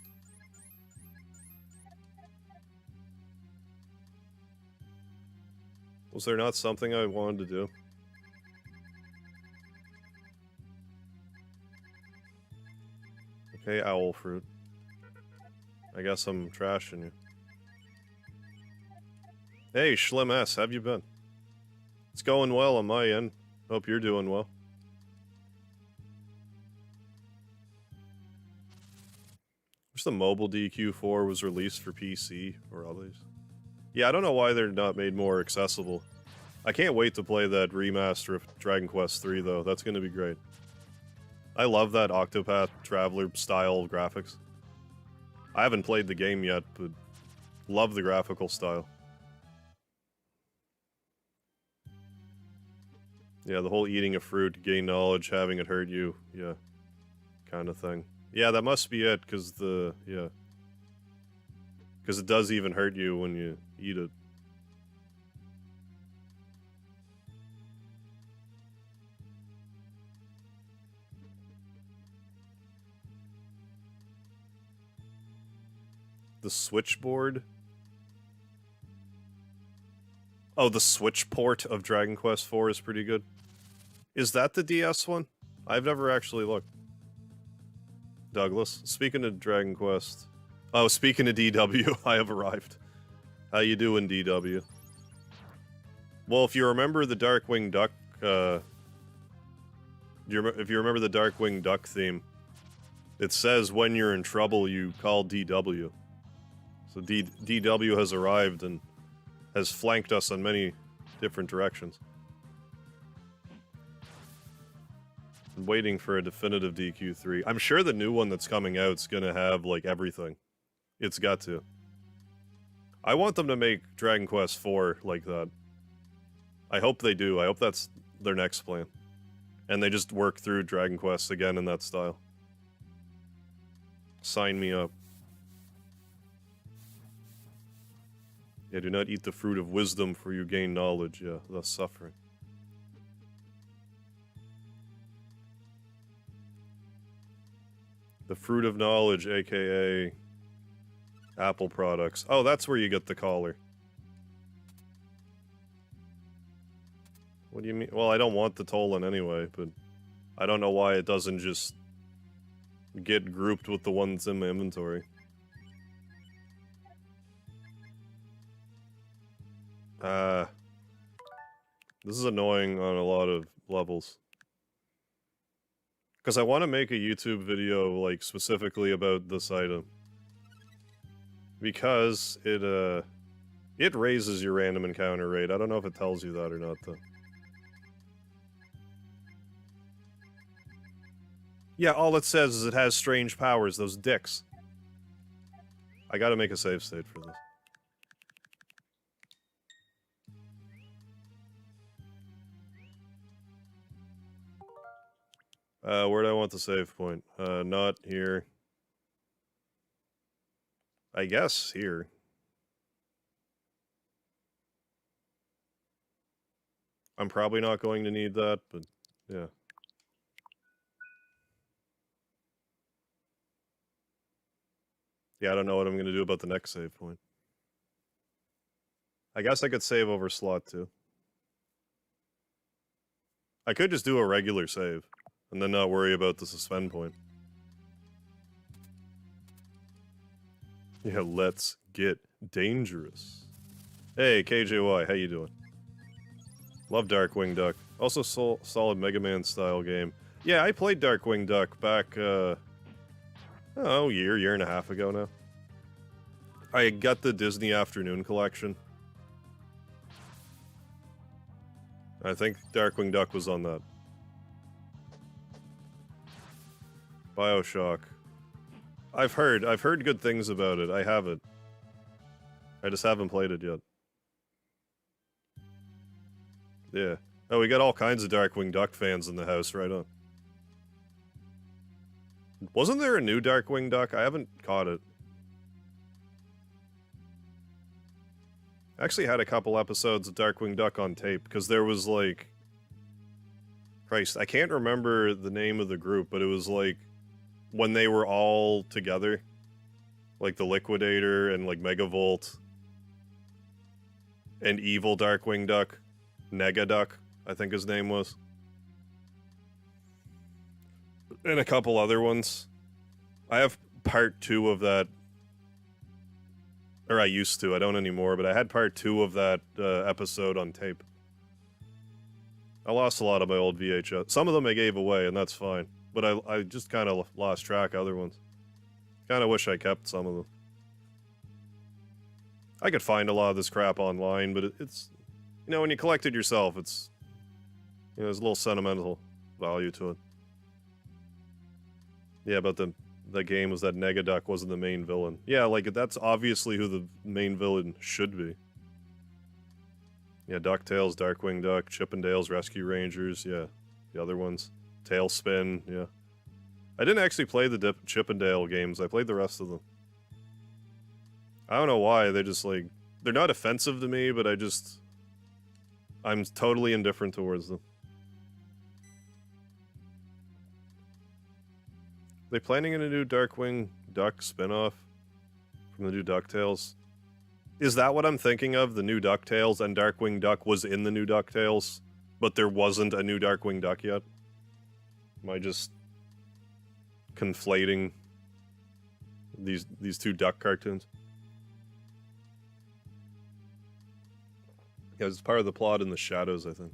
Was there not something I wanted to do? Okay, owl fruit. I guess I'm trashing you. Hey, Schlim S, have you been? It's going well on my end. Hope you're doing well. Wish the mobile DQ4 was released for PC or others. Yeah, I don't know why they're not made more accessible. I can't wait to play that remaster of Dragon Quest 3 though. That's gonna be great. I love that Octopath Traveler style graphics. I haven't played the game yet, but love the graphical style. Yeah, the whole eating a fruit, gain knowledge, having it hurt you, yeah, kind of thing. Yeah, that must be it, because yeah. Because it does even hurt you when you eat it. The switchboard? Oh, the Switch port of Dragon Quest IV is pretty good. Is that the DS one? I've never actually looked. Douglas, speaking of Dragon Quest... Oh, speaking of DW, I have arrived. How you doing, DW? Well, if you remember the Darkwing Duck, if you remember the Darkwing Duck theme, it says when you're in trouble, you call DW. So DW has arrived and has flanked us in many different directions. I'm waiting for a definitive DQ3. I'm sure the new one that's coming out's gonna have, like, everything. It's got to. I want them to make Dragon Quest IV like that. I hope they do. I hope that's their next plan. And they just work through Dragon Quest again in that style. Sign me up. Yeah, do not eat the fruit of wisdom, for you gain knowledge, yeah, thus suffering. The fruit of knowledge, aka Apple products. Oh, that's where you get the collar. What do you mean? Well, I don't want the Tolan anyway, but I don't know why it doesn't just get grouped with the ones in my inventory. This is annoying on a lot of levels. Because I want to make a YouTube video, like, specifically about this item. Because it raises your random encounter rate. I don't know if it tells you that or not, though. Yeah, all it says is it has strange powers, those dicks. I gotta make a save state for this. Where do I want the save point? Not here. I guess here. I'm probably not going to need that, but yeah. Yeah, I don't know what I'm going to do about the next save point. I guess I could save over slot 2. I could just do a regular save, and then not worry about the suspend point. Yeah, let's get dangerous. Hey, KJY, how you doing? Love Darkwing Duck. Also solid Mega Man style game. Yeah, I played Darkwing Duck back, oh, year and a half ago now. I got the Disney Afternoon collection. I think Darkwing Duck was on that. BioShock. I've heard good things about it. I haven't. I just haven't played it yet. Yeah. Oh, we got all kinds of Darkwing Duck fans in the house, right on. Wasn't there a new Darkwing Duck? I haven't caught it. I actually had a couple episodes of Darkwing Duck on tape, because there was, like... Christ, I can't remember the name of the group, but it was, like, when they were all together. Like, the Liquidator and, like, Megavolt. And evil Darkwing Duck. Negaduck, I think his name was. And a couple other ones. I have part 2 of that. Or I used to, I don't anymore, but I had part 2 of that episode on tape. I lost a lot of my old VHS. Some of them I gave away, and that's fine. But I just kind of lost track of other ones. Kind of wish I kept some of them. I could find a lot of this crap online, but it's... You know, when you collect it yourself, it's... You know, there's a little sentimental value to it. Yeah, but the game was that Negaduck wasn't the main villain. Yeah, like, that's obviously who the main villain should be. Yeah, DuckTales, Darkwing Duck, Chippendales, Rescue Rangers, yeah. The other ones. Tailspin, yeah. I didn't actually play the Chippendale games, I played the rest of them. I don't know why, they just, like... They're not offensive to me, but I'm totally indifferent towards them. They planning on a new Darkwing Duck spinoff from the new DuckTales? Is that what I'm thinking of? The new DuckTales and Darkwing Duck was in the new DuckTales, but there wasn't a new Darkwing Duck yet? Am I just conflating these two duck cartoons? Yeah, it's part of the plot in the shadows, I think.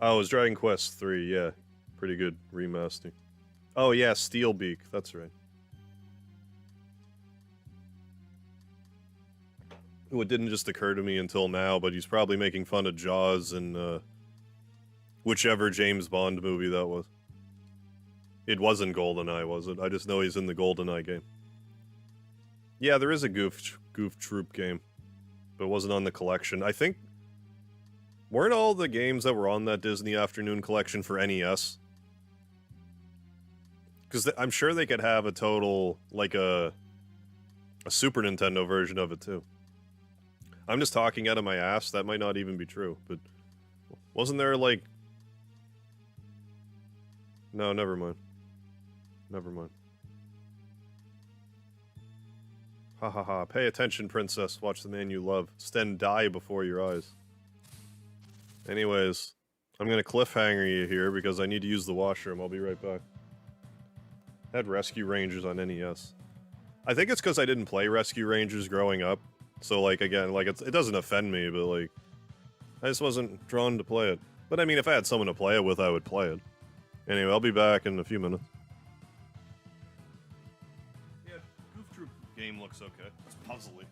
Oh, it was Dragon Quest 3, yeah. Pretty good remaster. Oh yeah, Steelbeak, that's right. It didn't just occur to me until now, but he's probably making fun of Jaws and Whichever James Bond movie that was. It wasn't GoldenEye, was it? I just know he's in the GoldenEye game. Yeah, there is a Goof Troop game, but it wasn't on the collection. I think... Weren't all the games that were on that Disney Afternoon collection for NES? Because I'm sure they could have a total, like a Super Nintendo version of it, too. I'm just talking out of my ass. That might not even be true, but... Wasn't there, like... No, never mind. Never mind. Ha ha ha. Pay attention, princess. Watch the man you love. Stand die before your eyes. Anyways, I'm gonna cliffhanger you here because I need to use the washroom. I'll be right back. I had Rescue Rangers on NES. I think it's because I didn't play Rescue Rangers growing up. So, like, again, like, it doesn't offend me, but, like, I just wasn't drawn to play it. But, I mean, if I had someone to play it with, I would play it. Anyway, I'll be back in a few minutes. Yeah, Goof Troop game looks okay. It's puzzly.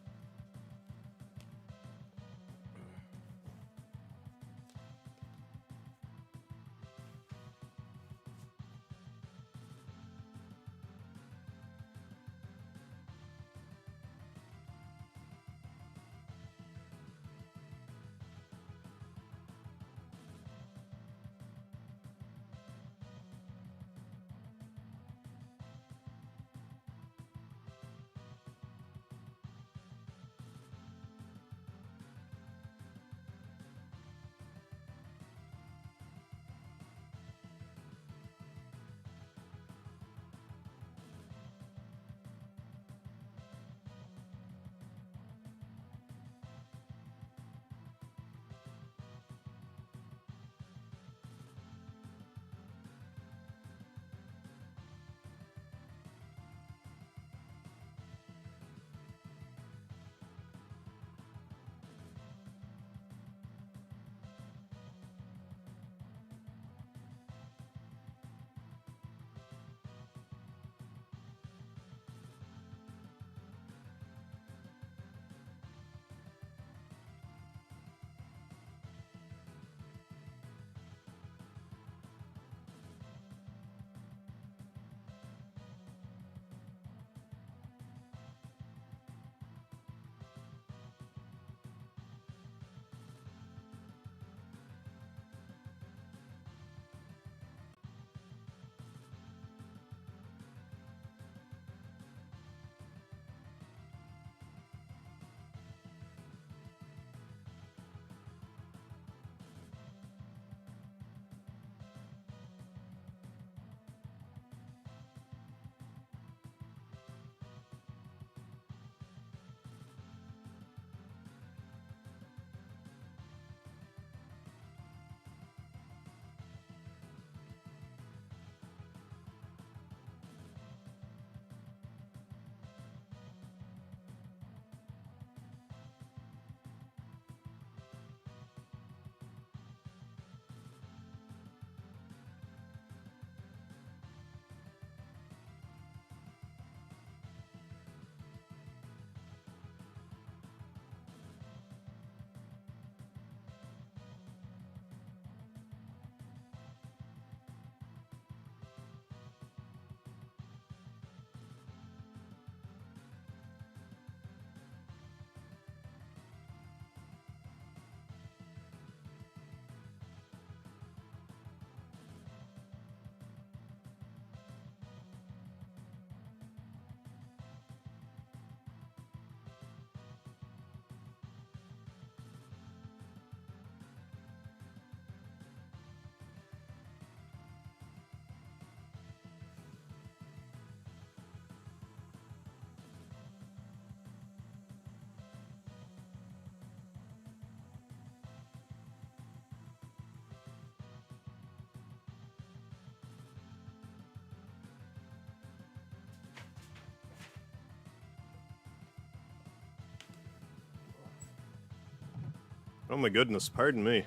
Oh my goodness, pardon me.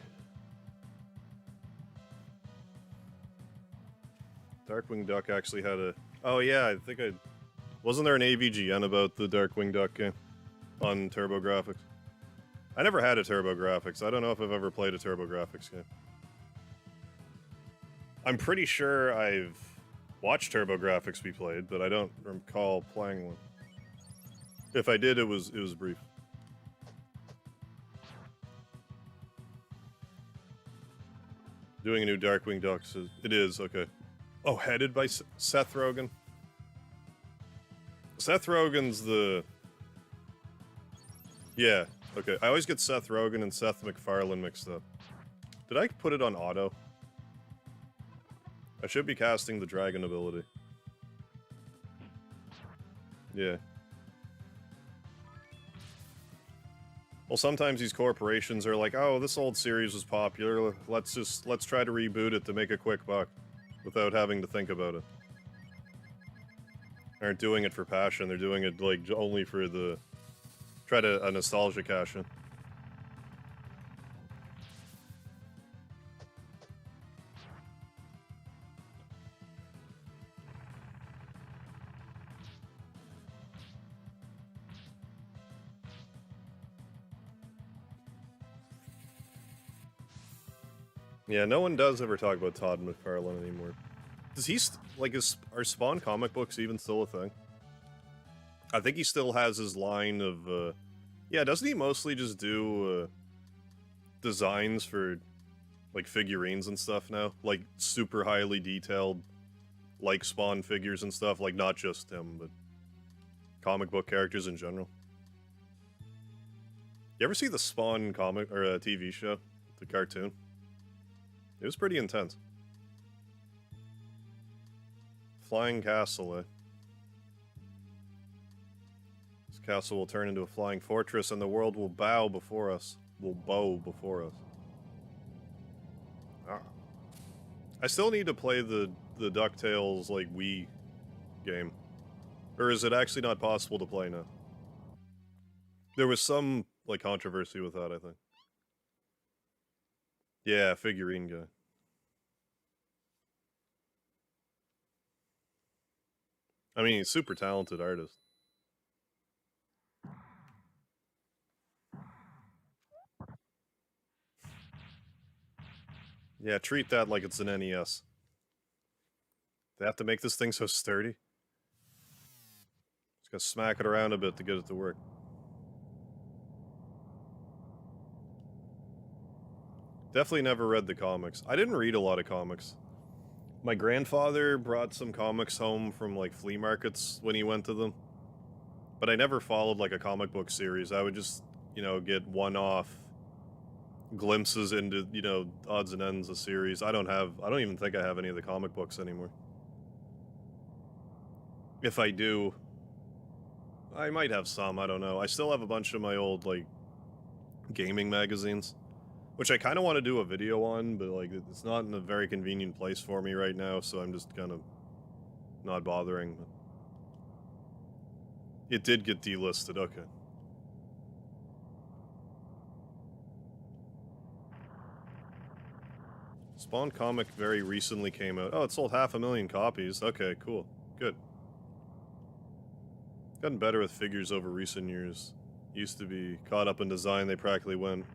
Darkwing Duck actually had a... Oh yeah, I think I... Wasn't there an AVGN about the Darkwing Duck game? On TurboGrafx? I never had a TurboGrafx. I don't know if I've ever played a TurboGrafx game. I'm pretty sure I've watched TurboGrafx be played, but I don't recall playing one. If I did, it was brief. Doing a new Darkwing Duck. It is, okay. Oh, headed by Seth Rogen? Seth Rogen's the... Yeah, okay. I always get Seth Rogen and Seth MacFarlane mixed up. Did I put it on auto? I should be casting the dragon ability. Yeah. Well, sometimes these corporations are like, oh, this old series was popular, let's try to reboot it to make a quick buck, without having to think about it. They aren't doing it for passion, they're doing it, like, only for the... Try to, a nostalgia cash in. Yeah, no one does ever talk about Todd McFarlane anymore. Does he, are Spawn comic books even still a thing? I think he still has his line of, yeah, doesn't he mostly just do, designs for, like, figurines and stuff now? Like, super highly detailed, like, Spawn figures and stuff? Like, not just him, but comic book characters in general. You ever see the Spawn comic, or TV show? The cartoon? It was pretty intense. Flying castle, eh? This castle will turn into a flying fortress and the world will bow before us. Will bow before us. Ah. I still need to play the DuckTales, like, Wii game. Or is it actually not possible to play now? There was some, like, controversy with that, I think. Yeah, figurine guy. I mean, he's a super talented artist. Yeah, treat that like it's an NES. They have to make this thing so sturdy. Just gotta smack it around a bit to get it to work. Definitely never read the comics. I didn't read a lot of comics. My grandfather brought some comics home from, like, flea markets when he went to them. But I never followed, like, a comic book series. I would just, you know, get one-off glimpses into, you know, odds and ends of series. I don't even think I have any of the comic books anymore. If I do, I might have some, I don't know. I still have a bunch of my old, like, gaming magazines. Which I kind of want to do a video on, but, like, it's not in a very convenient place for me right now, so I'm just kind of not bothering. It did get delisted, okay. Spawn comic very recently came out. Oh, it sold 500,000 copies. Okay, cool. Good. Gotten better with figures over recent years. Used to be caught up in design, they practically went.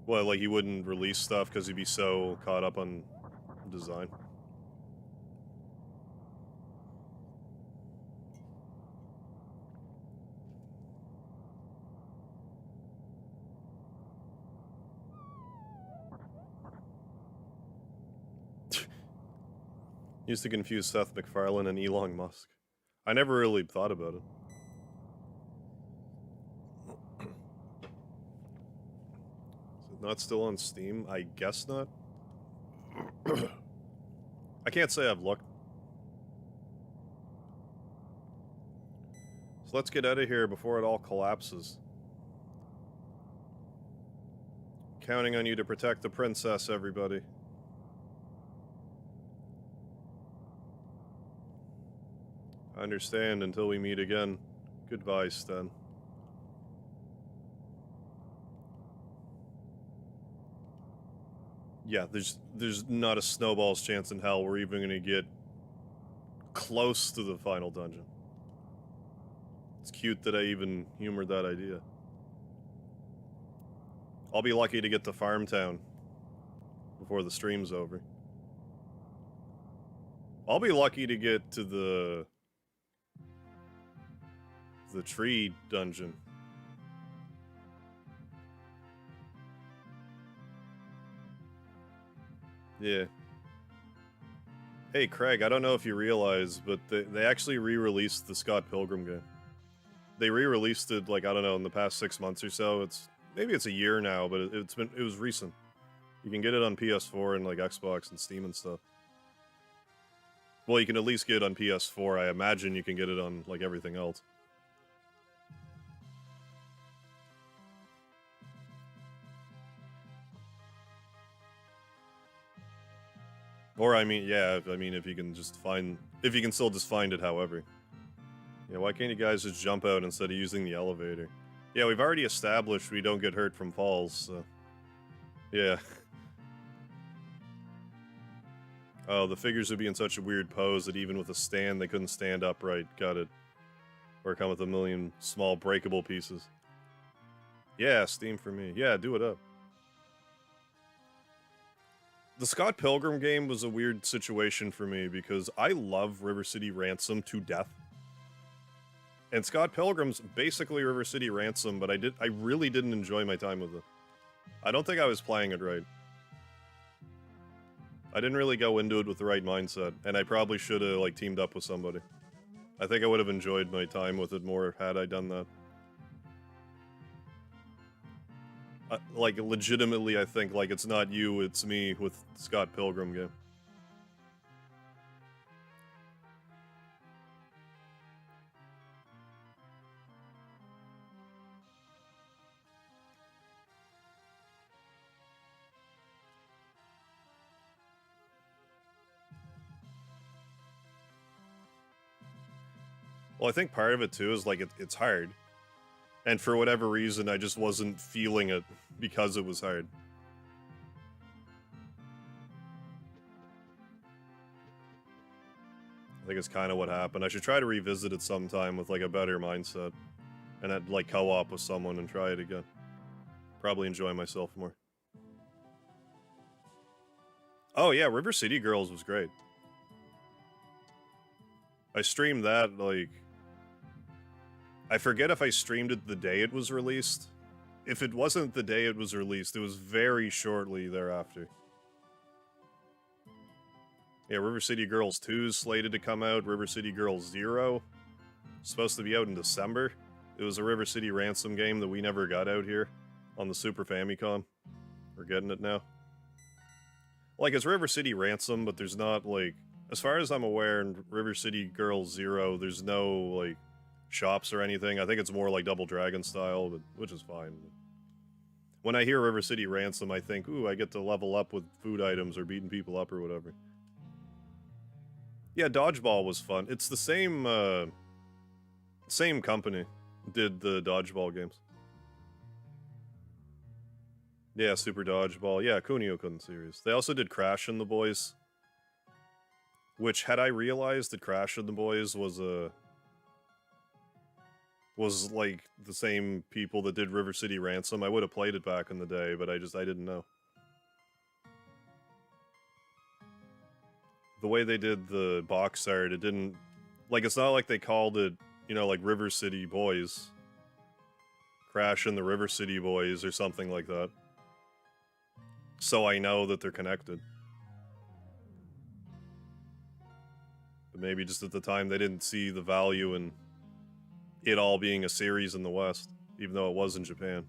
Well, like, he wouldn't release stuff because he'd be so caught up on design. Used to confuse Seth MacFarlane and Elon Musk. I never really thought about it. Is it not still on Steam? I guess not. I can't say I've looked. So let's get out of here before it all collapses. Counting on you to protect the princess, everybody. I understand until we meet again. Goodbye, Sten. Yeah, there's not a snowball's chance in hell we're even gonna get close to the final dungeon. It's cute that I even humored that idea. I'll be lucky to get to Farmtown before the stream's over. I'll be lucky to get to the tree dungeon. Yeah. Hey, Craig, I don't know if you realize, but they actually re-released the Scott Pilgrim game. They re-released it, like, I don't know, in the past 6 months or so. Maybe it's a year now, but it was recent. You can get it on PS4 and, like, Xbox and Steam and stuff. Well, you can at least get it on PS4. I imagine you can get it on, like, everything else. Or, I mean, yeah, I mean, if you can still just find it, however. Yeah, why can't you guys just jump out instead of using the elevator? Yeah, we've already established we don't get hurt from falls, so... Yeah. Oh, the figures would be in such a weird pose that even with a stand, they couldn't stand upright. Got it. Or come with a million small breakable pieces. Yeah, Steam for me. Yeah, do it up. The Scott Pilgrim game was a weird situation for me because I love River City Ransom to death. And Scott Pilgrim's basically River City Ransom, but I really didn't enjoy my time with it. I don't think I was playing it right. I didn't really go into it with the right mindset, and I probably should have, like, teamed up with somebody. I think I would have enjoyed my time with it more had I done that. Like, legitimately, I think, like, it's not you, it's me with Scott Pilgrim game. Well, I think part of it, too, is, like, it's hard. And for whatever reason, I just wasn't feeling it because it was hard. I think it's kind of what happened. I should try to revisit it sometime with, like, a better mindset. And I'd, like, co-op with someone and try it again. Probably enjoy myself more. Oh, yeah, River City Girls was great. I streamed that, like... I forget if I streamed it the day it was released. If it wasn't the day it was released, it was very shortly thereafter. Yeah, River City Girls 2 is slated to come out. River City Girls 0 supposed to be out in December. It was a River City Ransom game that we never got out here on the Super Famicom. We're getting it now. Like, it's River City Ransom, but there's not, like... As far as I'm aware, in River City Girls 0, there's no, like... shops or anything. I think it's more like Double Dragon style, but which is fine. When I hear River City Ransom, I think, ooh, I get to level up with food items or beating people up or whatever. Yeah, Dodgeball was fun. It's the same company did the Dodgeball games. Yeah, Super Dodgeball. Yeah, Kunio-kun series. They also did Crash and the Boys. Which, had I realized that Crash and the Boys was like the same people that did River City Ransom, I would have played it back in the day, but I didn't know. The way they did the box art, it didn't... Like, it's not like they called it, you know, like River City Boys. Crash and the River City Boys or something like that. So I know that they're connected. But maybe just at the time they didn't see the value in it all being a series in the West, even though it was in Japan.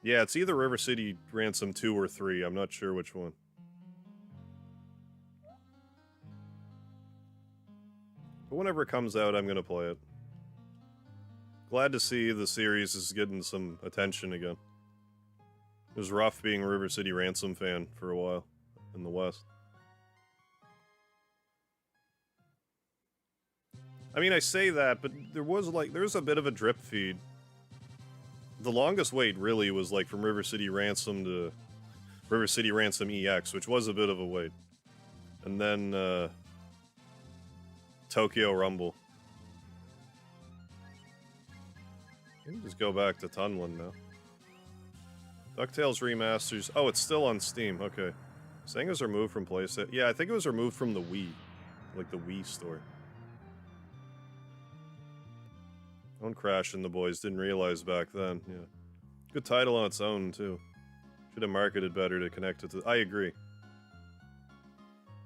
Yeah, it's either River City Ransom 2 or 3, I'm not sure which one. But whenever it comes out, I'm gonna play it. Glad to see the series is getting some attention again. It was rough being a River City Ransom fan for a while in the West. I mean, I say that, but there was a bit of a drip feed. The longest wait really was like from River City Ransom to River City Ransom EX, which was a bit of a wait. And then Tokyo Rumble. Just go back to Tunlin now. DuckTales Remasters. Oh, it's still on Steam. Okay. Saying it was removed from PlayStation. Yeah, I think it was removed from the Wii. Like the Wii store. Don't crash in the boys. Didn't realize back then. Yeah. Good title on its own, too. Should have marketed better to connect it to... I agree.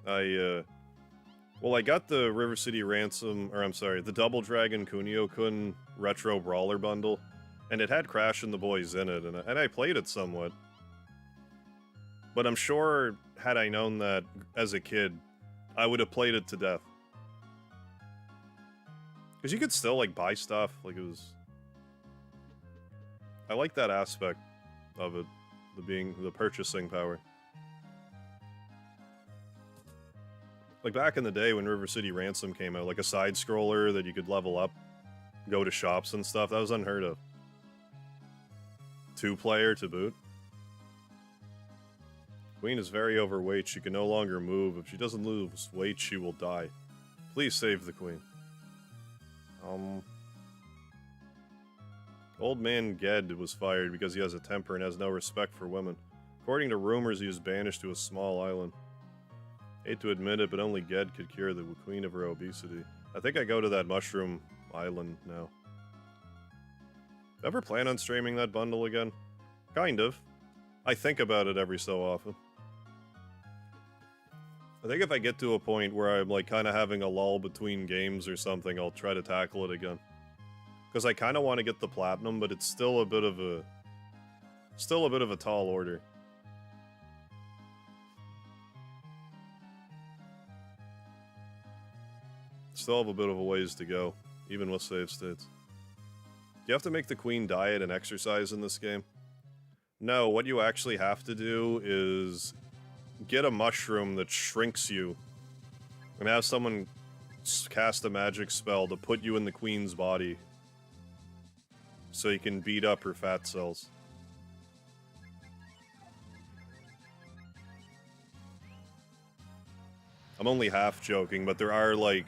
Well, I got the River City Ransom... Or, I'm sorry, the Double Dragon Kunio-kun Retro Brawler bundle. And it had Crash and the Boys in it, and I played it somewhat. But I'm sure, had I known that as a kid, I would have played it to death. Because you could still, like, buy stuff. Like, it was... I like that aspect of it. The purchasing power. Like, back in the day when River City Ransom came out, like a side-scroller that you could level up, go to shops and stuff, that was unheard of. 2-player to boot. Queen is very overweight. She can no longer move. If she doesn't lose weight, she will die. Please save the queen. Old man Ged was fired because he has a temper and has no respect for women. According to rumors, he was banished to a small island. Hate to admit it, but only Ged could cure the queen of her obesity. I think I go to that mushroom island now. Ever plan on streaming that bundle again? Kind of. I think about it every so often. I think if I get to a point where I'm like kind of having a lull between games or something, I'll try to tackle it again. Because I kind of want to get the platinum, but it's still a bit of a tall order. Still have a bit of a ways to go, even with save states. Do you have to make the queen diet and exercise in this game? No, what you actually have to do is get a mushroom that shrinks you and have someone cast a magic spell to put you in the queen's body so you can beat up her fat cells. I'm only half joking, but there are like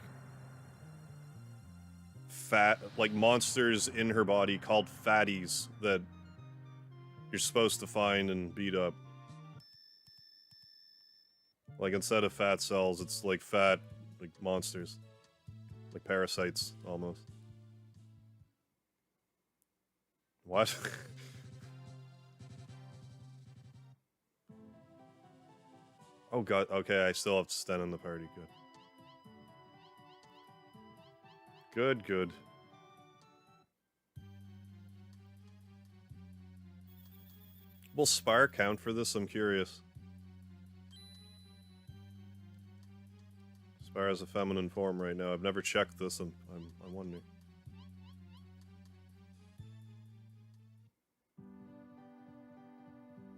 monsters in her body called fatties that you're supposed to find and beat up. Like, instead of fat cells, it's like fat, like, monsters. Like parasites, almost. What? Oh god, okay, I still have Sten in the party, good. Good, good. Will Spire count for this? I'm curious. Spire has a feminine form right now. I've never checked this, and I'm wondering.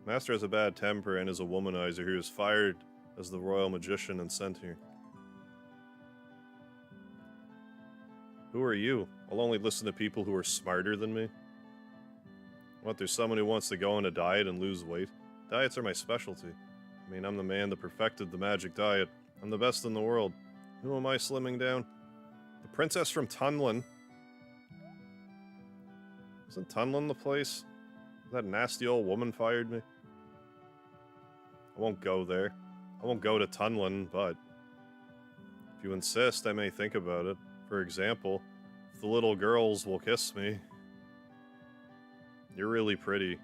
Master has a bad temper and is a womanizer. He was fired as the royal magician and sent here. Who are you? I'll only listen to people who are smarter than me. What, there's someone who wants to go on a diet and lose weight? Diets are my specialty. I mean, I'm the man that perfected the magic diet. I'm the best in the world. Who am I slimming down? The princess from Tunlin. Isn't Tunlin the place? That nasty old woman fired me. I won't go there. I won't go to Tunlin, but if you insist, I may think about it. For example, if the little girls will kiss me. You're really pretty.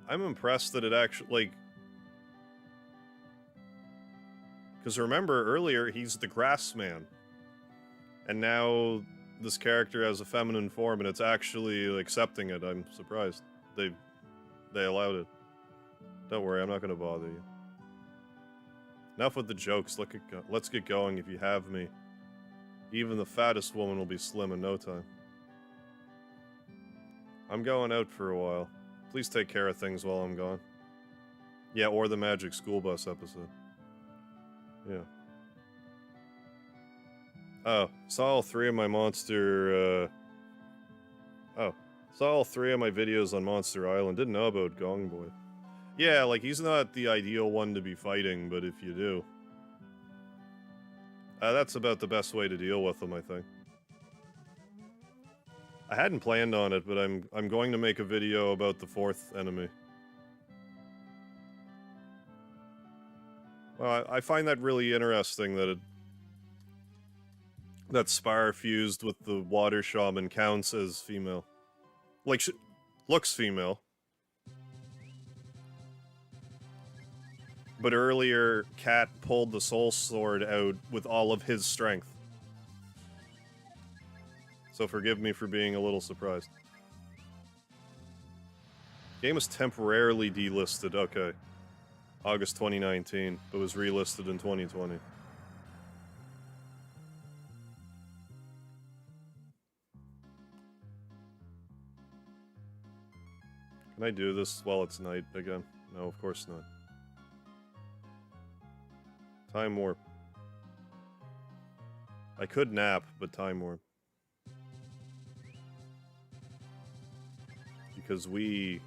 I'm impressed that it actually, like... Because remember, earlier, he's the grass man. And now this character has a feminine form, and it's actually accepting it. I'm surprised. They allowed it. Don't worry, I'm not going to bother you. Enough with the jokes. Let's get going if you have me. Even the fattest woman will be slim in no time. I'm going out for a while. Please take care of things while I'm gone. Yeah, or the Magic School Bus episode. Yeah. Oh, saw all three of my monster, saw all three of my videos on Monster Island. Didn't know about Gong Boy. Yeah, like, he's not the ideal one to be fighting, but if you do... that's about the best way to deal with him, I think. I hadn't planned on it, but I'm going to make a video about the 4th enemy. Well, I find that really interesting that that Spire fused with the Water Shaman counts as female. Like, looks female. But earlier, Cat pulled the Soul Sword out with all of his strength. So forgive me for being a little surprised. Game was temporarily delisted, okay. August 2019, but was relisted in 2020. Can I do this while it's night again? No, of course not. Time warp. I could nap, but time warp. Because we...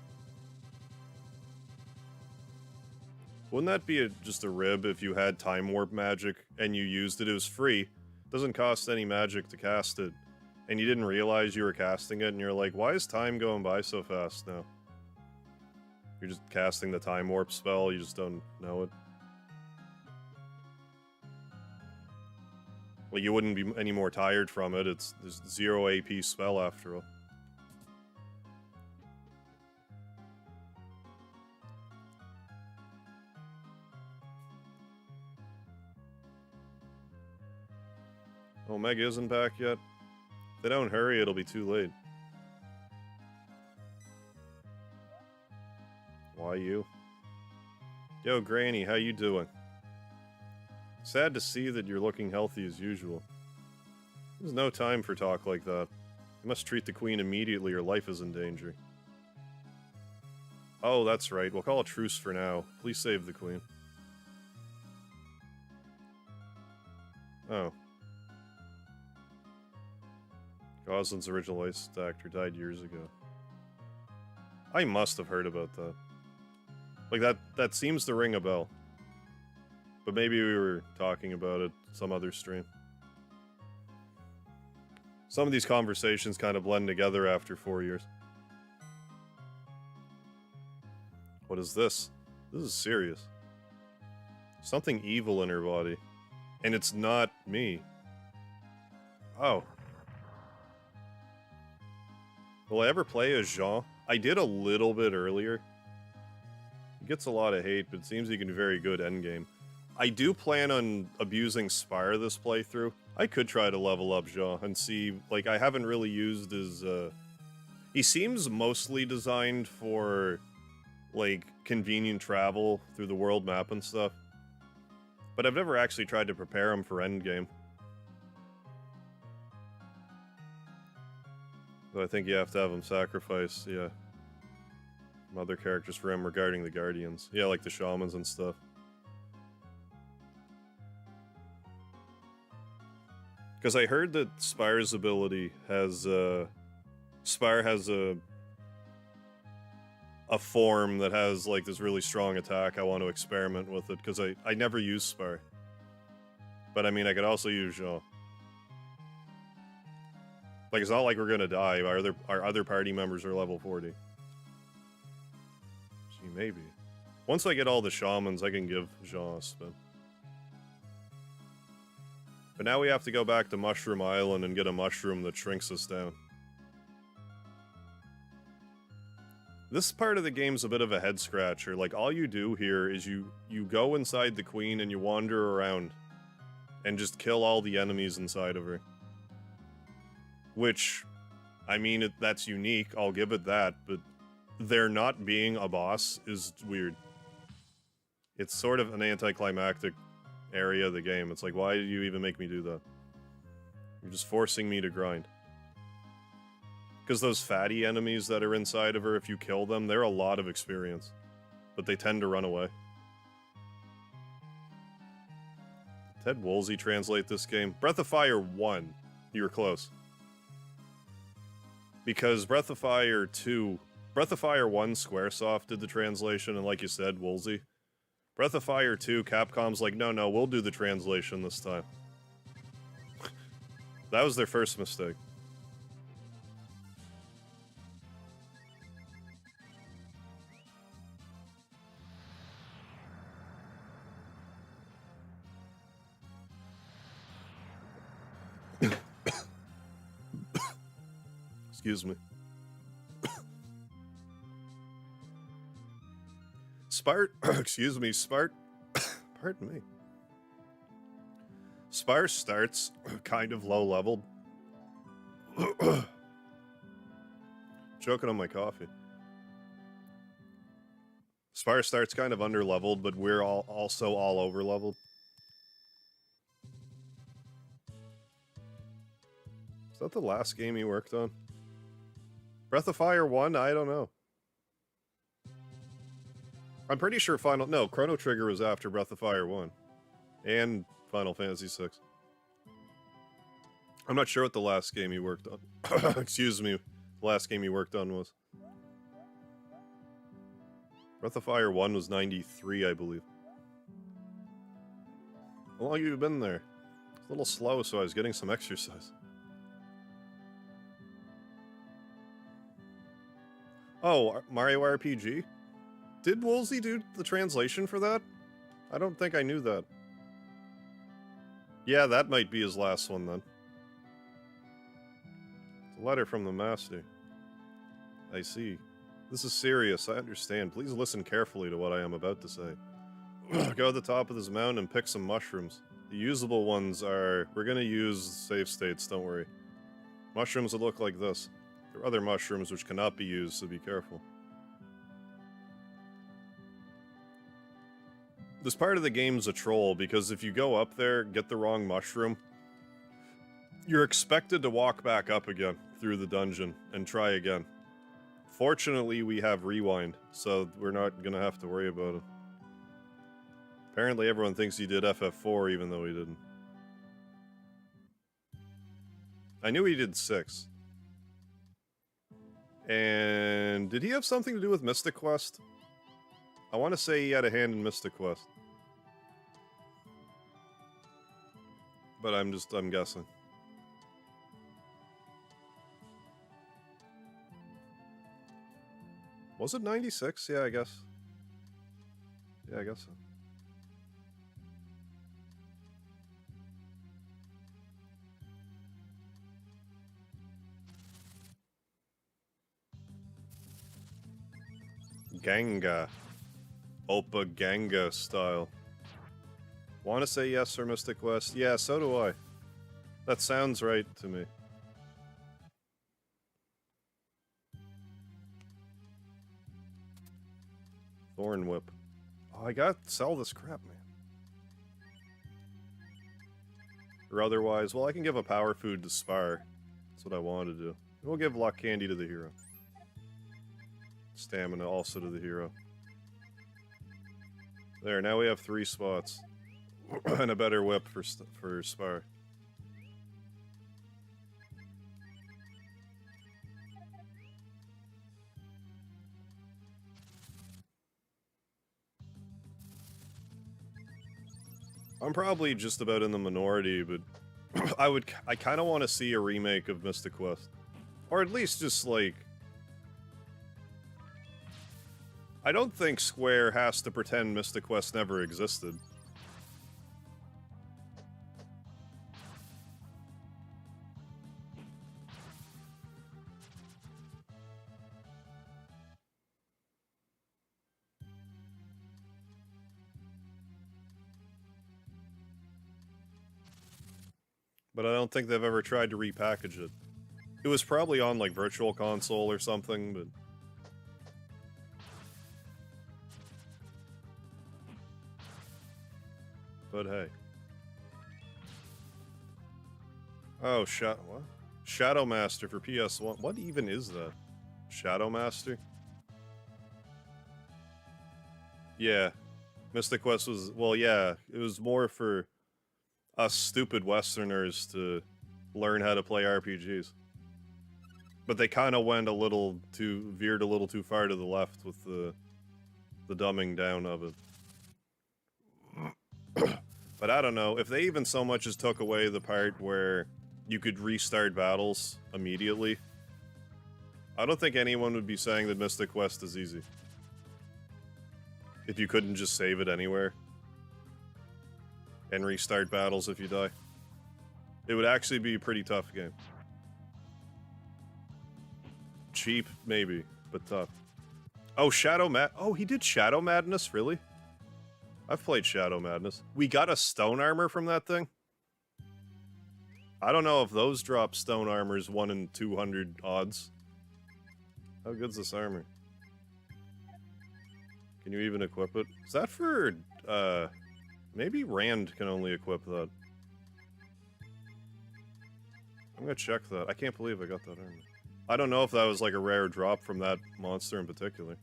Wouldn't that be just a rib if you had time warp magic and you used it? It was free. Doesn't cost any magic to cast it. And you didn't realize you were casting it and you're like, why is time going by so fast now? You're just casting the time warp spell, you just don't know it. Well, you wouldn't be any more tired from it. It's 0 AP spell after all. Omega isn't back yet. If they don't hurry, it'll be too late. Why you? Yo, Granny, how you doing? Sad to see that you're looking healthy as usual. There's no time for talk like that. You must treat the queen immediately or life is in danger. Oh, that's right. We'll call a truce for now. Please save the queen. Oh. Goslin's original voice actor died years ago. I must have heard about that. Like, that seems to ring a bell. But maybe we were talking about it some other stream. Some of these conversations kind of blend together after 4 years. What is this? This is serious. Something evil in her body. And it's not me. Oh. Will I ever play as Jean? I did a little bit earlier. He gets a lot of hate, but it seems he can do very good endgame. I do plan on abusing Spire this playthrough. I could try to level up Jean and see, like, I haven't really used his, He seems mostly designed for, like, convenient travel through the world map and stuff. But I've never actually tried to prepare him for endgame. So I think you have to have him sacrifice, yeah, some other characters for him regarding the Guardians. Yeah, like the Shamans and stuff. Because I heard that Spire's ability has, Spire has a form that has, like, this really strong attack. I want to experiment with it, because I never use Spire. But, I mean, I could also use Jean. Like, it's not like we're gonna die. Our other party members are level 40. Gee, maybe. Once I get all the Shamans, I can give Jean a spin. But now we have to go back to Mushroom Island and get a mushroom that shrinks us down. This part of the game's a bit of a head scratcher. Like, all you do here is you go inside the queen and you wander around and just kill all the enemies inside of her. Which, I mean, that's unique, I'll give it that, but there not being a boss is weird. It's sort of an anticlimactic area of the game. It's like, why did you even make me do that? You're just forcing me to grind. Because those fatty enemies that are inside of her, if you kill them, they're a lot of experience. But they tend to run away. Ted Woolsey translate this game? Breath of Fire 1. You were close. Because Breath of Fire 2... Breath of Fire 1, Squaresoft did the translation, and like you said, Woolsey. Breath of Fire 2, Capcom's like, no, we'll do the translation this time. That was their first mistake. Excuse me. Excuse me, pardon me. Spire starts kind of low leveled. Choking on my coffee. Spire starts kind of under leveled, but we're also all over leveled. Is that the last game you worked on? Breath of Fire 1? I don't know. I'm pretty sure Chrono Trigger was after Breath of Fire 1. And Final Fantasy 6. I'm not sure what the last game you worked on. Excuse me. The last game you worked on was. Breath of Fire 1 was 93, I believe. How long have you been there? It's a little slow, so I was getting some exercise. Oh, Mario RPG? Did Woolsey do the translation for that? I don't think I knew that. Yeah, that might be his last one then. It's a letter from the master. I see. This is serious, I understand. Please listen carefully to what I am about to say. Go to the top of this mountain and pick some mushrooms. The usable ones are... We're gonna use save states, don't worry. Mushrooms that look like this. There are other mushrooms which cannot be used, so be careful. This part of the game's a troll, because if you go up there, get the wrong mushroom, you're expected to walk back up again through the dungeon and try again. Fortunately, we have rewind, so we're not gonna have to worry about it. Apparently everyone thinks he did FF4, even though he didn't. I knew he did 6. And did he have something to do with Mystic Quest? I want to say he had a hand in Mystic Quest. But I'm guessing. Was it 96? Yeah, I guess. Yeah, I guess so. Ganga. Oppa Ganga style. Want to say yes for Mystic Quest? Yeah, so do I. That sounds right to me. Thorn Whip. Oh, I gotta sell this crap, man. Or otherwise, well, I can give a power food to Spire. That's what I wanted to do. We'll give Luck Candy to the hero. Stamina also to the hero. There, now we have 3 spots. And a better whip for Spire. I'm probably just about in the minority, but I kind of want to see a remake of Mystic Quest. Or at least just, like... I don't think Square has to pretend Mystic Quest never existed. But I don't think they've ever tried to repackage it. It was probably on, like, Virtual Console or something, but... But hey. Oh, what? Shadow Master for PS1. What even is that? Shadow Master? Yeah. Mystic Quest was... Well, yeah. It was more for us stupid Westerners to learn how to play RPGs. But they kind of went veered a little too far to the left with the dumbing down of it. But I don't know, if they even so much as took away the part where you could restart battles immediately, I don't think anyone would be saying that Mystic Quest is easy. If you couldn't just save it anywhere. And restart battles if you die. It would actually be a pretty tough game. Cheap, maybe, but tough. Oh, Oh, he did Shadow Madness, really? I've played Shadow Madness. We got a stone armor from that thing? I don't know if those drop stone armors 1 in 200 odds. How good's this armor? Can you even equip it? Is that for, maybe Rand can only equip that. I'm gonna check that. I can't believe I got that armor. I don't know if that was like a rare drop from that monster in particular.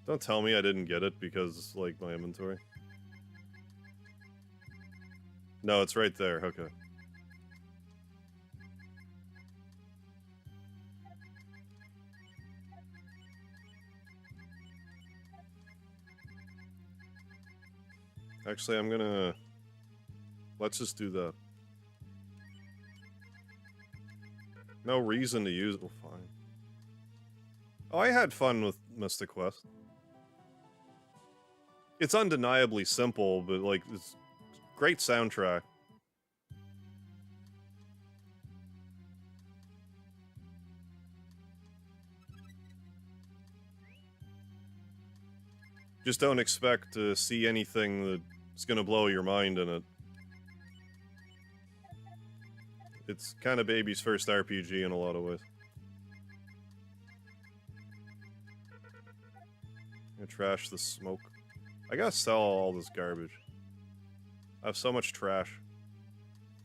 Don't tell me I didn't get it because, like, my inventory. No, it's right there. Okay. Actually, I'm gonna... Let's just do that. No reason to use it. Well, fine. Oh, I had fun with Mystic Quest. It's undeniably simple, but, like, it's great soundtrack. Just don't expect to see anything that's gonna blow your mind in it. It's kind of baby's first RPG in a lot of ways. I'm gonna trash the smoke. I gotta sell all this garbage. I have so much trash.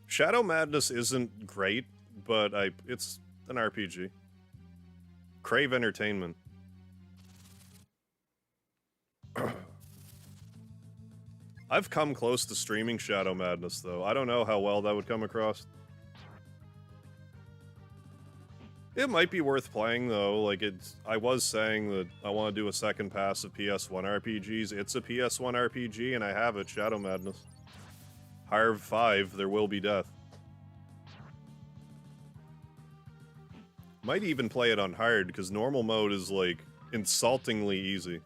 Shadow Madness isn't great, but it's an RPG. Crave Entertainment. I've come close to streaming Shadow Madness, though. I don't know how well that would come across. It might be worth playing, though. Like, I was saying that I want to do a second pass of PS1 RPGs. It's a PS1 RPG, and I have it, Shadow Madness. Harv 5, There Will Be Death. Might even play it on hard, because normal mode is, like, insultingly easy.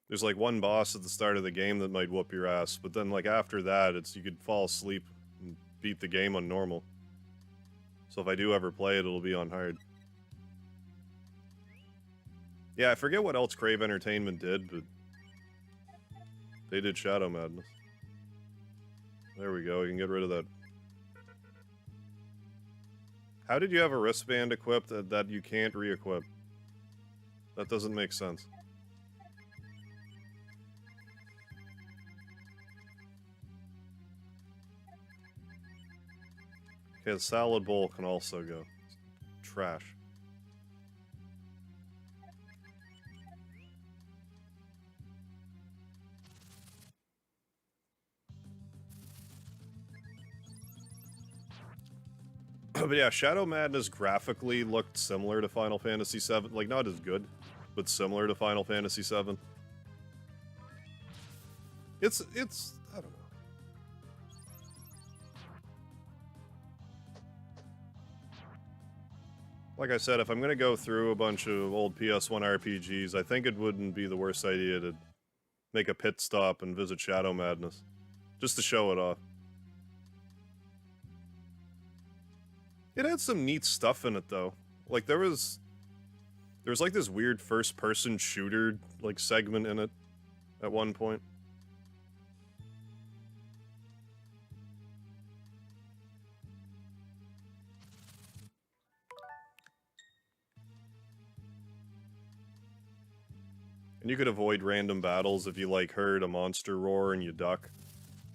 There's, like, one boss at the start of the game that might whoop your ass, but then, like, after that, you could fall asleep and beat the game on normal. So if I do ever play it, it'll be on hard. Yeah, I forget what else Crave Entertainment did, but they did Shadow Madness. There we go, we can get rid of that. How did you have a wristband equipped that you can't re-equip? That doesn't make sense. Okay, the salad bowl can also go. Trash. But yeah, Shadow Madness graphically looked similar to Final Fantasy VII. Like, not as good, but similar to Final Fantasy VII. It's, I don't know. Like I said, if I'm gonna go through a bunch of old PS1 RPGs, I think it wouldn't be the worst idea to make a pit stop and visit Shadow Madness. Just to show it off. It had some neat stuff in it, though. Like, there was like this weird first-person shooter, like, segment in it at one point. And you could avoid random battles if you, like, heard a monster roar and you duck.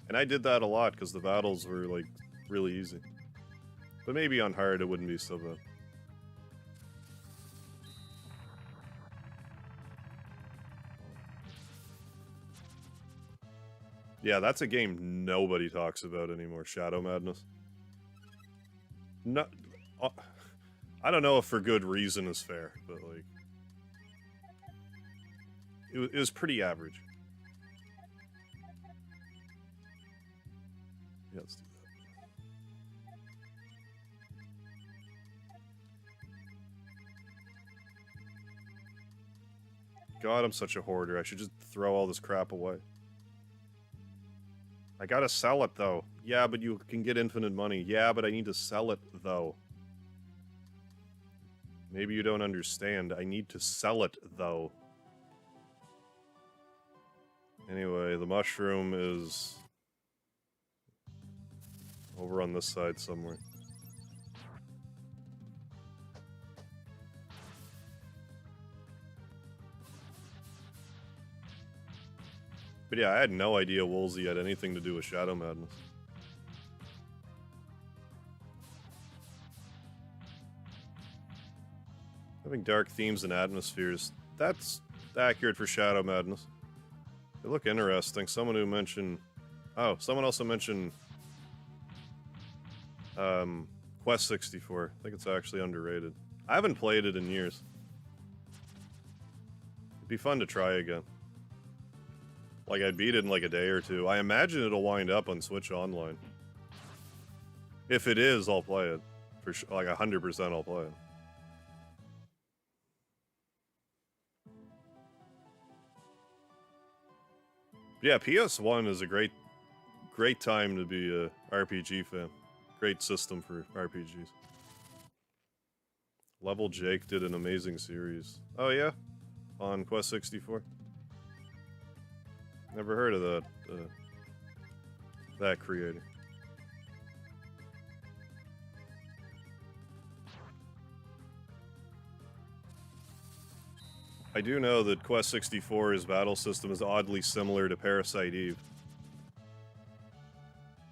And I did that a lot, because the battles were, like, really easy. But maybe on hard it wouldn't be so bad. Yeah, that's a game nobody talks about anymore, Shadow Madness. No, I don't know if for good reason is fair, but, like... It was pretty average. Yeah, let's do that. God, I'm such a hoarder. I should just throw all this crap away. I gotta sell it, though. Yeah, but you can get infinite money. Yeah, but I need to sell it, though. Maybe you don't understand. I need to sell it, though. Anyway, the mushroom is over on this side somewhere. But yeah, I had no idea Woolsey had anything to do with Shadow Madness. Having dark themes and atmospheres, that's accurate for Shadow Madness. They look interesting. Someone who mentioned... Oh, someone also mentioned... Quest 64. I think it's actually underrated. I haven't played it in years. It'd be fun to try again. Like, I'd beat it in like a day or two. I imagine it'll wind up on Switch Online. If it is, I'll play it. For sure, like 100% I'll play it. Yeah, PS1 is a great time to be a RPG fan. Great system for RPGs. Level Jake did an amazing series. Oh yeah? On Quest 64? Never heard of that creator. I do know that Quest 64's battle system is oddly similar to Parasite Eve,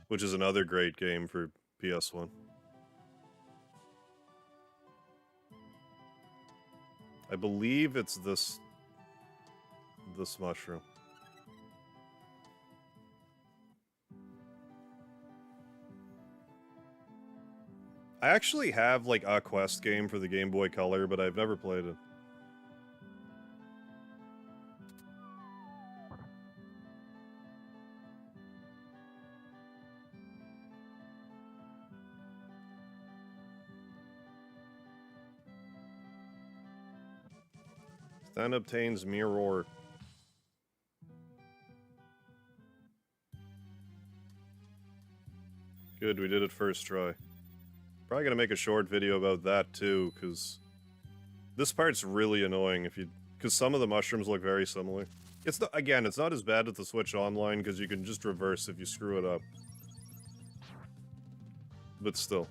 which is another great game for PS1. I believe it's this mushroom. I actually have like a Quest game for the Game Boy Color, but I've never played it. Then obtains mirror. Good, we did it first try. Probably gonna make a short video about that too, because this part's really annoying because some of the mushrooms look very similar. It's not, again, it's not as bad with the Switch Online because you can just reverse if you screw it up. But still.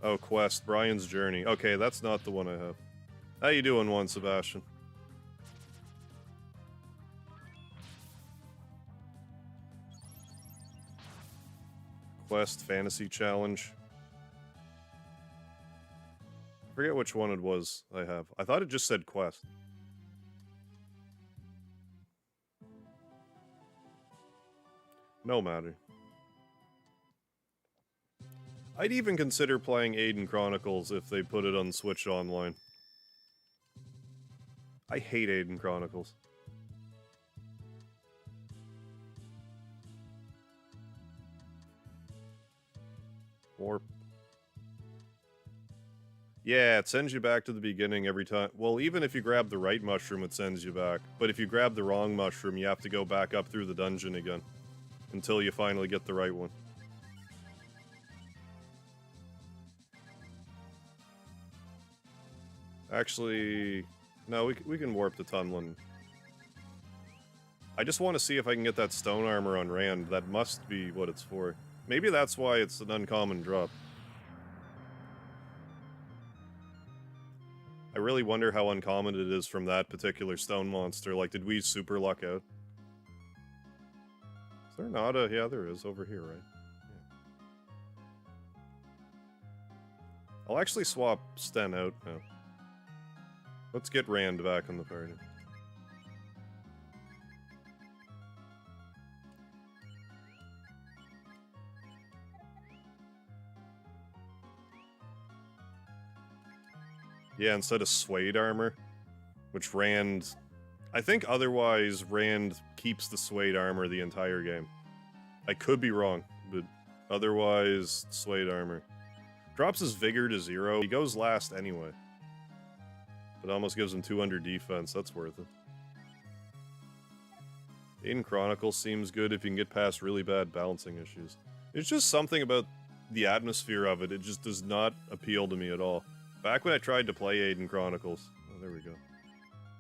Oh, Quest, Brian's Journey. Okay, that's not the one I have. How you doing, one Sebastian? Quest Fantasy Challenge. I forget which one it was I have. I thought it just said Quest. No matter. I'd even consider playing Aiden Chronicles if they put it on Switch Online. I hate Aiden Chronicles. Warp. Yeah, it sends you back to the beginning every time. Well, even if you grab the right mushroom, it sends you back. But if you grab the wrong mushroom, you have to go back up through the dungeon again. Until you finally get the right one. Actually, no, we can warp to Tunlin. I just want to see if I can get that stone armor on Rand. That must be what it's for. Maybe that's why it's an uncommon drop. I really wonder how uncommon it is from that particular stone monster. Like, did we super luck out? Is there not a... Yeah, there is. Over here, right? Yeah. I'll actually swap Sten out now. Let's get Rand back in the party. Yeah, instead of Suede armor, which Rand... I think otherwise Rand keeps the Suede armor the entire game. I could be wrong, but otherwise Suede armor. Drops his Vigor to 0. He goes last anyway. But almost gives him 200 defense. That's worth it. Aiden Chronicles seems good if you can get past really bad balancing issues. It's just something about the atmosphere of it. It just does not appeal to me at all. Back when I tried to play Aiden Chronicles... Oh, there we go.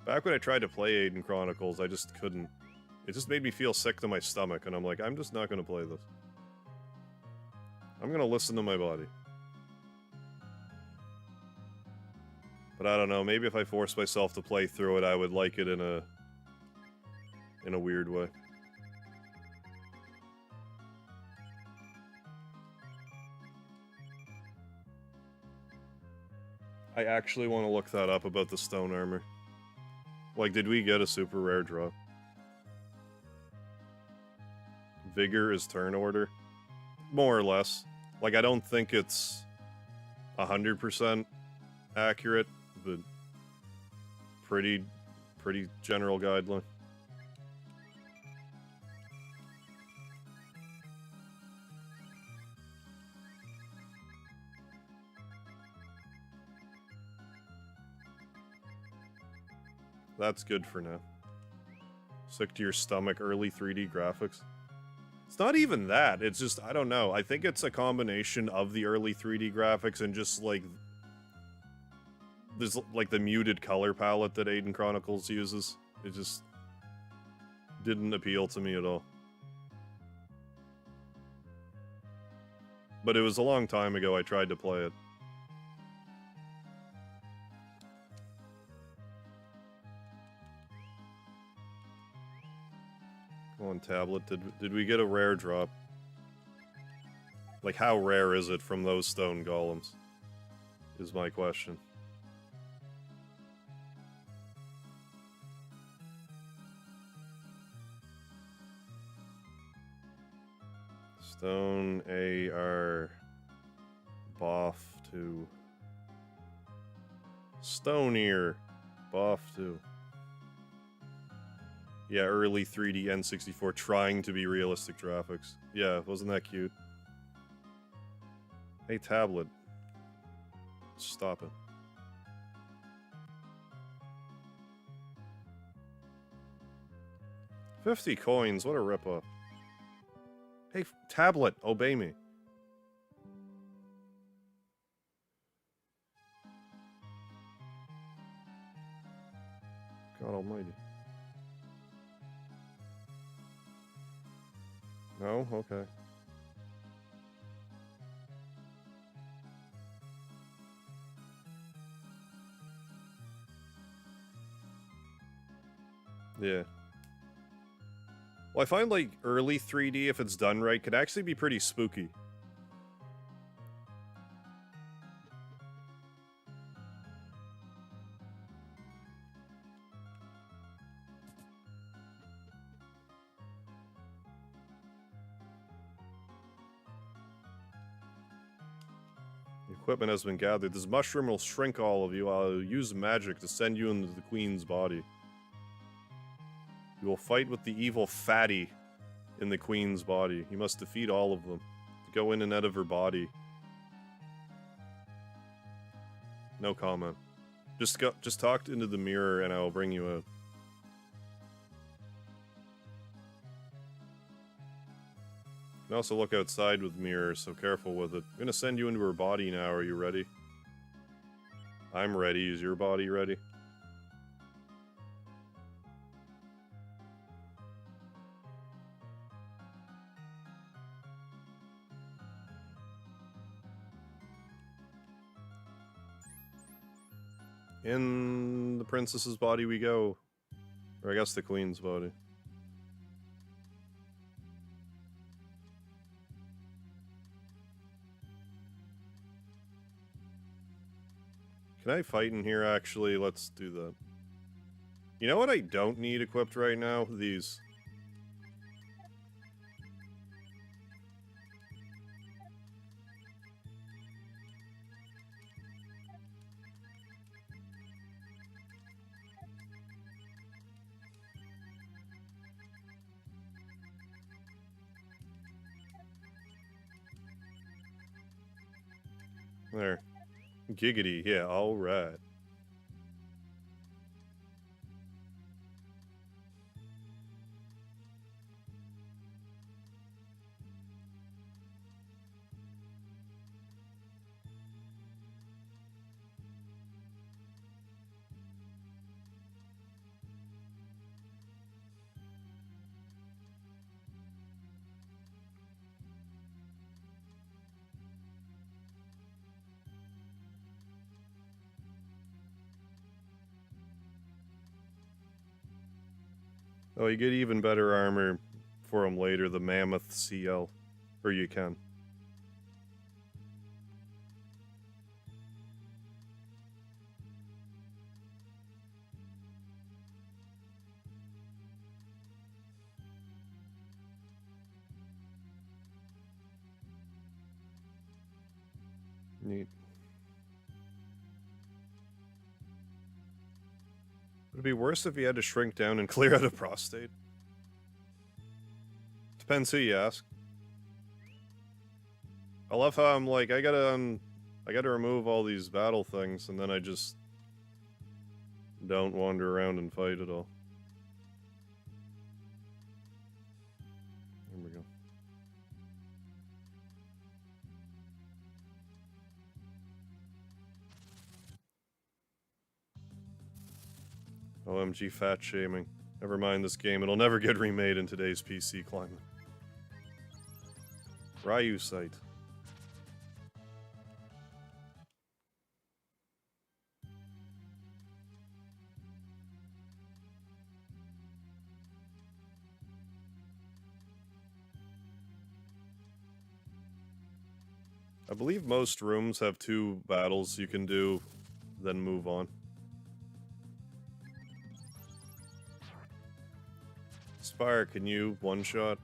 Back when I tried to play Aiden Chronicles, I just couldn't. It just made me feel sick to my stomach, and I'm like, I'm just not going to play this. I'm going to listen to my body. But I don't know, maybe if I forced myself to play through it, I would like it in a weird way. I actually want to look that up about the stone armor. Like, did we get a super rare drop? Vigor is turn order? More or less. Like, I don't think it's 100% accurate, but pretty general guideline. That's good for now. Sick to your stomach, early 3D graphics. It's not even that, it's just, I don't know. I think it's a combination of the early 3D graphics and just, like... There's, like, the muted color palette that Aiden Chronicles uses. It just... didn't appeal to me at all. But it was a long time ago I tried to play it. Come on, tablet. Did we get a rare drop? Like, how rare is it from those stone golems? Is my question. Stone AR Boff 2. Stone Ear Boff 2. Yeah, early 3D N64 trying to be realistic graphics. Yeah, wasn't that cute? Hey, tablet. Stop it. $50 coins, what a ripoff. Hey, tablet, obey me. God almighty. No? Okay. Yeah. Well, I find, like, early 3D, if it's done right, could actually be pretty spooky. The equipment has been gathered. This mushroom will shrink all of you. I'll use magic to send you into the queen's body. You will fight with the evil fatty in the queen's body. You must defeat all of them to go in and out of her body. No comment. Just talk into the mirror and I will bring you out. You can also look outside with mirrors, so careful with it. I'm gonna send you into her body now. Are you ready? I'm ready. Is your body ready? In the princess's body we go. Or I guess the queen's body. Can I fight in here, actually? Let's do that. You know what I don't need equipped right now? These. There. Giggity, yeah, alright. Oh, you get even better armor for him later, the Mammoth CL. Or you can. Neat. Would it be worse if he had to shrink down and clear out a prostate? Depends who you ask. I love how I'm like, I gotta remove all these battle things, and then I just don't wander around and fight at all. There we go. OMG fat shaming. Never mind this game, it'll never get remade in today's PC climate. Ryu site. I believe most rooms have 2 battles you can do, then move on. Spire, can you one-shot?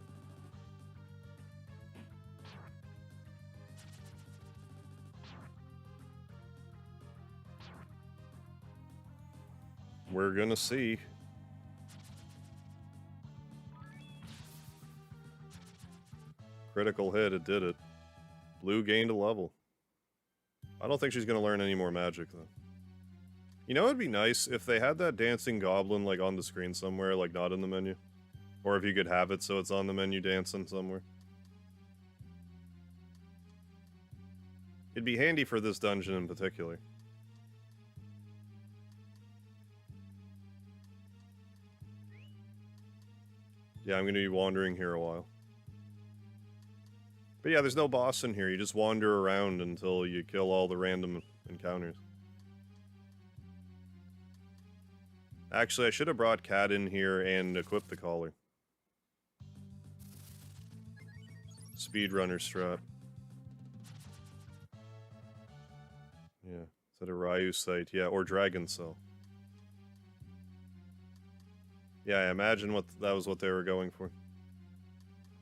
We're gonna see. Critical hit, it did it. Blue gained a level. I don't think she's gonna learn any more magic, though. You know, it'd be nice if they had that dancing goblin, like, on the screen somewhere, like, not in the menu. Or if you could have it so it's on the menu dancing somewhere. It'd be handy for this dungeon in particular. Yeah, I'm gonna be wandering here a while. But yeah, there's no boss in here. You just wander around until you kill all the random encounters. Actually, I should have brought Cat in here and equipped the collar. Speedrunner strat. Yeah, is that a Ryu site? Yeah, or Dragon Cell. Yeah, I imagine that was what they were going for.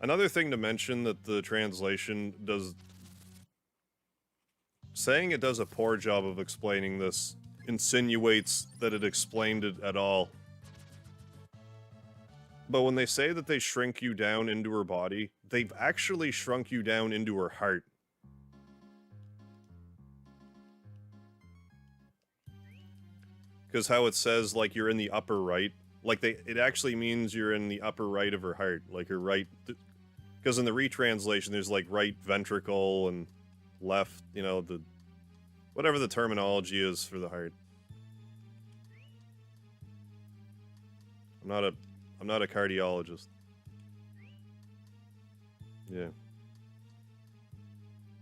Another thing to mention that the translation does... Saying it does a poor job of explaining this insinuates that it explained it at all. But when they say that they shrink you down into her body, they've actually shrunk you down into her heart. Because how it says, like, you're in the upper right. Like, it actually means you're in the upper right of her heart. Like, her right... Because in the retranslation, there's, like, right ventricle and left, you know, the... Whatever the terminology is for the heart. I'm not a cardiologist. Yeah.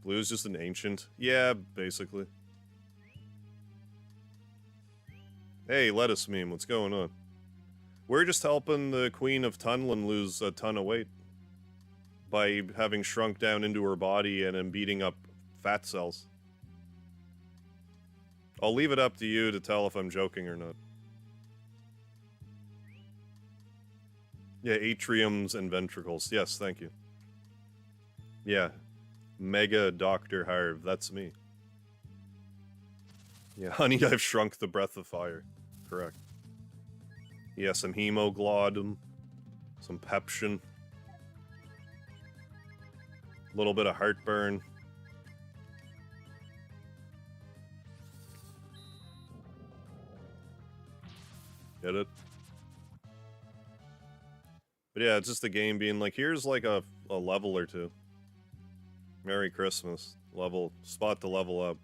Blue's just an ancient? Yeah, basically. Hey, lettuce meme, what's going on? We're just helping the Queen of Tunlin lose a ton of weight. By having shrunk down into her body and then beating up fat cells. I'll leave it up to you to tell if I'm joking or not. Yeah, atriums and ventricles. Yes, thank you. Yeah. Mega Dr. Harv, that's me. Yeah, honey, I've shrunk the breath of fire. Correct. Yeah, some hemoglobin, some pepsin, a little bit of heartburn. Get it? But yeah, it's just the game being like, here's like a level or two. Merry Christmas. Spot to level up.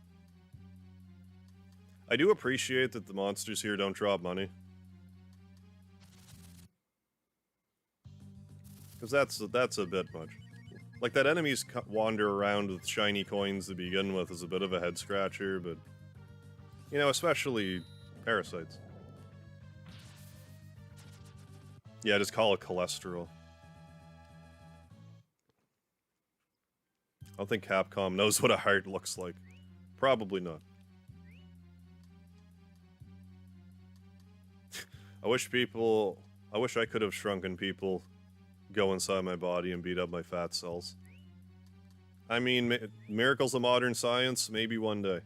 I do appreciate that the monsters here don't drop money. Because that's a bit much. Like, that enemies wander around with shiny coins to begin with is a bit of a head-scratcher, but... You know, especially parasites. Yeah, just call it cholesterol. I don't think Capcom knows what a heart looks like. Probably not. I wish I could have shrunken people go inside my body and beat up my fat cells. I mean, miracles of modern science, maybe one day.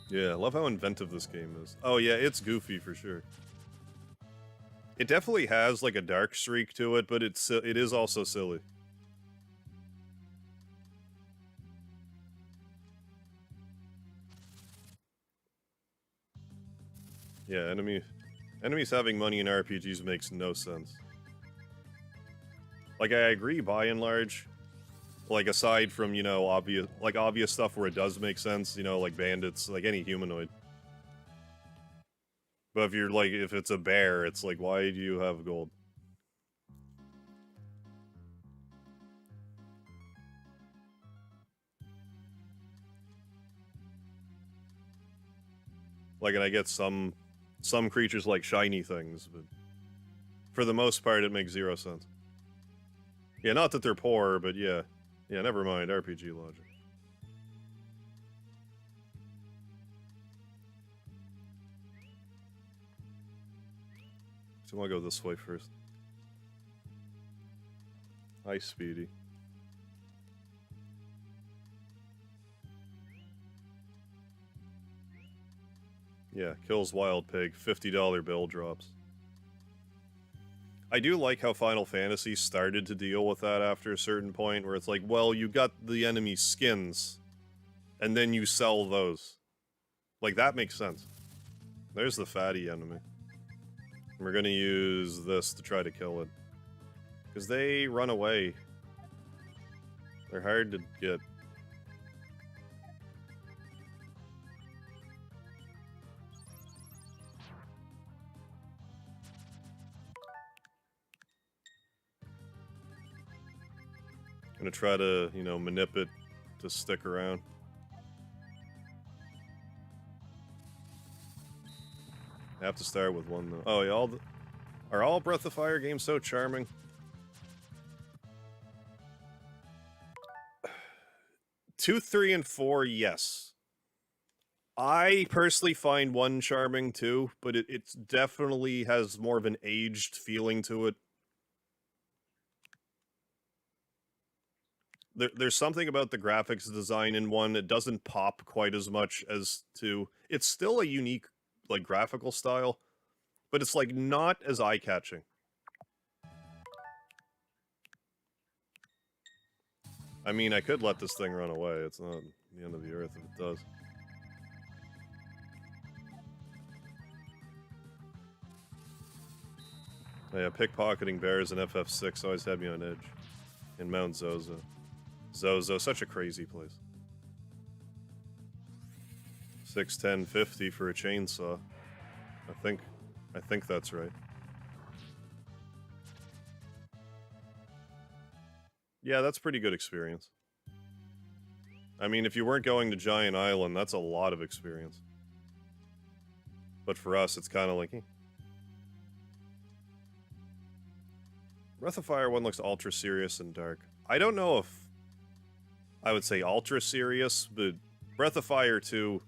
Yeah, I love how inventive this game is. Oh yeah, it's goofy for sure. It definitely has like a dark streak to it, but it is also silly. Yeah, enemies having money in RPGs makes no sense. Like, I agree by and large. Like, aside from, you know, obvious stuff where it does make sense, you know, like bandits, like any humanoid. But if you're like, if it's a bear, it's like, why do you have gold? Like, and I get some creatures like shiny things, but for the most part, it makes zero sense. Yeah, not that they're poor, but yeah. Yeah, never mind, RPG logic. So I want to go this way first. Hi, Speedy. Yeah, kills wild pig, $50 bill drops. I do like how Final Fantasy started to deal with that after a certain point, where it's like, well, you got the enemy skins, and then you sell those. Like, that makes sense. There's the fatty enemy. We're gonna use this to try to kill it. Because they run away. They're hard to get. Gonna try to, you know, manip it to stick around. I have to start with one, though. Oh, yeah, are all Breath of Fire games so charming? 2, 3, and 4, yes. I personally find 1 charming, too, but it definitely has more of an aged feeling to it. There's something about the graphics design in 1 that doesn't pop quite as much as 2. It's still a unique, like, graphical style, but it's, like, not as eye-catching. I mean, I could let this thing run away. It's not the end of the earth if it does. Oh, yeah, pickpocketing bears in FF6 always had me on edge. In Mount Zozo. Zozo, such a crazy place. 610.50 for a chainsaw. I think that's right. Yeah, that's pretty good experience. I mean, if you weren't going to Giant Island, that's a lot of experience. But for us, it's kind of like... Breath of Fire 1 looks ultra serious and dark. I don't know if I would say ultra serious, but Breath of Fire 2...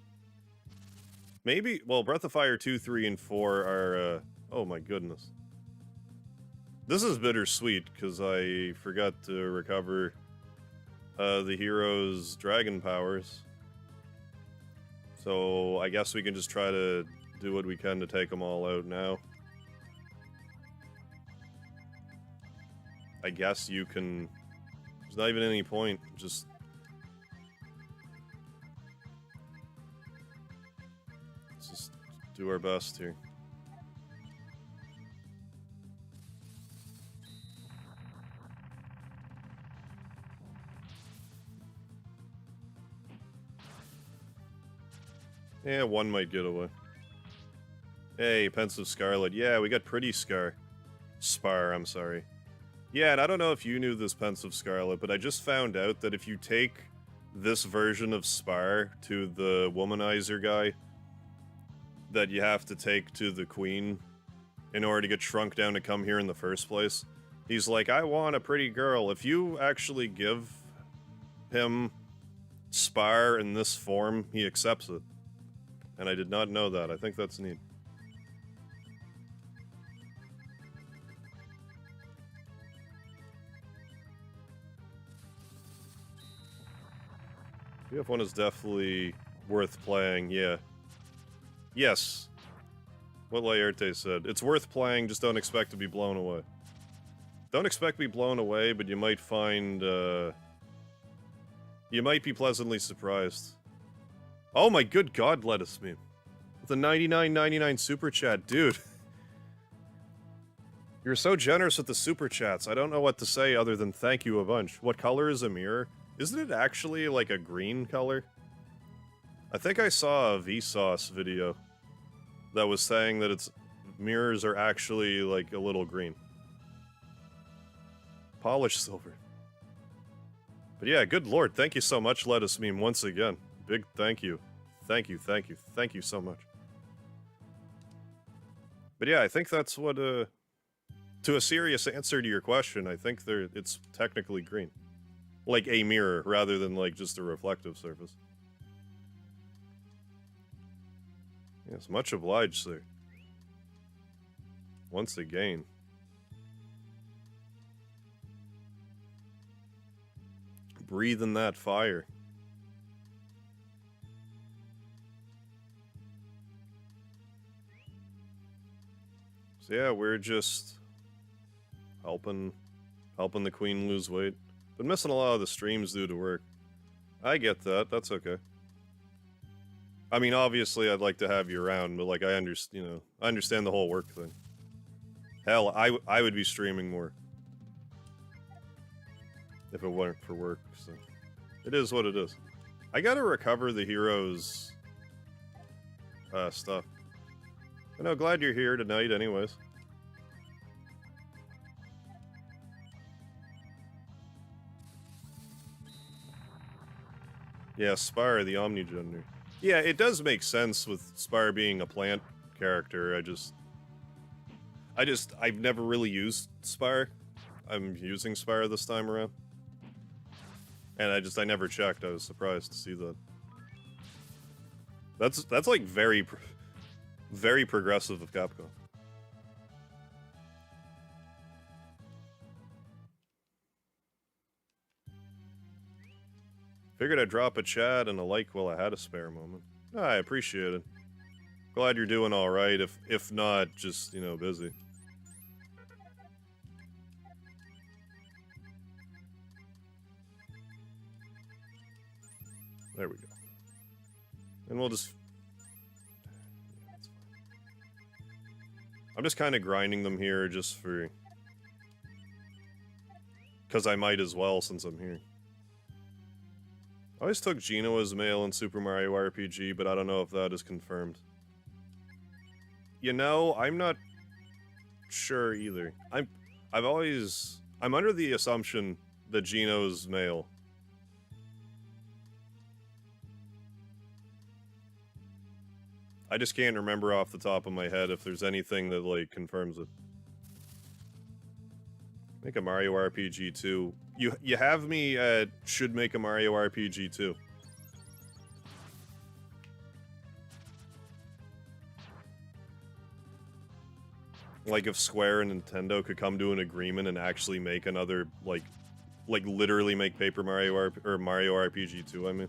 Maybe... Well, Breath of Fire 2, 3, and 4 are... oh my goodness. This is bittersweet, because I forgot to recover the hero's dragon powers. So I guess we can just try to do what we can to take them all out now. I guess you can... There's not even any point, just... Let's just do our best here. Yeah, 1 might get away. Hey, Pensive Scarlet. Yeah, we got Pretty Spar, I'm sorry. Yeah, and I don't know if you knew this, Pensive Scarlet, but I just found out that if you take this version of Spar to the womanizer guy that you have to take to the queen in order to get shrunk down to come here in the first place, he's like, I want a pretty girl. If you actually give him Spar in this form, he accepts it. And I did not know that. I think that's neat. BF1 is definitely worth playing, yeah. Yes. What Laerte said. It's worth playing, just don't expect to be blown away. Don't expect to be blown away, but you might find, you might be pleasantly surprised. Oh my good god, Lettuce Meme. With a 99.99 super chat, dude. You're so generous with the super chats. I don't know what to say other than thank you a bunch. What color is a mirror? Isn't it actually like a green color? I think I saw a Vsauce video that was saying that its mirrors are actually like a little green. Polished silver. But yeah, good lord, thank you so much, Lettuce Meme, once again. Big thank you. Thank you, thank you, thank you so much. But yeah, I think that's what, to a serious answer to your question, I think it's technically green. Like a mirror, rather than like just a reflective surface. Yes, much obliged, sir. Once again. Breathe in that fire. So yeah, we're just helping the queen lose weight. Been missing a lot of the streams due to work. I get that. That's okay. I mean, obviously, I'd like to have you around, but like, I understand the whole work thing. Hell, I would be streaming more if it weren't for work. So it is what it is. I gotta recover the heroes stuff. But no, glad you're here tonight, anyways. Yeah, Spire, the Omnigender. Yeah, it does make sense with Spire being a plant character. I've never really used Spire. I'm using Spire this time around. And I never checked. I was surprised to see that. That's like very progressive of Capcom. Figured I'd drop a chat and a like while I had a spare moment. I appreciate it. Glad you're doing alright, if not, just, busy. There we go. And we'll just... I'm just kind of grinding them here just for... because I might as well since I'm here. I always took Gino as male in Super Mario RPG, but I don't know if that is confirmed. I'm not sure either. I'm under the assumption that Gino's male. I just can't remember off the top of my head if there's anything that, like, confirms it. Make a Mario RPG 2. You have me at should make a Mario RPG 2. Like if Square and Nintendo could come to an agreement and actually make another, like literally make Paper Mario or Mario RPG 2, I mean.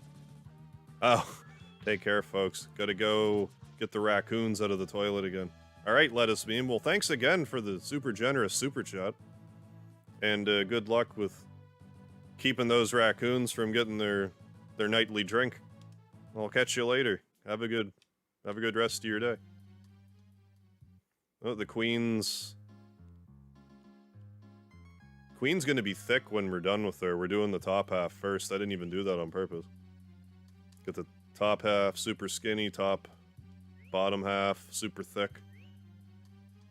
Oh, take care, folks. Gotta go get the raccoons out of the toilet again. Alright, Lettuce Meme. Well, thanks again for the super generous super chat. And good luck with keeping those raccoons from getting their nightly drink. I'll catch you later. Have a good rest of your day. Oh, the Queen's gonna be thick when we're done with her. We're doing the top half first. I didn't even do that on purpose. Get the top half super skinny, bottom half super thick.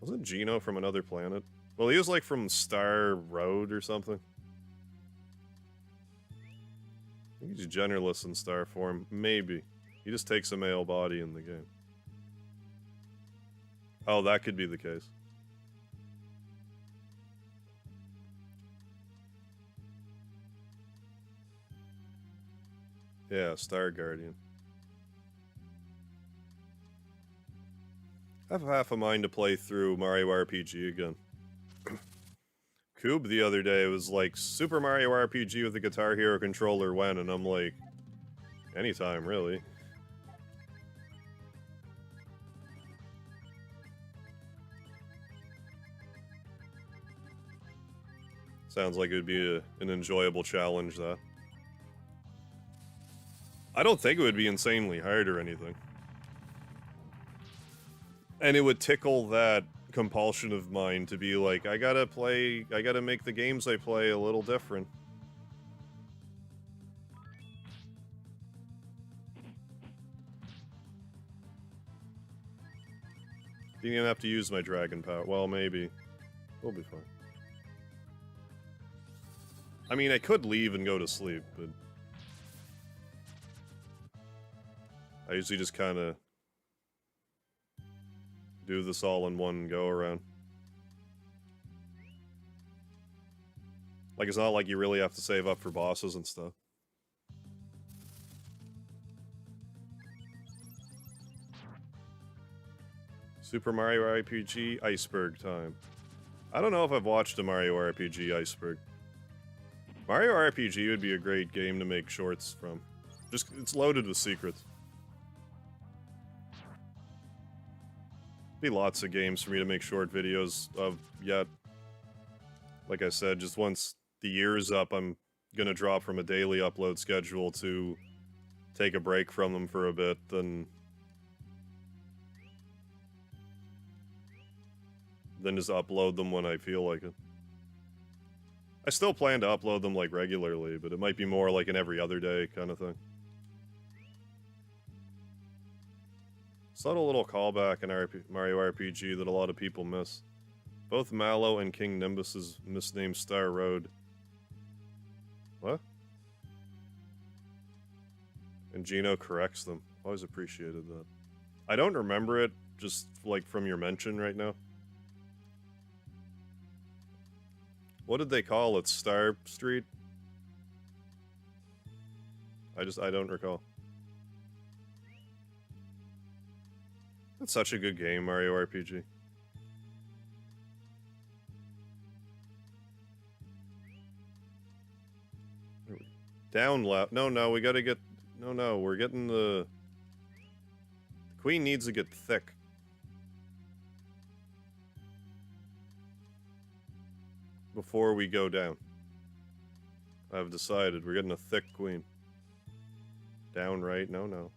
Wasn't Gino from another planet? Well, he was like from Star Road or something. I think he's genderless in star form. Maybe. He just takes a male body in the game. Oh, that could be the case. Yeah, Star Guardian. I have half a mind to play through Mario RPG again. Coob the other day was like, Super Mario RPG with the Guitar Hero controller when? And I'm like, anytime, really. Sounds like it would be an enjoyable challenge, though. I don't think it would be insanely hard or anything. And it would tickle that compulsion of mine to be like, I gotta make the games I play a little different. Didn't even have to use my dragon power. Well, maybe. We'll be fine. I mean, I could leave and go to sleep, but I usually just kind of do this all in one go around. Like, it's not like you really have to save up for bosses and stuff. Super Mario RPG Iceberg time. I don't know if I've watched a Mario RPG Iceberg. Mario RPG would be a great game to make shorts from. Just, it's loaded with secrets. Be lots of games for me to make short videos of yet. Like I said, just once the year is up, I'm gonna drop from a daily upload schedule to take a break from them for a bit, then just upload them when I feel like it. I still plan to upload them like regularly, but it might be more like an every other day kind of thing. Subtle little callback in Mario RPG that a lot of people miss. Both Mallow and King Nimbus's misnamed Star Road. What? And Gino corrects them. Always appreciated that. I don't remember it, just like from your mention right now. What did they call it? Star Street? I don't recall. It's such a good game, Mario RPG. Down left. No, we gotta get... No, we're getting the... The queen needs to get thick. Before we go down. I've decided we're getting a thick queen. Down right? No.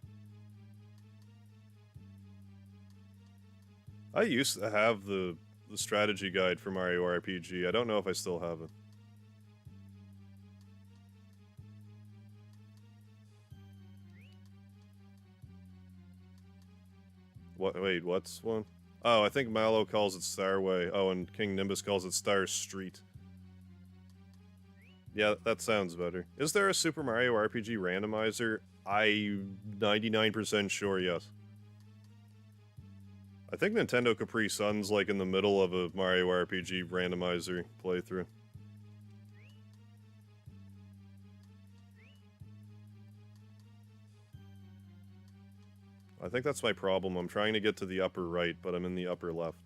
I used to have the strategy guide for Mario RPG. I don't know if I still have it. Wait, what's one? Oh, I think Mallow calls it Starway. Oh, and King Nimbus calls it Star Street. Yeah, that sounds better. Is there a Super Mario RPG randomizer? I'm 99% sure, yes. I think Nintendo Capri Sun's like in the middle of a Mario RPG randomizer playthrough. I think that's my problem. I'm trying to get to the upper right, but I'm in the upper left.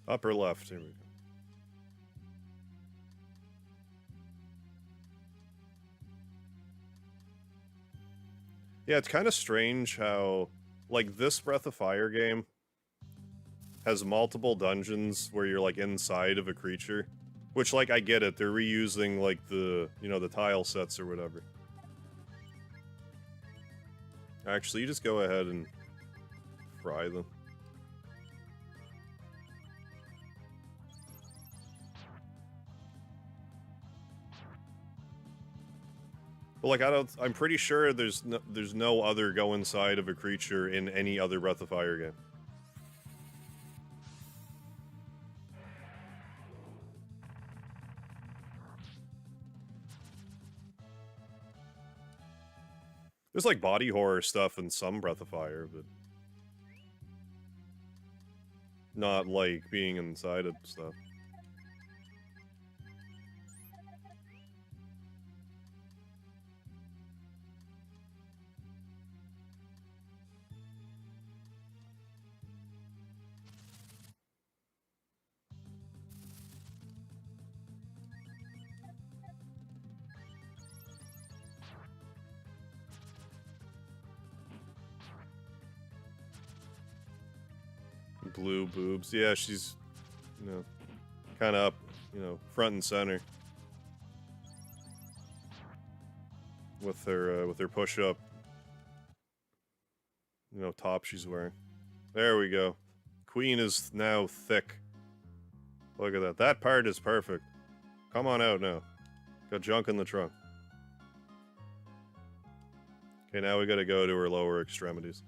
Upper left, here we go. Yeah, it's kind of strange how, like, this Breath of Fire game has multiple dungeons where you're, like, inside of a creature. Which, like, I get it. They're reusing, like, the, you know, the tile sets or whatever. Actually, you just go ahead and fry them. But, like, I'm pretty sure there's no other go inside of a creature in any other Breath of Fire game. There's, like, body horror stuff in some Breath of Fire, but not, like, being inside of stuff. Blue boobs. Yeah, she's, you know, kind of up, you know, front and center. With her push-up, you know, top she's wearing. There we go. Queen is now thick. Look at that. That part is perfect. Come on out now. Got junk in the trunk. Okay, now we gotta go to her lower extremities.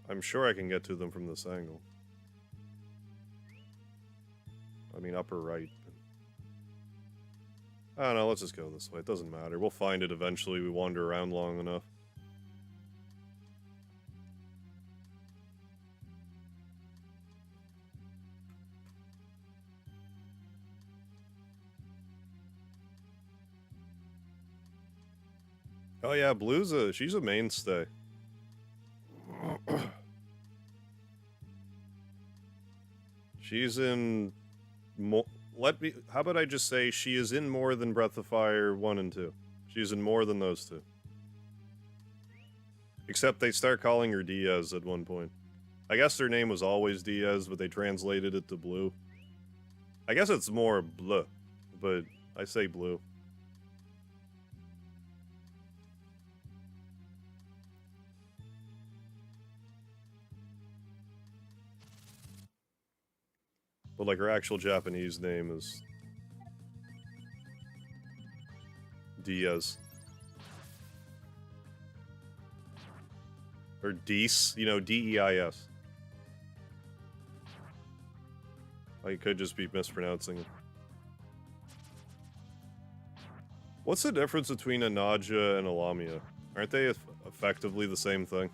I'm sure I can get to them from this angle. I mean, upper right. I don't know, let's just go this way. It doesn't matter. We'll find it eventually. We wander around long enough. Oh yeah, Blue's she's a mainstay. She's in how about I just say she is in more than Breath of Fire 1 and 2. She's in more than those two. Except they start calling her Diaz at one point. I guess their name was always Diaz, but they translated it to Blue. I guess it's more Bleu, but I say Blue. But like her actual Japanese name is Diaz. Or Deis, you know, D-E-I-S. I could just be mispronouncing it. What's the difference between a Naja and a Lamia? Aren't they effectively the same thing?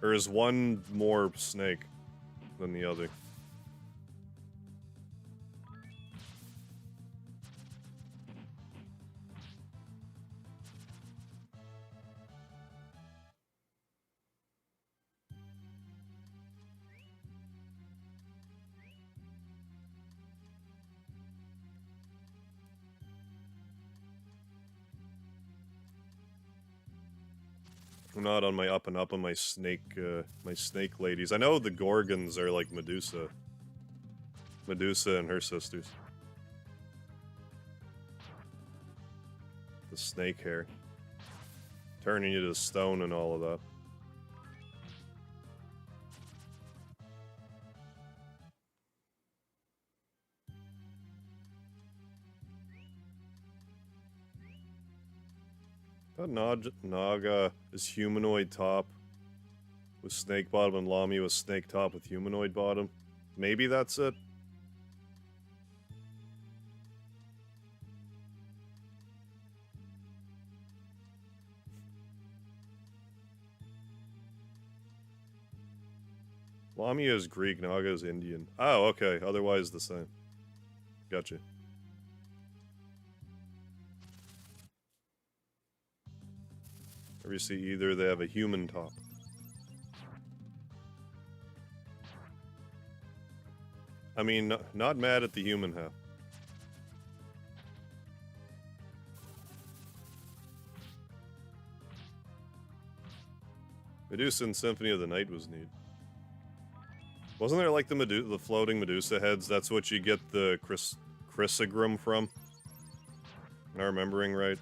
Or is one more snake than the other? I'm not on my up and up on my snake ladies. I know the Gorgons are like Medusa. Medusa and her sisters. The snake hair. Turning you to stone and all of that. That Naga is humanoid top with snake bottom and Lamia was snake top with humanoid bottom. Maybe that's it. Lamia is Greek, Naga is Indian. Oh, okay. Otherwise the same. Gotcha. Or you see either they have a human top. I mean, not mad at the human half. Medusa and Symphony of the Night was neat. Wasn't there like the floating Medusa heads? That's what you get the Chrysogram from? Am I remembering right?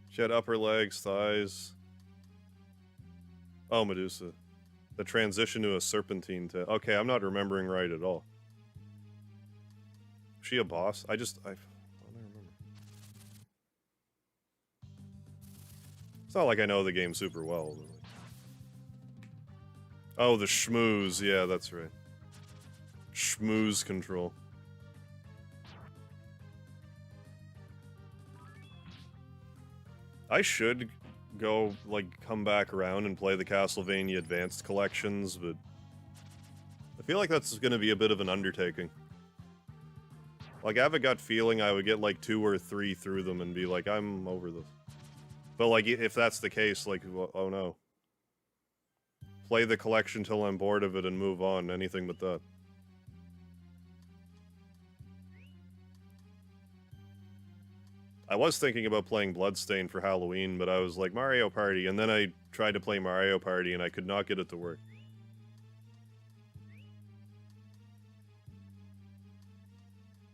She had upper legs, thighs. Oh, Medusa. The transition to a serpentine tail. Okay, I'm not remembering right at all. Was she a boss? I don't remember. It's not like I know the game super well. But like... Oh, the schmooze. Yeah, that's right. Schmooze control. I should go, like, come back around and play the Castlevania Advanced Collections, but I feel like that's gonna be a bit of an undertaking. Like, I have a gut feeling I would get, like, 2 or 3 through them and be like, I'm over this. But, like, if that's the case, like, well, oh no. Play the collection till I'm bored of it and move on, anything but that. I was thinking about playing Bloodstained for Halloween, but I was like, Mario Party, and then I tried to play Mario Party and I could not get it to work.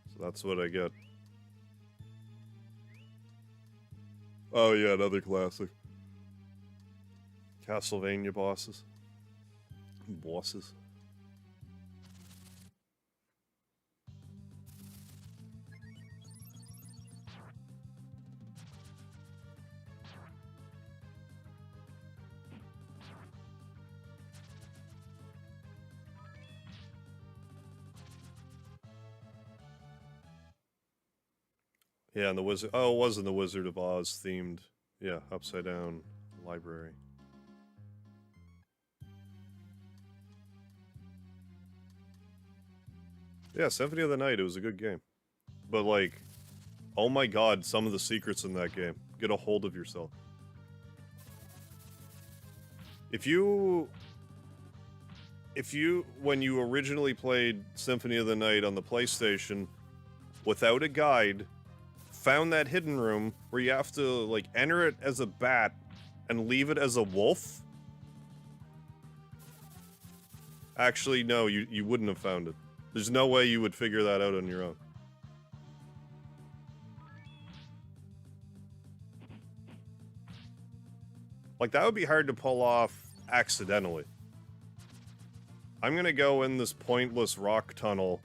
So that's what I get. Oh yeah, another classic. Castlevania bosses. Bosses. Yeah, and the Wizard... Oh, it was in the Wizard of Oz themed... Yeah, Upside Down library. Yeah, Symphony of the Night, it was a good game. But, like, oh my god, some of the secrets in that game. Get a hold of yourself. If you, when you originally played Symphony of the Night on the PlayStation, without a guide, found that hidden room where you have to, like, enter it as a bat and leave it as a wolf? Actually, no, you wouldn't have found it. There's no way you would figure that out on your own. Like, that would be hard to pull off accidentally. I'm gonna go in this pointless rock tunnel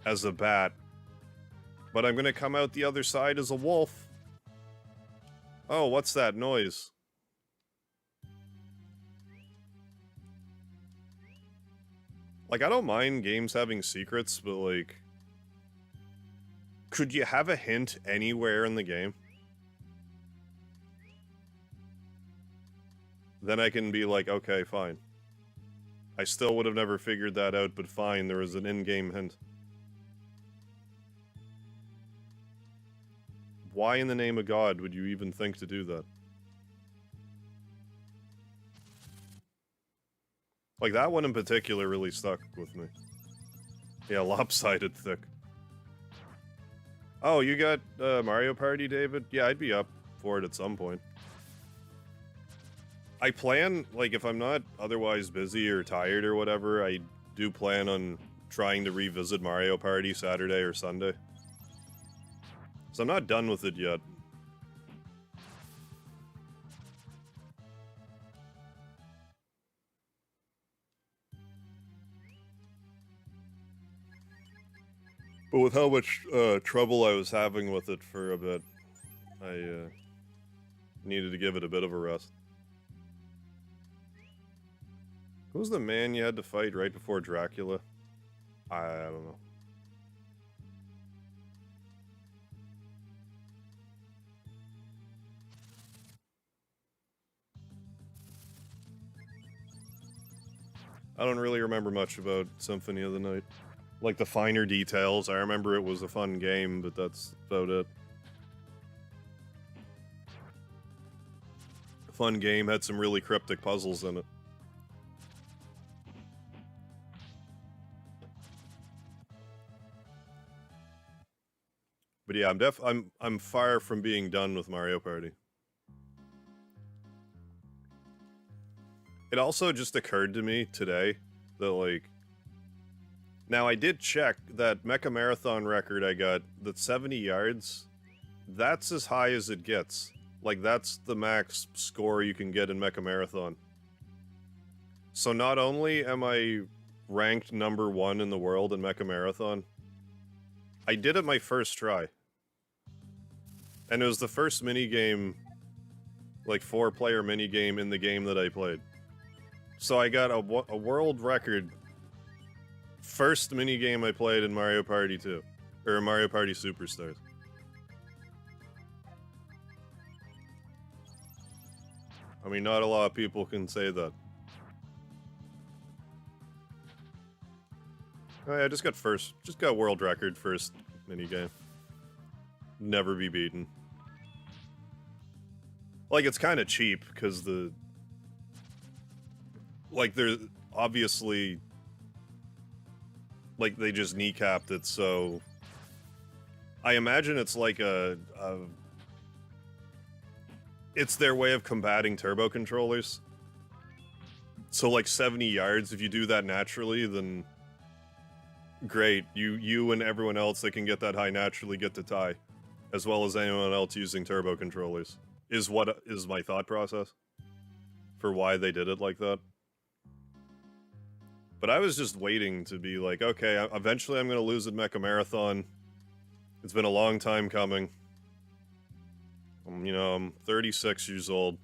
as a bat, but I'm gonna come out the other side as a wolf. Oh, what's that noise? Like, I don't mind games having secrets, but, like... Could you have a hint anywhere in the game? Then I can be like, okay, fine. I still would have never figured that out, but fine, there was an in-game hint. Why in the name of God would you even think to do that? Like, that one in particular really stuck with me. Yeah, lopsided thick. Oh, you got Mario Party, David? Yeah, I'd be up for it at some point. I plan, like, if I'm not otherwise busy or tired or whatever, I do plan on trying to revisit Mario Party Saturday or Sunday. So I'm not done with it yet. But with how much trouble I was having with it for a bit, I needed to give it a bit of a rest. Who's the man you had to fight right before Dracula? I don't know. I don't really remember much about Symphony of the Night. Like the finer details, I remember it was a fun game, but that's about it. Fun game, had some really cryptic puzzles in it. But yeah, I'm far from being done with Mario Party. It also just occurred to me today that, like, now I did check that Mecha Marathon record I got, that 70 yards, that's as high as it gets. Like, that's the max score you can get in Mecha Marathon. So not only am I ranked #1 in the world in Mecha Marathon, I did it my first try. And it was the first minigame, like 4-player minigame in the game that I played. So I got a world record first minigame I played in Mario Party 2. Or Mario Party Superstars. I mean, not a lot of people can say that. Oh yeah, just got world record first minigame. Never be beaten. Like, it's kind of cheap, because like, they're obviously, like, they just kneecapped it, so I imagine it's like it's their way of combating turbo controllers. So, like, 70 yards, if you do that naturally, then great. You and everyone else that can get that high naturally get to tie, as well as anyone else using turbo controllers, is what is my thought process for why they did it like that. But I was just waiting to be like, okay, eventually I'm going to lose at Mecha Marathon. It's been a long time coming. You know, I'm 36 years old.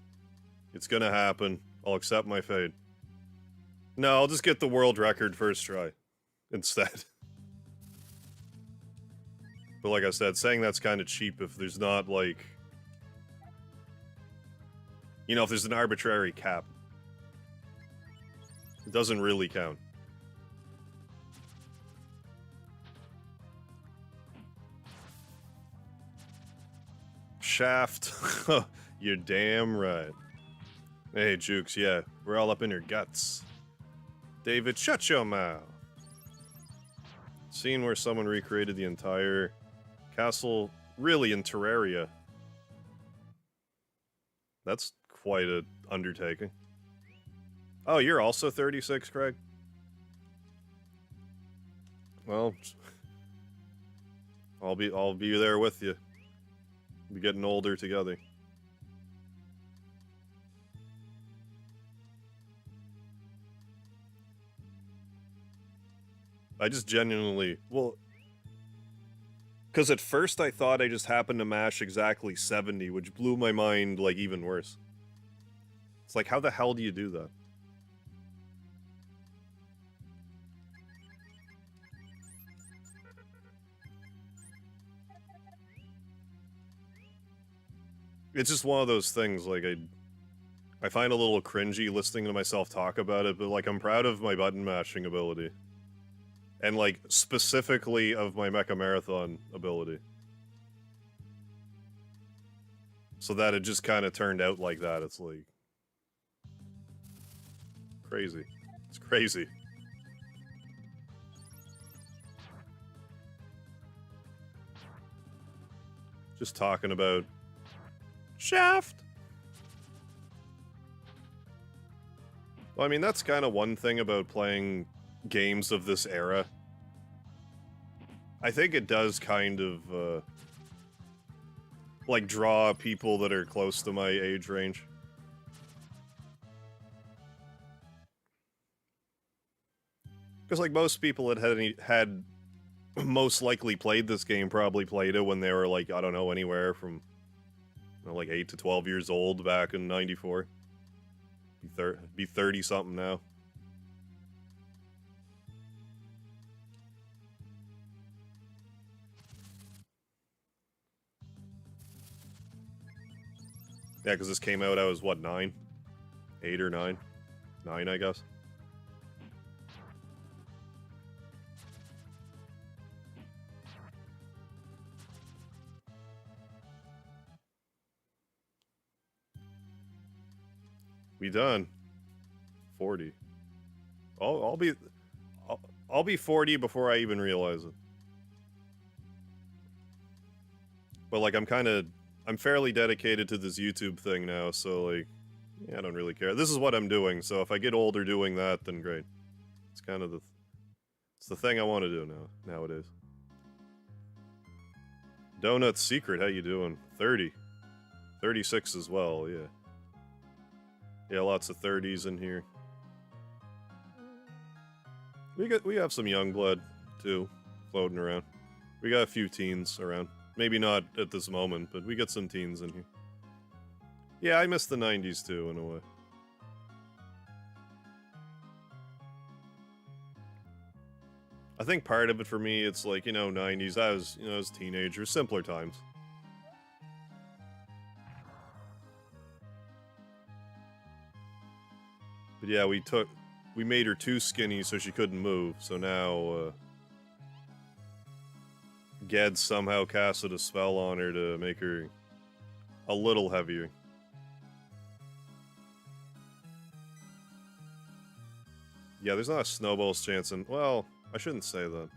It's going to happen. I'll accept my fate. No, I'll just get the world record first try instead. But like I said, saying that's kind of cheap if there's not, like, you know, if there's an arbitrary cap. It doesn't really count. Shaft. You're damn right. Hey, Jukes, yeah, we're all up in your guts. David, shut your mouth. Scene where someone recreated the entire castle, really, in Terraria. That's quite an undertaking. Oh, you're also 36, Craig? Well, I'll be there with you. We'll be getting older together. I just genuinely, well, because at first I thought I just happened to mash exactly 70, which blew my mind, like, even worse. It's like, how the hell do you do that? It's just one of those things, like, I find a little cringy listening to myself talk about it, but, like, I'm proud of my button mashing ability. And, like, specifically of my Mecha Marathon ability. So that it just kind of turned out like that, it's like... crazy. It's crazy. Just talking about... Shaft! Well, I mean, that's kind of one thing about playing games of this era. I think it does kind of, like, draw people that are close to my age range. Because, like, most people that had most likely played this game probably played it when they were, like, I don't know, anywhere from, you know, like, 8 to 12 years old back in '94. Be 30-something now. Yeah, because this came out, I was, what, 9? 8 or 9? 9, I guess. We done. 40. I'll be 40 before I even realize it. But like I'm fairly dedicated to this YouTube thing now, so like yeah, I don't really care. This is what I'm doing, so if I get older doing that, then great. It's kind of it's the thing I want to do nowadays. Donut Secret, how you doing? 30. 36 as well, yeah. Yeah, lots of 30s in here. We have some young blood too floating around. We got a few teens around. Maybe not at this moment, but we got some teens in here. Yeah, I miss the 90s too in a way. I think part of it for me, it's like, 90s. I was a teenager, simpler times. But yeah, we made her too skinny so she couldn't move, so now, Ged somehow casted a spell on her to make her a little heavier. Yeah, there's not a snowball's chance in... Well, I shouldn't say that.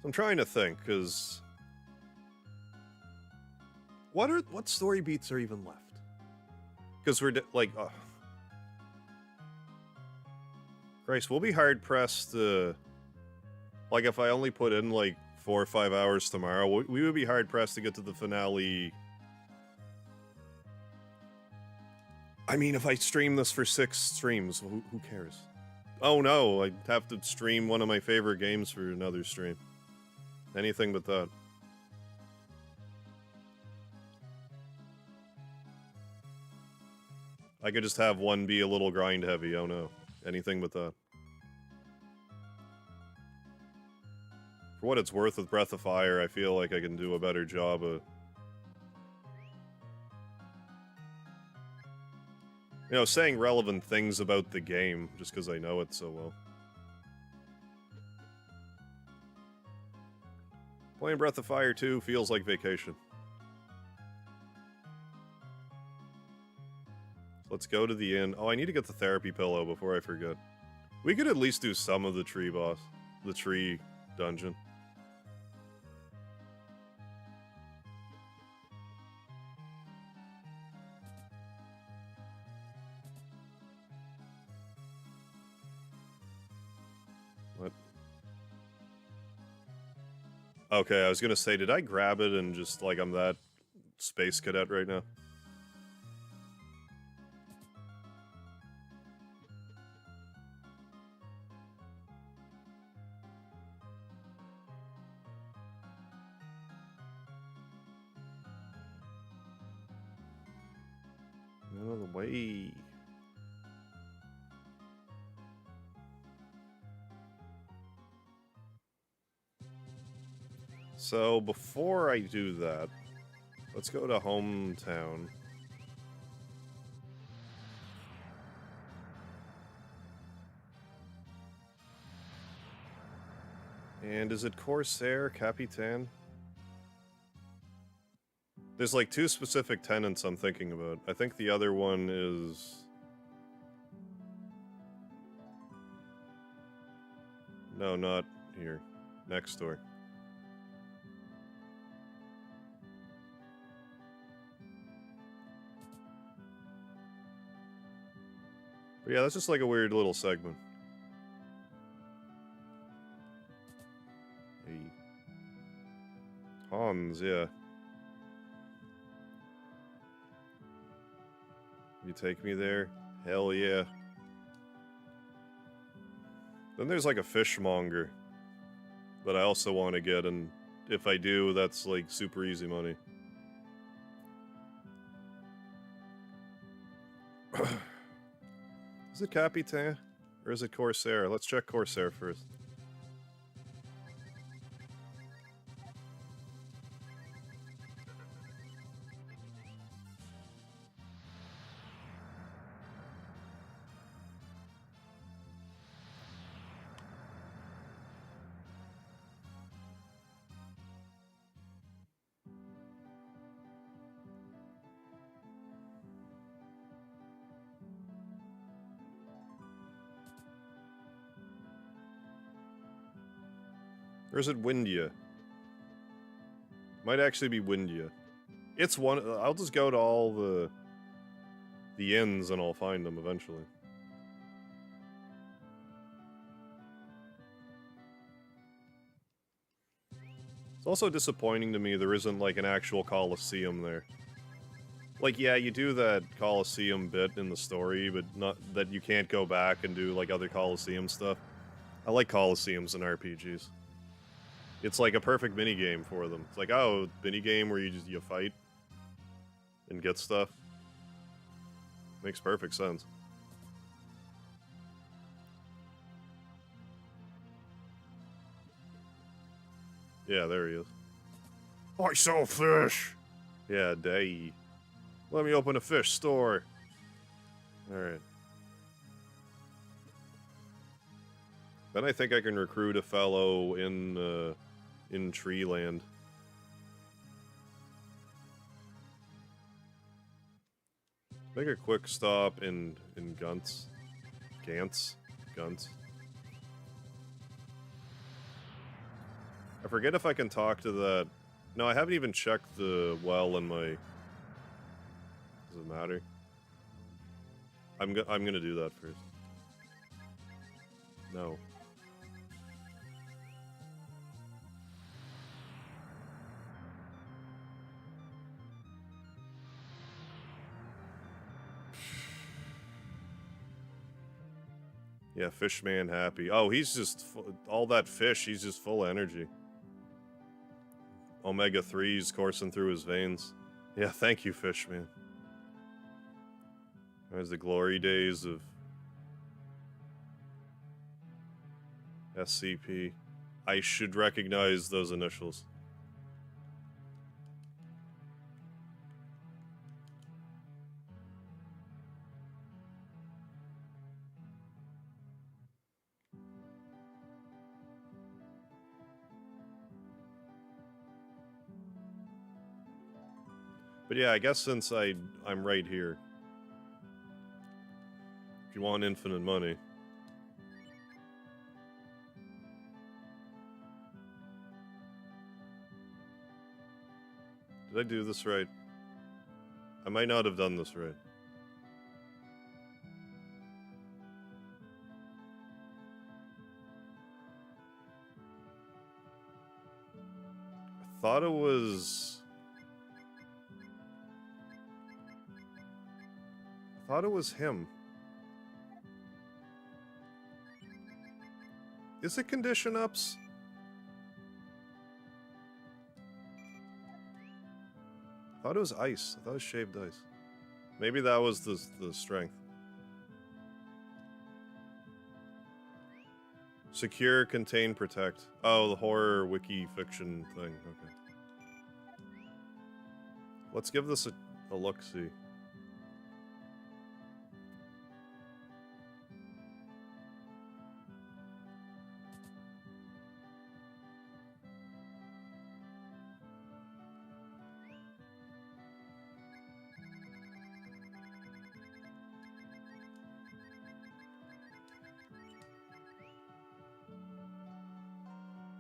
I'm trying to think, because... What story beats are even left? Because we're, like... Christ, we'll be hard-pressed to... Like, if I only put in, like, 4 or 5 hours tomorrow, we would be hard-pressed to get to the finale. I mean, if I stream this for 6 streams, who cares? Oh no, I'd have to stream one of my favorite games for another stream. Anything but that. I could just have one be a little grind heavy, oh no. Anything but that. For what it's worth with Breath of Fire, I feel like I can do a better job of... saying relevant things about the game, just because I know it so well. Playing Breath of Fire 2 feels like vacation. Let's go to the inn. Oh, I need to get the therapy pillow before I forget. We could at least do some of the tree boss. The tree dungeon. What? Okay, I was gonna say, did I grab it and just, like, I'm that space cadet right now? Out of the way. So, before I do that, let's go to hometown. And is it Corsair, Capitan? There's like 2 specific tenants I'm thinking about. I think the other one is... No, not here. Next door. But yeah, that's just like a weird little segment. Hey. Hans, yeah. You take me there? Hell yeah. Then there's like a fishmonger that I also want to get, and if I do, that's like super easy money. Is it Capitan? Or is it Corsair? Let's check Corsair first. Or is it Windia? Might actually be Windia. It's one. I'll just go to all the inns and I'll find them eventually. It's also disappointing to me there isn't like an actual Colosseum there. Like, yeah, you do that Colosseum bit in the story, but not that you can't go back and do like other Colosseum stuff. I like Colosseums in RPGs. It's like a perfect minigame for them. It's like, oh, minigame where you fight and get stuff. Makes perfect sense. Yeah, there he is. I sell fish! Yeah, day. Let me open a fish store. Alright. Then I think I can recruit a fellow in Treeland. Make a quick stop in Gantz. Gantz. I forget if I can talk to that. No, I haven't even checked the well in my. Does it matter? I'm gonna do that first. No. Yeah, Fishman happy. Oh, he's just all that fish. He's just full of energy. Omega 3's coursing through his veins. Yeah, thank you, Fishman. There's the glory days of SCP. I should recognize those initials. But yeah, I guess since I'm right here. If you want infinite money. Did I do this right? I might not have done this right. I thought it was... I thought it was him. Is it condition ups? I thought it was ice. I thought it was shaved ice. Maybe that was the strength. Secure, contain, protect. Oh, the horror wiki fiction thing. Okay. Let's give this a look-see.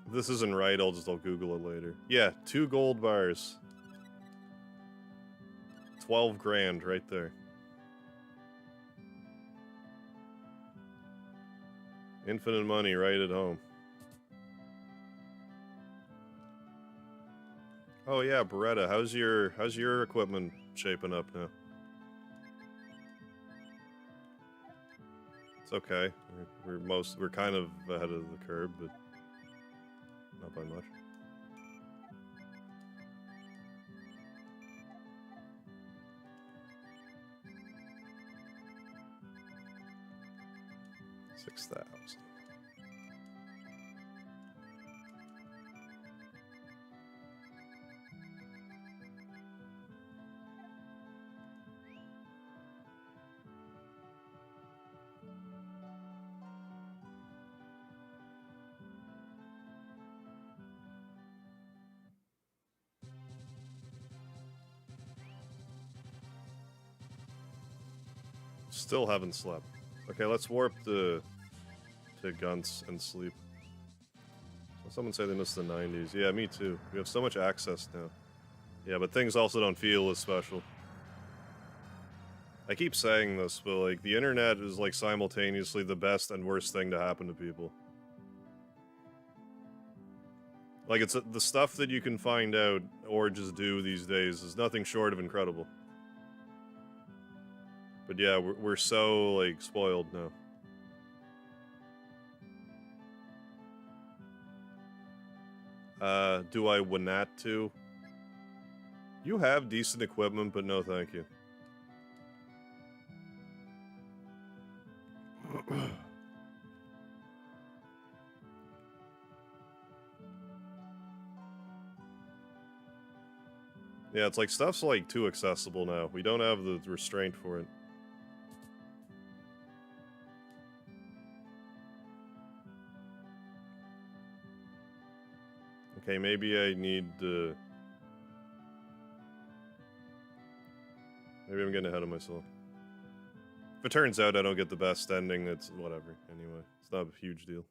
If this isn't right, I'll Google it later. Yeah, 2 gold bars. 12 grand right there. Infinite money right at home. Oh yeah, Beretta, how's your equipment shaping up now? It's okay. We're kind of ahead of the curve, but not by much. $6,000. Still haven't slept. Okay, let's warp to Gunts and sleep. Someone say they miss the 90s. Yeah, me too. We have so much access now. Yeah, but things also don't feel as special. I keep saying this, but like the internet is like simultaneously the best and worst thing to happen to people. Like it's the stuff that you can find out or just do these days is nothing short of incredible. But yeah, we're so like spoiled now. Do I want that to? You have decent equipment, but no thank you. Yeah, it's like stuff's like too accessible now. We don't have the restraint for it. Okay, maybe I need to... Maybe I'm getting ahead of myself. If it turns out I don't get the best ending, it's whatever. Anyway, it's not a huge deal.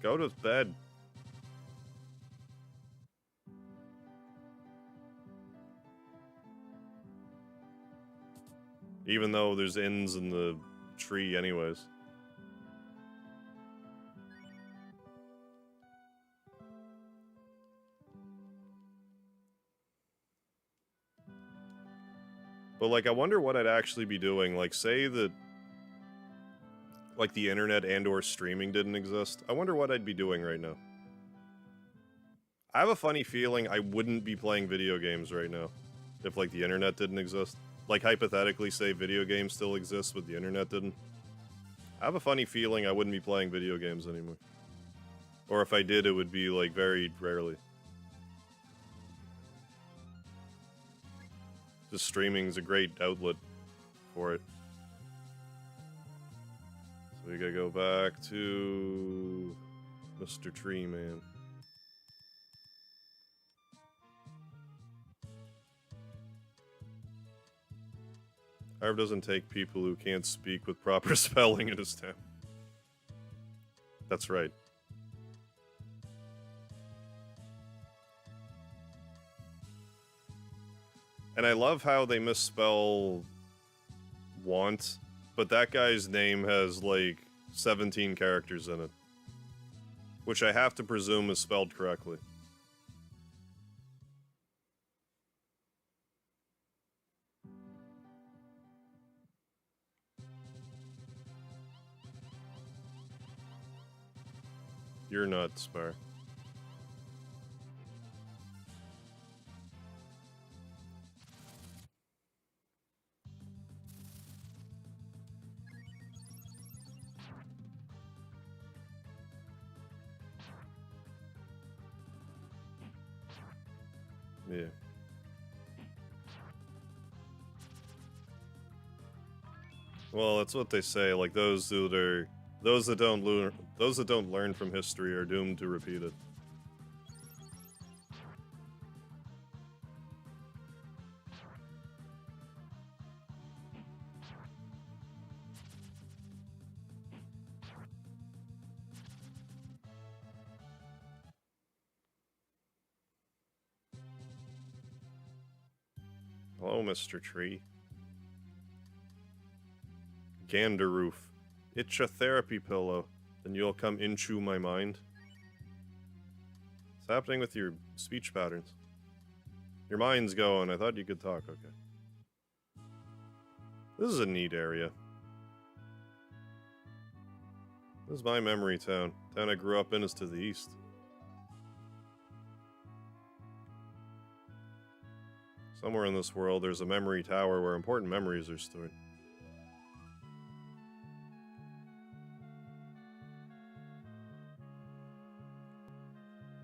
Go to bed. Even though there's inns in the tree anyways. But like, I wonder what I'd actually be doing. Like, say that like the internet and or streaming didn't exist. I wonder what I'd be doing right now. I have a funny feeling I wouldn't be playing video games right now if like the internet didn't exist. Like hypothetically, say video games still exist but the internet didn't. I have a funny feeling I wouldn't be playing video games anymore. Or if I did, it would be like very rarely. Just streaming's a great outlet for it. So we gotta go back to Mr. Tree Man. Harv doesn't take people who can't speak with proper spelling in his town. That's right. And I love how they misspell want, but that guy's name has like 17 characters in it. Which I have to presume is spelled correctly. You're not Spar. Yeah. Well, that's what they say. Like those that don't learn from history are doomed to repeat it. Hello, Mr. Tree. Gandaroof. It's a therapy pillow. Then you'll come into my mind. What's happening with your speech patterns? Your mind's going. I thought you could talk. Okay. This is a neat area. This is my memory town. Town I grew up in is to the east. Somewhere in this world, there's a memory tower where important memories are stored.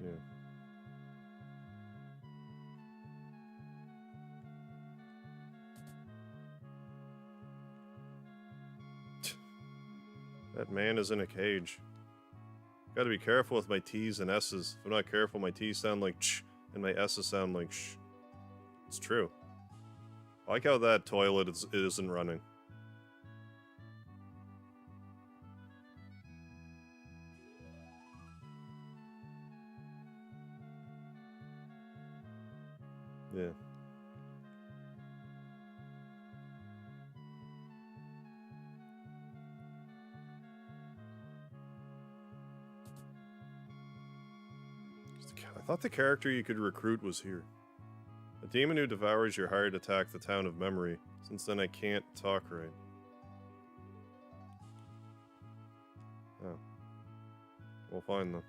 Yeah. That man is in a cage. Gotta be careful with my T's and S's. If I'm not careful, my T's sound like ch, and my S's sound like sh. It's true. I like how that toilet isn't running. I thought the character you could recruit was here. A demon who devours your heart attacked the town of memory. Since then I can't talk right. Oh. We'll find them.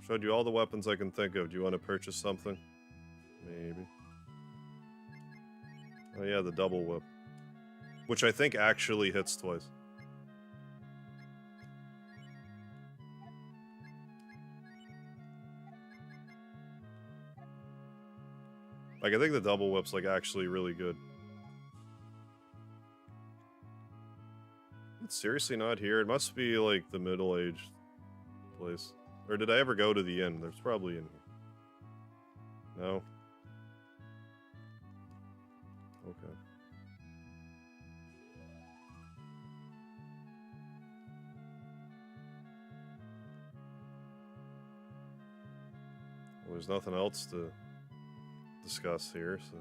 Showed you all the weapons I can think of. Do you want to purchase something? Maybe. Oh yeah, the double whip. Which I think actually hits twice. Like, I think the double whip's, like, actually really good. It's seriously not here. It must be, like, the middle-aged place. Or did I ever go to the inn? There's probably in here. No? Okay. Well, there's nothing else to discuss here, so...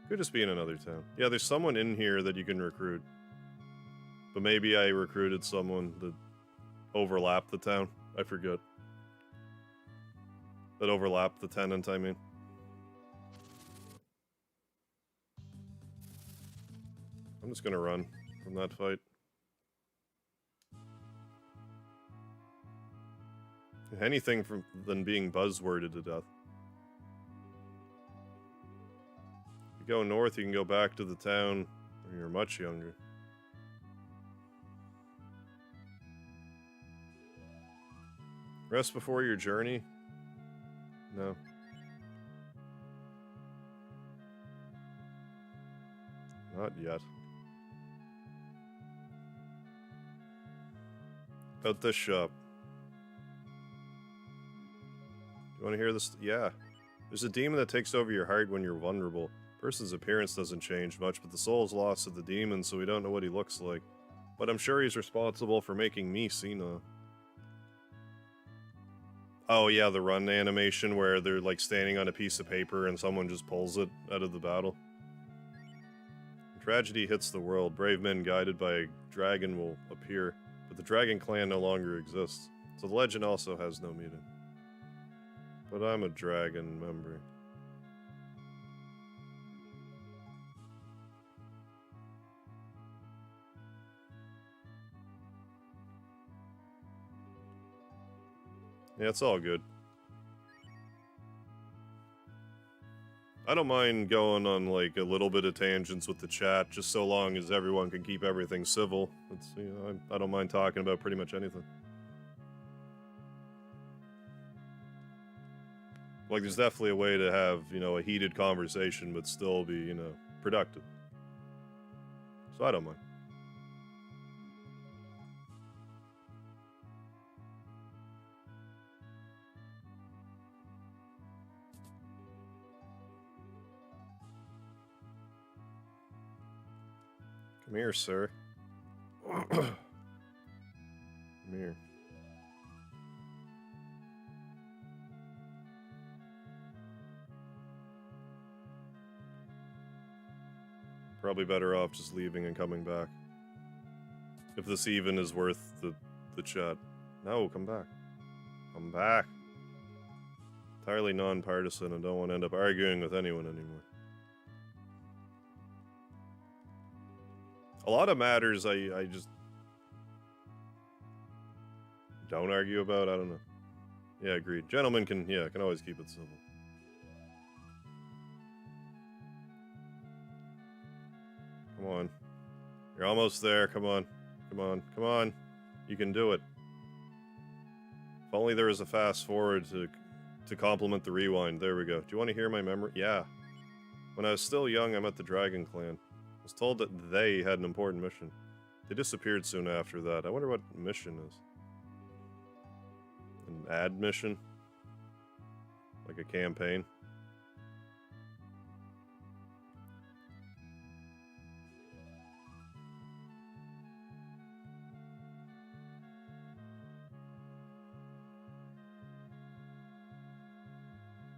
Could just be in another town. Yeah, there's someone in here that you can recruit. But maybe I recruited someone that overlapped the town. I forget. That overlapped the tenant, I mean. I'm just gonna run from that fight. Anything than being buzzworded to death. If you go north, you can go back to the town when you're much younger. Rest before your journey? No. Not yet. About this shop. You want to hear this? Yeah. There's a demon that takes over your heart when you're vulnerable. Person's appearance doesn't change much, but the soul is lost to the demon, so we don't know what he looks like. But I'm sure he's responsible for making me senile. Oh yeah, the run animation where they're like standing on a piece of paper and someone just pulls it out of the battle. Tragedy hits the world. Brave men guided by a dragon will appear, but the dragon clan no longer exists. So the legend also has no meaning. But I'm a dragon member. Yeah, it's all good. I don't mind going on like a little bit of tangents with the chat, just so long as everyone can keep everything civil. It's, you know, I don't mind talking about pretty much anything. Like, there's definitely a way to have, you know, a heated conversation, but still be, you know, productive. So I don't mind. Come here, sir. Come here. Probably better off just leaving and coming back. If this even is worth the chat. No, come back. Come back. Entirely non-partisan and don't want to end up arguing with anyone anymore. A lot of matters I just don't argue about. I don't know. Yeah, agreed. Gentlemen can always keep it civil. Come on. You're almost there. Come on. Come on. Come on. You can do it. If only there was a fast forward to complement the rewind. There we go. Do you want to hear my memory? Yeah. When I was still young, I met the Dragon Clan. I was told that they had an important mission. They disappeared soon after that. I wonder what mission is. An ad mission? Like a campaign?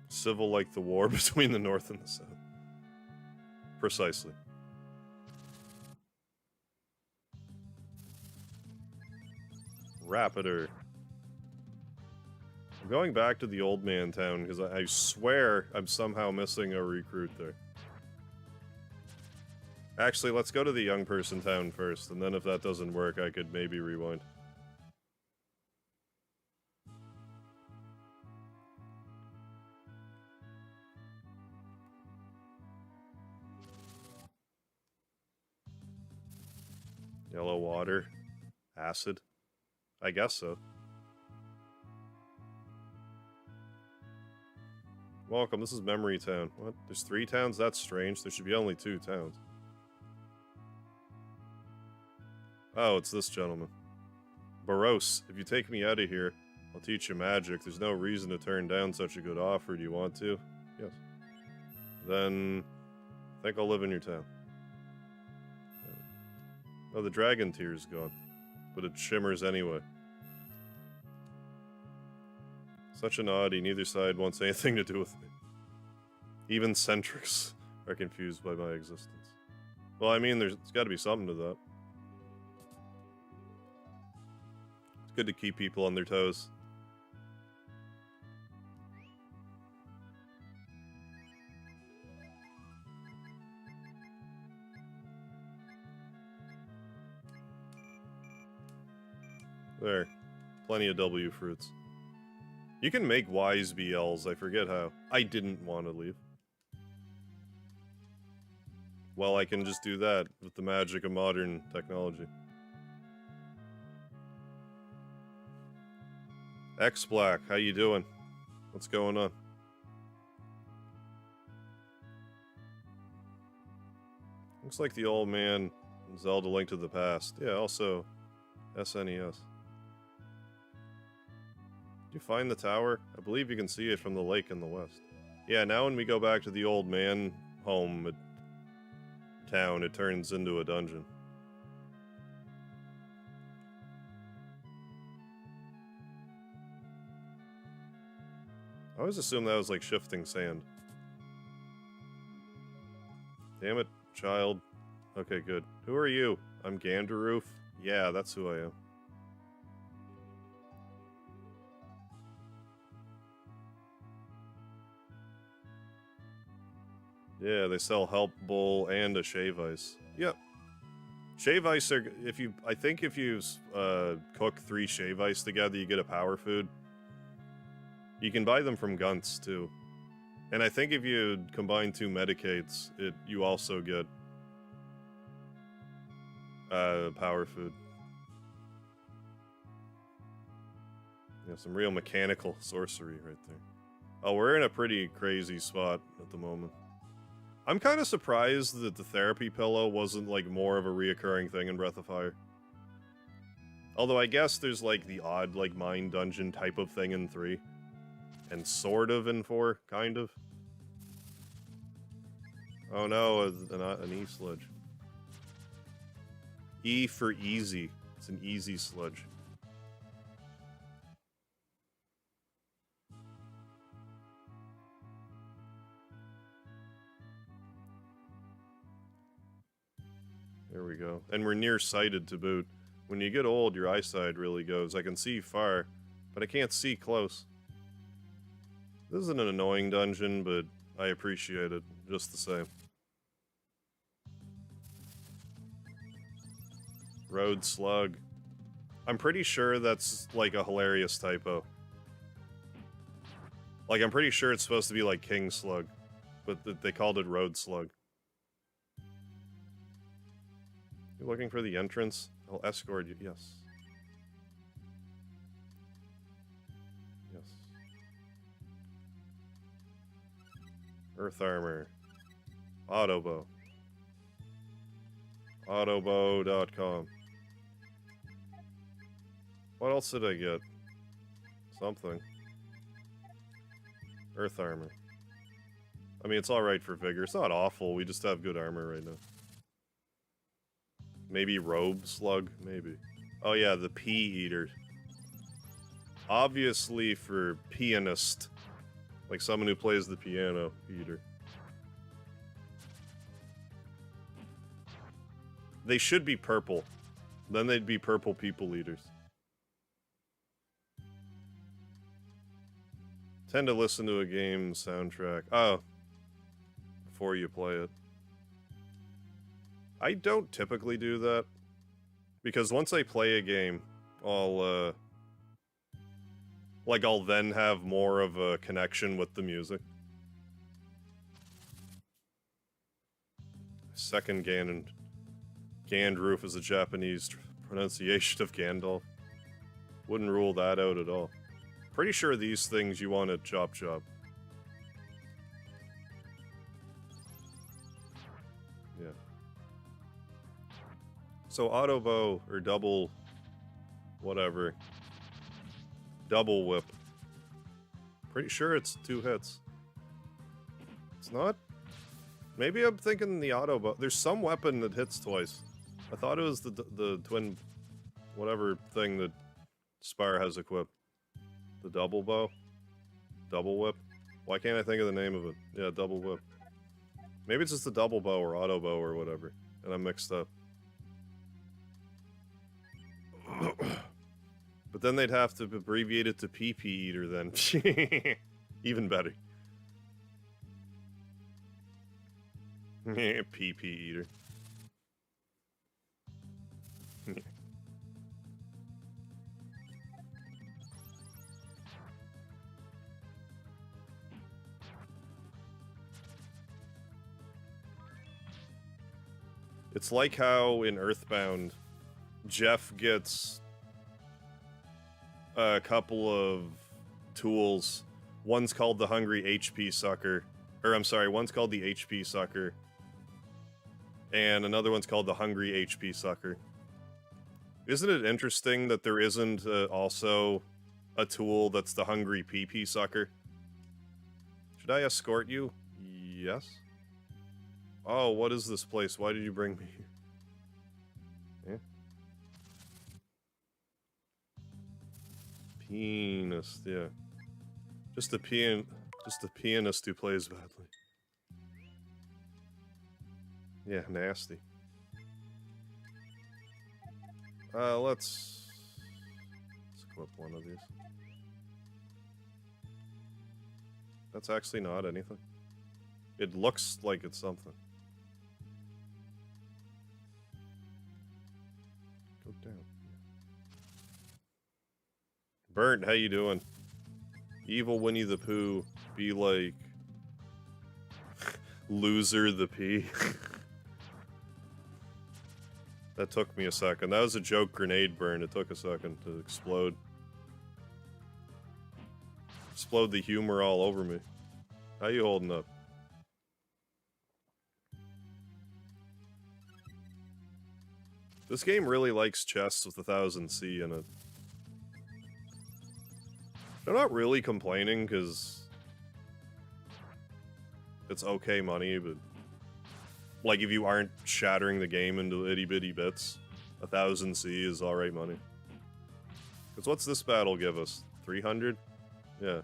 Civil like the war between the North and the South. Precisely. Rapider. going back to the old man town because I swear I'm somehow missing a recruit there. Actually, let's go to the young person town first, and then if that doesn't work, I could maybe rewind. Yellow water. Acid. I guess so. Welcome, this is Memory Town. What? There's 3 towns? That's strange. There should be only 2 towns. Oh, it's this gentleman. Baros, if you take me out of here, I'll teach you magic. There's no reason to turn down such a good offer. Do you want to? Yes. Then, I think I'll live in your town. Oh, the dragon tear's gone. But it shimmers anyway. Such an oddity, neither side wants anything to do with me. Even centrics are confused by my existence. Well, I mean, there's got to be something to that. It's good to keep people on their toes. There. Plenty of W fruits. You can make Ys be Ls, I forget how. I didn't want to leave. Well, I can just do that with the magic of modern technology. X-Black, how you doing? What's going on? Looks like the old man in Zelda Link to the Past. Yeah, also SNES. Did you find the tower? I believe you can see it from the lake in the west. Yeah, now when we go back to the old man home town, it turns into a dungeon. I always assumed that was like shifting sand. Damn it, child. Okay, good. Who are you? I'm Gandaroof. Yeah, that's who I am. Yeah, they sell Help Bowl and a Shave Ice. Yep. Shave Ice are, I think if you cook 3 Shave Ice together, you get a power food. You can buy them from Gunts, too. And I think if you combine 2 Medicates, you also get power food. Yeah, some real mechanical sorcery right there. Oh, we're in a pretty crazy spot at the moment. I'm kind of surprised that the therapy pillow wasn't like more of a reoccurring thing in Breath of Fire. Although I guess there's like the odd like mine dungeon type of thing in 3. And sort of in 4, kind of. Oh no, an E-sludge. E for easy. It's an easy sludge. There we go. And we're nearsighted to boot. When you get old, your eyesight really goes. I can see far, but I can't see close. This isn't an annoying dungeon, but I appreciate it just the same. Road Slug. I'm pretty sure that's like a hilarious typo. Like, I'm pretty sure it's supposed to be like King Slug, but they called it Road Slug. You looking for the entrance? I'll escort you. Yes. Yes. Earth Armor. Autobow. Autobow.com. What else did I get? Something. Earth Armor. I mean, it's alright for Vigor. It's not awful, we just have good armor right now. Maybe Robe Slug? Maybe. Oh yeah, the Pea Eater. Obviously for pianist. Like someone who plays the piano. Eater. They should be purple. Then they'd be purple people eaters. Tend to listen to a game soundtrack. Oh. Before you play it. I don't typically do that. Because once I play a game, I'll then have more of a connection with the music. Second Gandalf is a Japanese pronunciation of Gandalf. Wouldn't rule that out at all. Pretty sure these things you want to chop. Yeah. So auto bow or double whatever. Double whip. Pretty sure it's 2 hits. It's not? Maybe I'm thinking the auto bow. There's some weapon that hits twice. I thought it was the twin whatever thing that Spire has equipped. The double bow? Double whip? Why can't I think of the name of it? Yeah, double whip. Maybe it's just the double bow or auto bow or whatever, and I'm mixed up. But then they'd have to abbreviate it to PP Eater then. Even better. PP Eater. It's like how in Earthbound, Jeff gets a couple of tools. One's called the Hungry HP Sucker. Or, I'm sorry, one's called the HP Sucker. And another one's called the Hungry HP Sucker. Isn't it interesting that there isn't also a tool that's the Hungry PP Sucker? Should I escort you? Yes. Oh, what is this place? Why did you bring me here? Yeah. Pianist, yeah. Just a pianist who plays badly. Yeah, nasty. Let's equip one of these. That's actually not anything. It looks like it's something. Go down. Burnt, how you doing? Evil Winnie the Pooh, be like Loser the P. That took me a second. That was a joke grenade burn. It took a second to explode. Explode the humor all over me. How you holding up? This game really likes chests with 1000C in it. I'm not really complaining, because it's okay money, but like if you aren't shattering the game into itty-bitty bits, 1000C is alright money. Because what's this battle give us? 300? Yeah.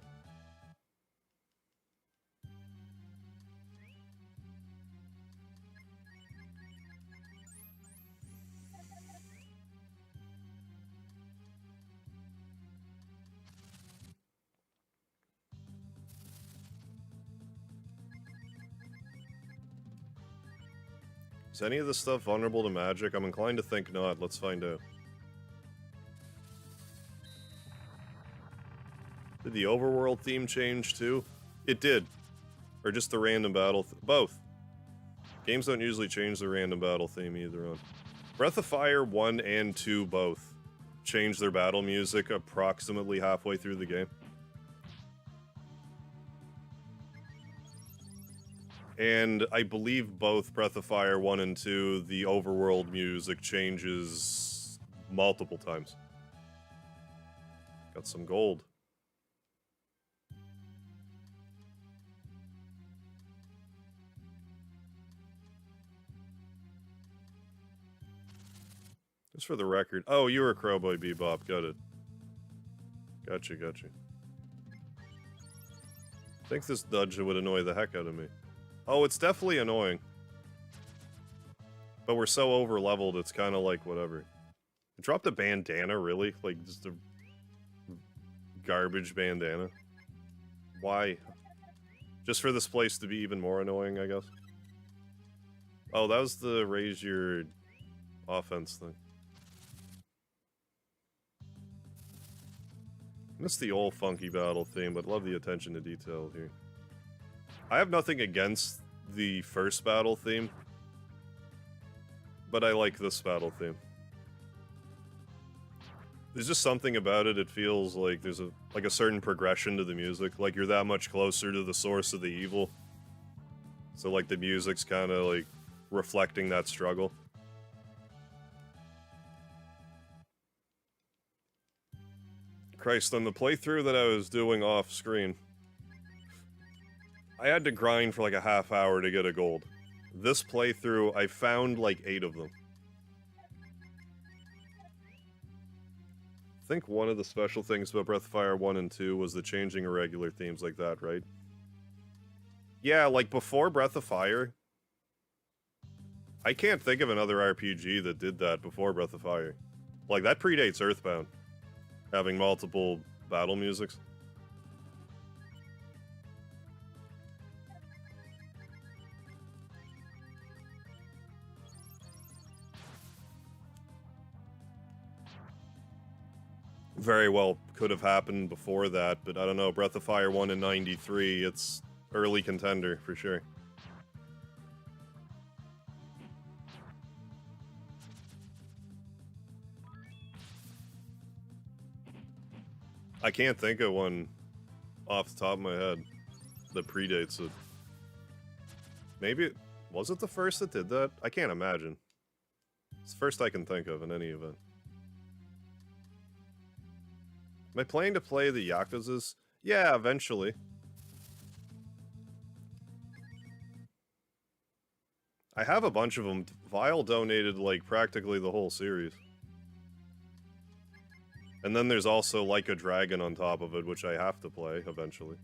Is any of this stuff vulnerable to magic? I'm inclined to think not. Let's find out. Did the overworld theme change too? It did. Or just the random battle? Both. Games don't usually change the random battle theme either on. Breath of Fire 1 and 2 both changed their battle music approximately halfway through the game. And I believe both Breath of Fire 1 and 2, the overworld music changes multiple times. Got some gold. Just for the record. Oh, you were Crowboy Bebop. Got it. Gotcha. I think this dodge would annoy the heck out of me. Oh, it's definitely annoying. But we're so over-leveled, it's kind of like whatever. It dropped a bandana, really? Like, just a garbage bandana? Why? Just for this place to be even more annoying, I guess. Oh, that was the raise your offense thing. Missed the old funky battle theme, but love the attention to detail here. I have nothing against the first battle theme, but I like this battle theme. There's just something about it, it feels like there's a certain progression to the music, like you're that much closer to the source of the evil. So like the music's kind of like reflecting that struggle. Christ, on the playthrough that I was doing off screen, I had to grind for like a half hour to get a gold. This playthrough, I found like 8 of them. I think one of the special things about Breath of Fire 1 and 2 was the changing irregular themes like that, right? Yeah, like before Breath of Fire, I can't think of another RPG that did that before Breath of Fire. Like, that predates Earthbound, having multiple battle musics. Very well could have happened before that, but I don't know, Breath of Fire 1 in '93, it's early contender, for sure. I can't think of one off the top of my head that predates it. Maybe, was it the first that did that? I can't imagine. It's the first I can think of in any event. Am I planning to play the Yakuzas? Yeah, eventually. I have a bunch of them. Vile donated, like, practically the whole series. And then there's also Like a Dragon on top of it, which I have to play eventually.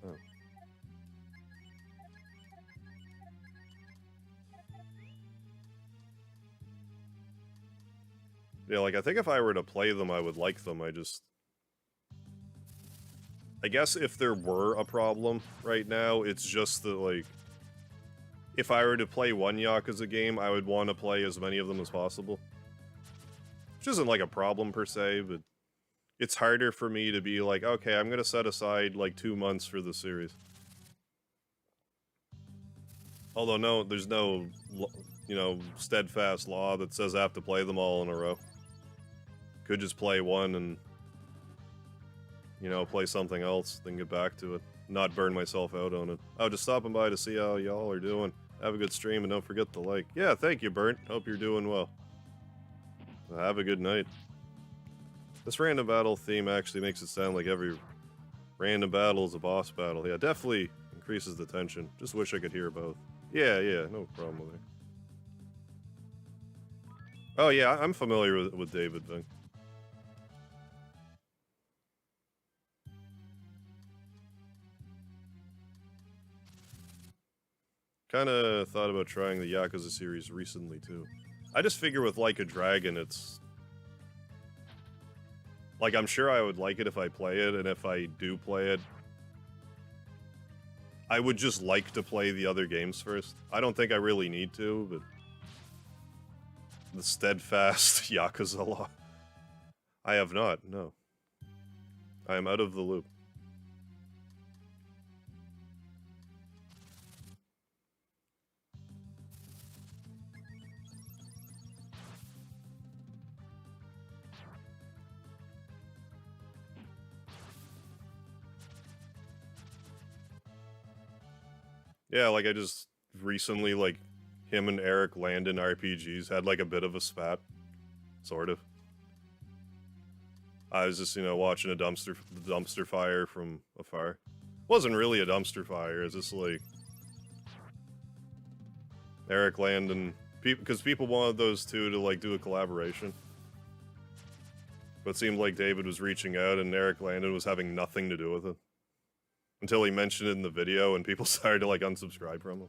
Oh. Yeah, like, I think if I were to play them, I would like them. I guess if there were a problem right now, it's just that, like, if I were to play one Yakuza game, I would want to play as many of them as possible. Which isn't, like, a problem per se, but it's harder for me to be like, okay, I'm gonna set aside, like, 2 months for the series. Although, no, there's no, you know, steadfast law that says I have to play them all in a row. Could just play one and, you know, play something else, then get back to it. Not burn myself out on it. Oh, just stopping by to see how y'all are doing. Have a good stream and don't forget to like. Yeah, thank you, Burnt. Hope you're doing well. Have a good night. This random battle theme actually makes it sound like every random battle is a boss battle. Yeah, definitely increases the tension. Just wish I could hear both. Yeah, no problem with it. Oh yeah, I'm familiar with David Ving. Kinda thought about trying the Yakuza series recently, too. I just figure with Like a Dragon, it's... Like, I'm sure I would like it if I play it, and if I do play it, I would just like to play the other games first. I don't think I really need to, but... The steadfast Yakuza law. I have not, no. I am out of the loop. Yeah, like, I just recently, like, him and Eric Landon RPGs had, like, a bit of a spat. Sort of. I was just, you know, watching a dumpster fire from afar. Wasn't really a dumpster fire, it's just, like... Eric Landon... Because people wanted those two to, like, do a collaboration. But it seemed like David was reaching out and Eric Landon was having nothing to do with it. Until he mentioned it in the video and people started to, like, unsubscribe from him.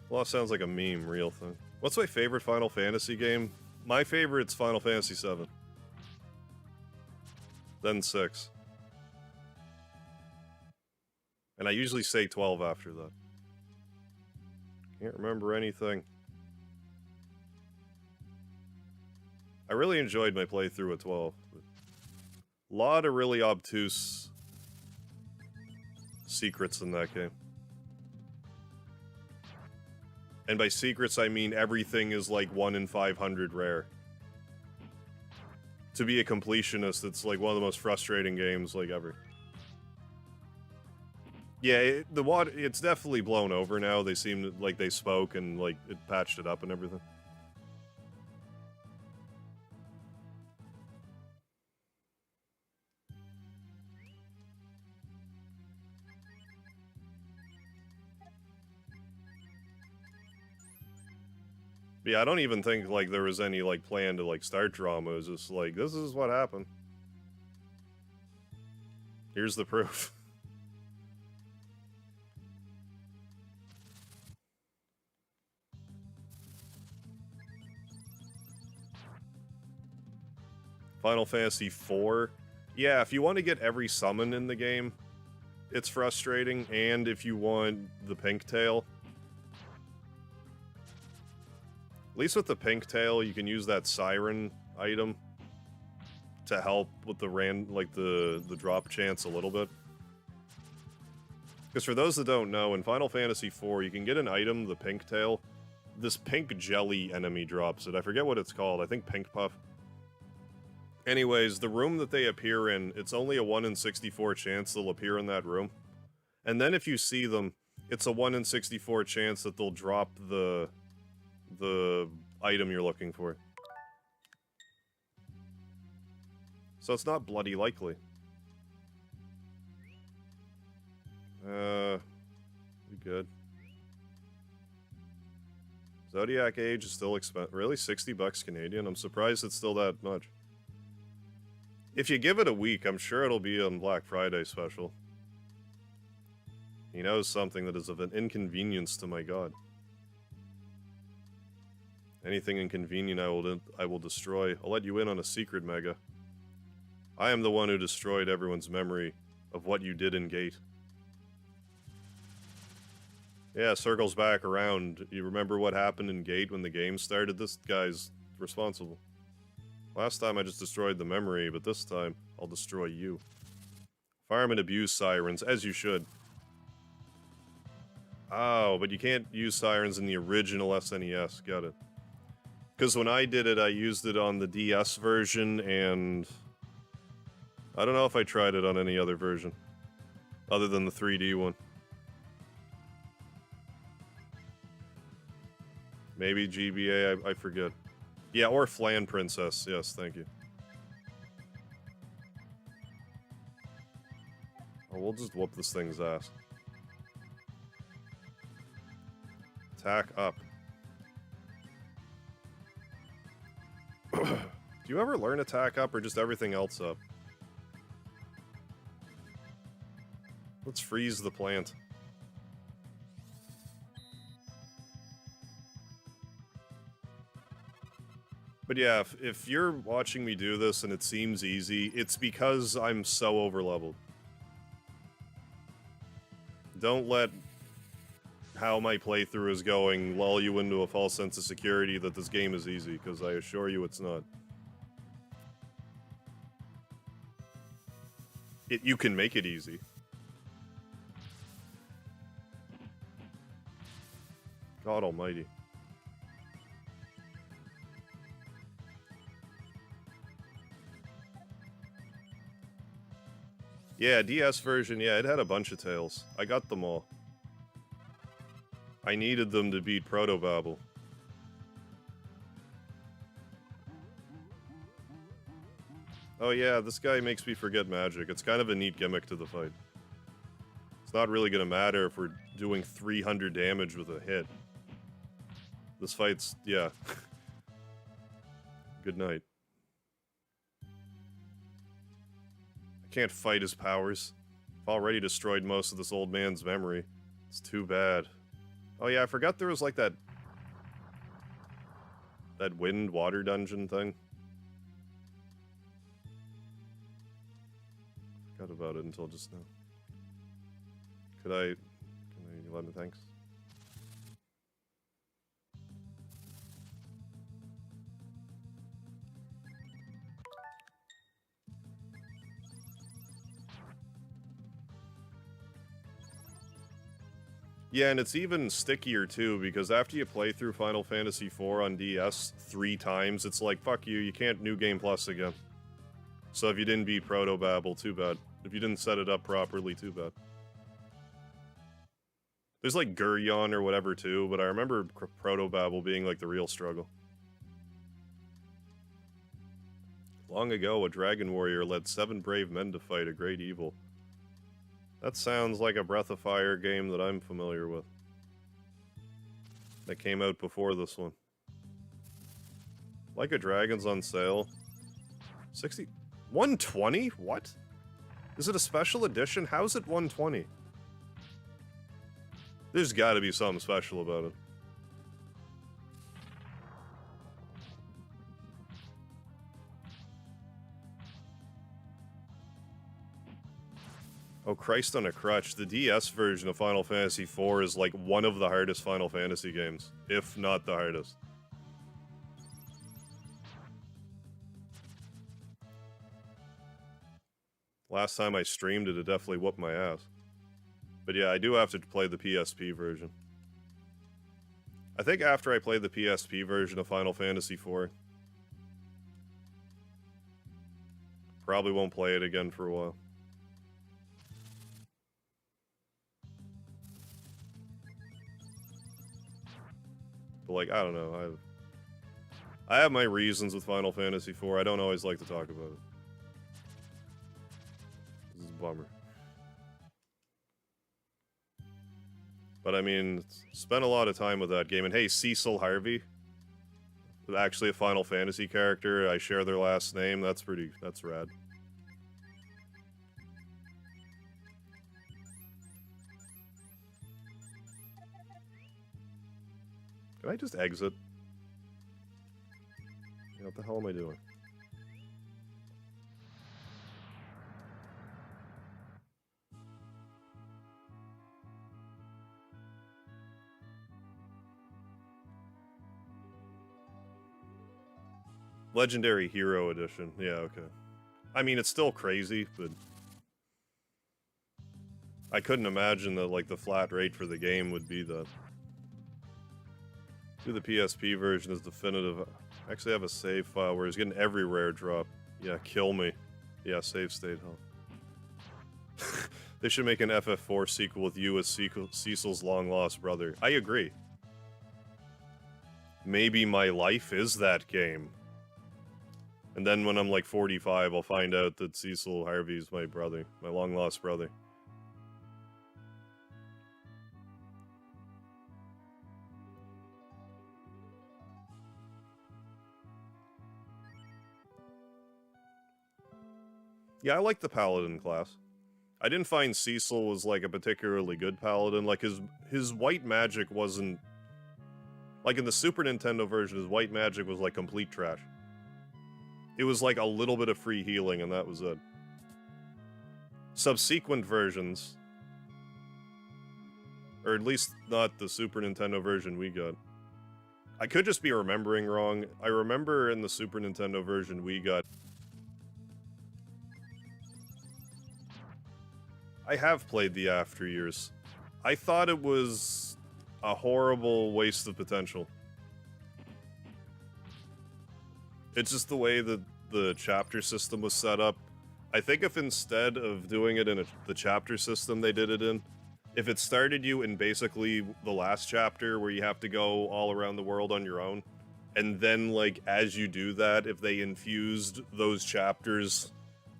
Well, that sounds like a meme, real thing. What's my favorite Final Fantasy game? My favorite's Final Fantasy VII. Then 6. And I usually say 12 after that. Can't remember anything. I really enjoyed my playthrough at 12. A lot of really obtuse secrets in that game. And by secrets, I mean everything is like 1 in 500 rare. To be a completionist, it's like one of the most frustrating games like ever. Yeah, it's definitely blown over now. They seem like they spoke and like it patched it up and everything. Yeah, I don't even think like there was any like plan to like start drama. It was just like, this is what happened. Here's the proof. Final Fantasy IV. Yeah, if you want to get every summon in the game, it's frustrating. And if you want the pink tail, at least with the pink tail, you can use that siren item to help with the the drop chance a little bit. Because for those that don't know, in Final Fantasy IV, you can get an item, the pink tail. This pink jelly enemy drops it. I forget what it's called. I think Pink Puff. Anyways, the room that they appear in, it's only a 1 in 64 chance they'll appear in that room. And then if you see them, it's a 1 in 64 chance that they'll drop the item you're looking for. So it's not bloody likely. We good. Zodiac Age is still expensive. Really? 60 bucks Canadian? I'm surprised it's still that much. If you give it a week, I'm sure it'll be on Black Friday special. He knows something that is of an inconvenience to my god. Anything inconvenient I will destroy. I'll let you in on a secret, Mega. I am the one who destroyed everyone's memory of what you did in Gate. Yeah, circles back around. You remember what happened in Gate when the game started? This guy's responsible. Last time I just destroyed the memory, but this time I'll destroy you. Farm and abuse sirens, as you should. Oh, but you can't use sirens in the original SNES. Got it. Because when I did it, I used it on the DS version, and I don't know if I tried it on any other version, other than the 3D one. Maybe GBA, I forget. Yeah, or Flan Princess. Yes, thank you. Oh, we'll just whoop this thing's ass. Attack up. Do you ever learn attack up or just everything else up? Let's freeze the plant. But yeah, if you're watching me do this and it seems easy, it's because I'm so overleveled. Don't let how my playthrough is going lull you into a false sense of security that this game is easy, because I assure you it's not. You can make it easy. God almighty. Yeah, DS version, yeah, it had a bunch of tails. I got them all. I needed them to beat Protobabble. Oh yeah, this guy makes me forget magic. It's kind of a neat gimmick to the fight. It's not really gonna matter if we're doing 300 damage with a hit. This fight's, yeah. Good night. I can't fight his powers. I've already destroyed most of this old man's memory. It's too bad. Oh yeah, I forgot there was like that wind water dungeon thing. Forgot about it until just now. Can I let me, thanks? Yeah, and it's even stickier too, because after you play through Final Fantasy IV on DS 3 times, it's like, fuck you, you can't New Game Plus again. So if you didn't beat Protobabble, too bad. If you didn't set it up properly, too bad. There's like Guryon or whatever too, but I remember Protobabble being like the real struggle. Long ago, a dragon warrior led 7 brave men to fight a great evil. That sounds like a Breath of Fire game that I'm familiar with. That came out before this one. Like a Dragon's on sale. 60... 120? What? Is it a special edition? How's it 120? There's gotta be something special about it. Oh, Christ on a crutch. The DS version of Final Fantasy IV is like one of the hardest Final Fantasy games, if not the hardest. Last time I streamed it, it definitely whooped my ass. But yeah, I do have to play the PSP version. I think after I play the PSP version of Final Fantasy IV, probably won't play it again for a while. But like, I don't know, I have my reasons with Final Fantasy IV. I don't always like to talk about it. This is a bummer. But I mean, spent a lot of time with that game. And hey, Cecil Harvey, actually a Final Fantasy character. I share their last name. That's rad. Can I just exit? What the hell am I doing? Legendary Hero Edition. Yeah, okay. I mean, it's still crazy, but I couldn't imagine that, like, the flat rate for the game would be that. Do the PSP version is definitive. I actually have a save file where he's getting every rare drop. Yeah, kill me. Yeah, save state, huh? They should make an FF4 sequel with you as Cecil's long-lost brother. I agree. Maybe my life is that game. And then when I'm like 45, I'll find out that Cecil Harvey's my brother. My long-lost brother. Yeah, I like the Paladin class. I didn't find Cecil was like a particularly good Paladin. Like his white magic wasn't... Like in the Super Nintendo version, his white magic was like complete trash. It was like a little bit of free healing and that was it. Subsequent versions, or at least not the Super Nintendo version we got. I could just be remembering wrong. I remember in the Super Nintendo version we got... I have played the After Years. I thought it was a horrible waste of potential. It's just the way that the chapter system was set up. I think if instead of doing it in the chapter system they did it in, if it started you in basically the last chapter where you have to go all around the world on your own, and then, like, as you do that, if they infused those chapters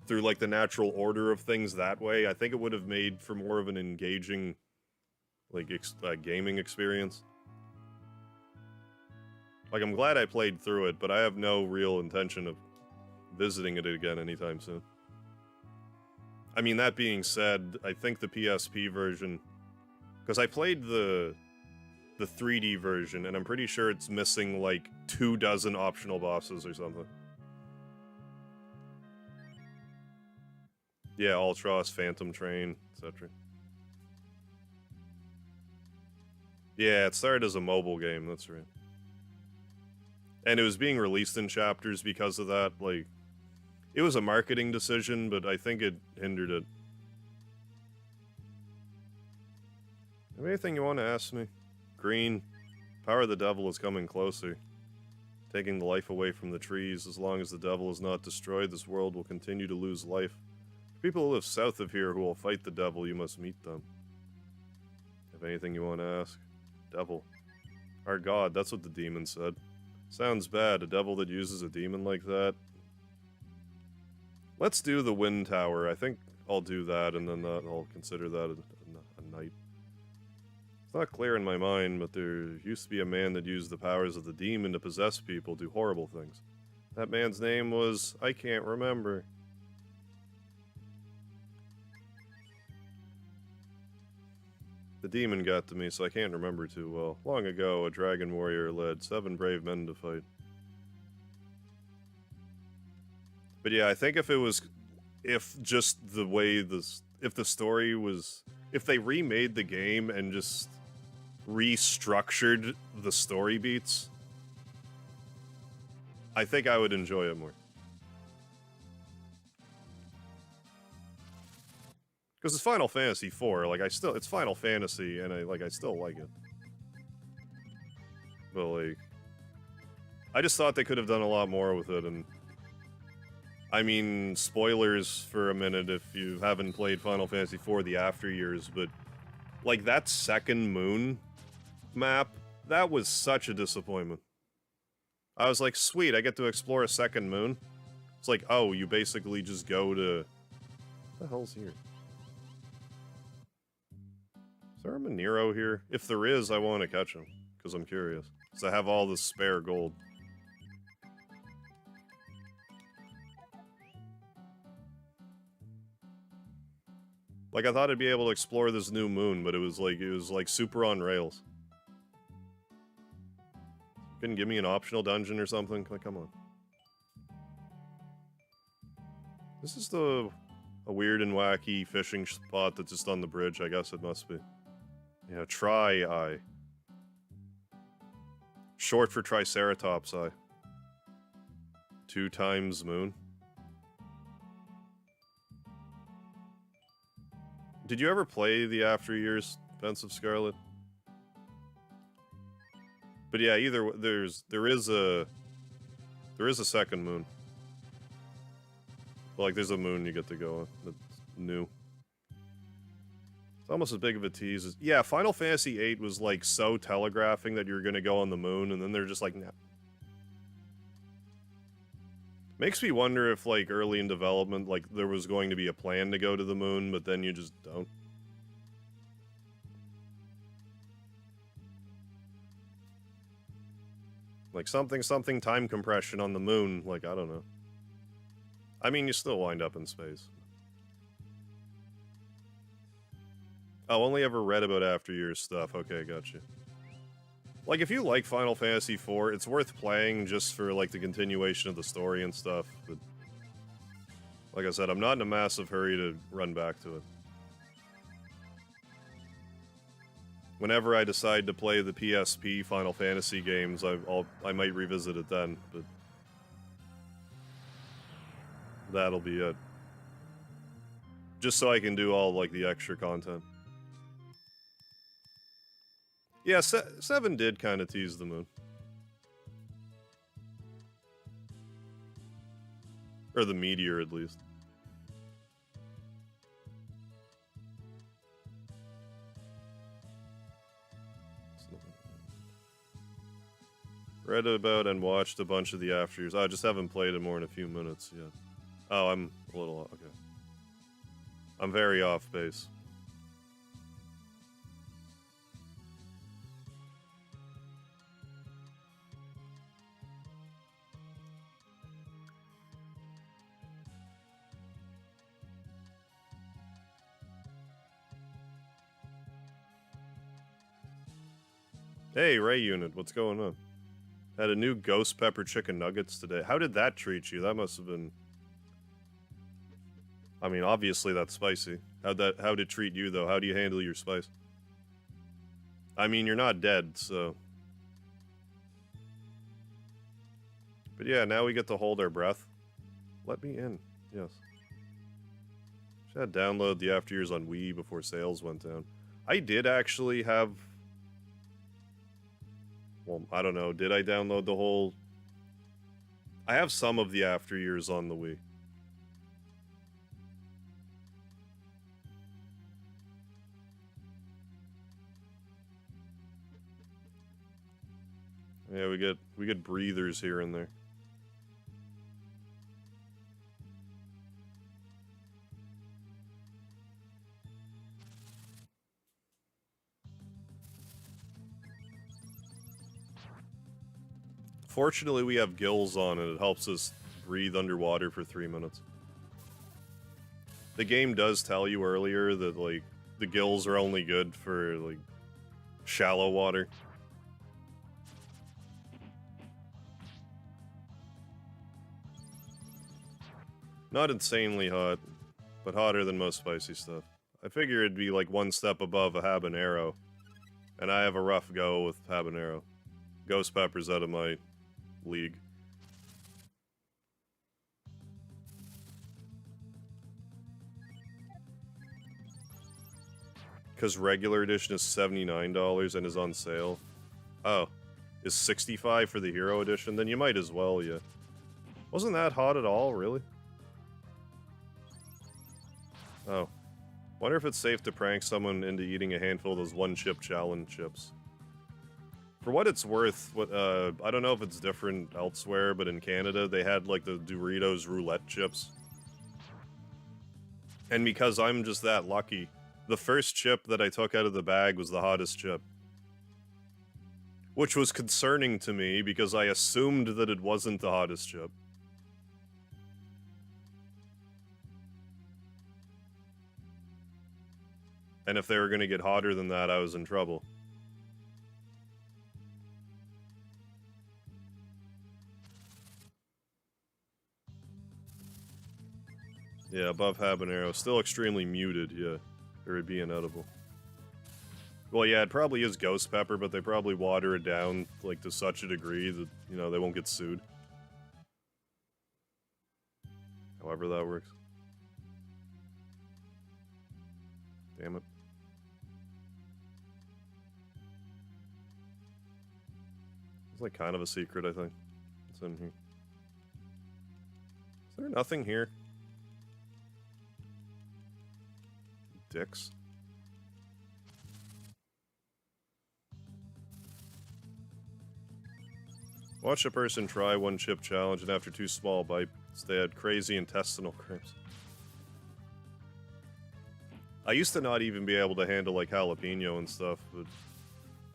through, like, the natural order of things that way, I think it would have made for more of an engaging, like, gaming experience. Like, I'm glad I played through it, but I have no real intention of visiting it again anytime soon. I mean, that being said, I think the PSP version... Because I played the the 3D version, and I'm pretty sure it's missing like 24 optional bosses or something. Yeah, Ultros, Phantom Train, etc. Yeah, it started as a mobile game, that's right. And it was being released in chapters because of that. Like, it was a marketing decision, but I think it hindered it. Have anything you want to ask me? Green, power of the devil is coming closer, taking the life away from the trees. As long as the devil is not destroyed, this world will continue to lose life. People who live south of here who will fight the devil, you must meet them. Have anything you want to ask? Devil. Our god, that's what the demon said. Sounds bad, a devil that uses a demon like that. Let's do the wind tower. I think I'll do that, and then I'll consider that a knight. It's not clear in my mind, but there used to be a man that used the powers of the demon to possess people, do horrible things. That man's name was... I can't remember. The demon got to me, so I can't remember too well. Long ago, a dragon warrior led 7 brave men to fight. But yeah, I think if just the way this... If the story was... If they remade the game and just restructured the story beats, I think I would enjoy it more. Because it's Final Fantasy IV, like, it's Final Fantasy, and I still like it. But, like, I just thought they could have done a lot more with it, and... I mean, spoilers for a minute if you haven't played Final Fantasy IV the After Years, but, like, that second moon map, that was such a disappointment. I was like, sweet, I get to explore a second moon? It's like, oh, you basically just go to... What the hell's here? Is there a Manero here? If there is, I want to catch him, because I'm curious. Because I have all this spare gold. Like, I thought I'd be able to explore this new moon, but it was like super on rails. Couldn't give me an optional dungeon or something? Like, come on. This is a weird and wacky fishing spot that's just on the bridge, I guess it must be. Yeah, Tri-Eye. Short for Triceratops Eye. 2 times moon. Did you ever play the After Years, Pensive Scarlet? But yeah, there is a second moon. But like, there's a moon you get to go on that's new. It's almost as big of a tease as... Yeah, Final Fantasy VIII was, like, so telegraphing that you were gonna go on the moon, and then they're just like, nah. Makes me wonder if, like, early in development, like, there was going to be a plan to go to the moon, but then you just don't. Like, something time compression on the moon, like, I don't know. I mean, you still wind up in space. Oh, only ever read about After Years stuff. Okay, gotcha. Like, if you like Final Fantasy IV, it's worth playing just for, like, the continuation of the story and stuff, but... Like I said, I'm not in a massive hurry to run back to it. Whenever I decide to play the PSP Final Fantasy games, I might revisit it then, but... That'll be it. Just so I can do all, like, the extra content. Yeah, 7 did kind of tease the moon. Or the meteor, at least. Read about and watched a bunch of the After Years. I just haven't played it more in a few minutes yet. Oh, I'm a little... okay. I'm very off base. Hey, Ray Unit, what's going on? Had a new ghost pepper chicken nuggets today. How did that treat you? That must have been... I mean, obviously that's spicy. How'd it treat you, though? How do you handle your spice? I mean, you're not dead, so... But yeah, now we get to hold our breath. Let me in. Yes. Should have downloaded the After Years on Wii before sales went down. I did actually have... Well, I don't know. Did I download the whole... I have some of the After Years on the Wii. Yeah, we get breathers here and there. Fortunately, we have gills on and it helps us breathe underwater for 3 minutes. The game does tell you earlier that, like, the gills are only good for, like, shallow water. Not insanely hot, but hotter than most spicy stuff. I figure it'd be like one step above a habanero, and I have a rough go with habanero. Ghost pepper's out of my league. Because regular edition is $79 and is on sale. Oh, is $65 for the Hero Edition? Then you might as well, yeah. Wasn't that hot at all, really? Oh. Wonder if it's safe to prank someone into eating a handful of those one-chip challenge chips. For what it's worth, I don't know if it's different elsewhere, but in Canada, they had, like, the Doritos roulette chips. And because I'm just that lucky, the first chip that I took out of the bag was the hottest chip. Which was concerning to me, because I assumed that it wasn't the hottest chip. And if they were gonna get hotter than that, I was in trouble. Yeah, above habanero. Still extremely muted, yeah. It would be inedible. Well, yeah, it probably is ghost pepper, but they probably water it down, like, to such a degree that, you know, they won't get sued. However that works. Damn it. It's like kind of a secret, I think. It's in here. Is there nothing here? Dicks. Watch a person try one chip challenge and after 2 small bites, they had crazy intestinal cramps. I used to not even be able to handle, like, jalapeno and stuff, but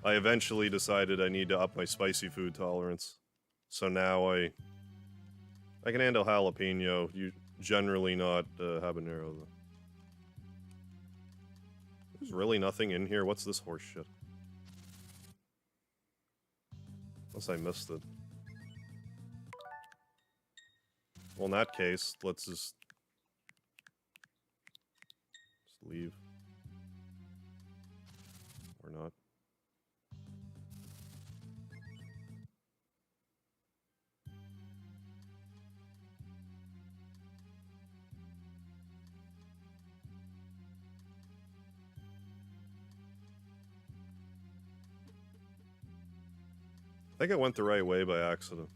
I eventually decided I need to up my spicy food tolerance. So now I can handle jalapeno, generally not habanero, though. There's really nothing in here. What's this horse shit? Unless I missed it. Well, in that case, let's just leave. Or not. I think I went the right way by accident.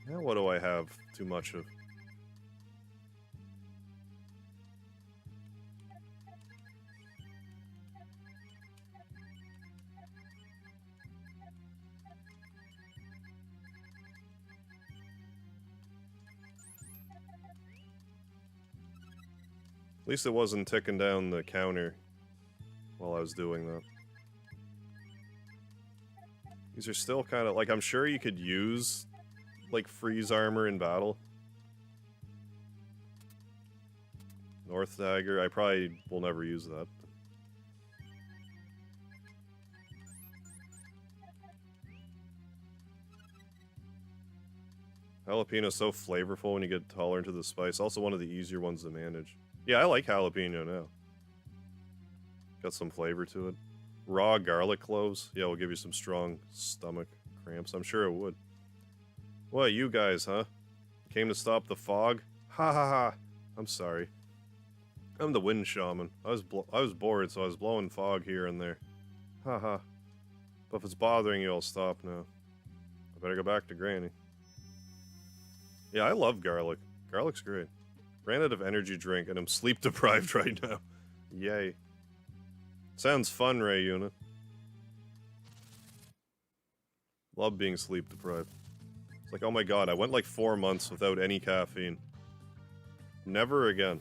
Now what do I have too much of? At least it wasn't ticking down the counter while I was doing that. These are still kind of, like, I'm sure you could use, like, freeze armor in battle. North Dagger. I probably will never use that. Jalapeno is so flavorful when you get tolerant to the spice. Also one of the easier ones to manage. Yeah, I like jalapeno now. Got some flavor to it. Raw garlic cloves. Yeah, will give you some strong stomach cramps. I'm sure it would. What, you guys, huh? Came to stop the fog? Ha ha ha. I'm sorry. I'm the wind shaman. I was bored, so I was blowing fog here and there. Ha ha. But if it's bothering you, I'll stop now. I better go back to Granny. Yeah, I love garlic. Garlic's great. Ran out of energy drink and I'm sleep deprived right now. Yay. Sounds fun, Ray Una. Love being sleep deprived. It's like, oh my god, I went like 4 months without any caffeine. Never again.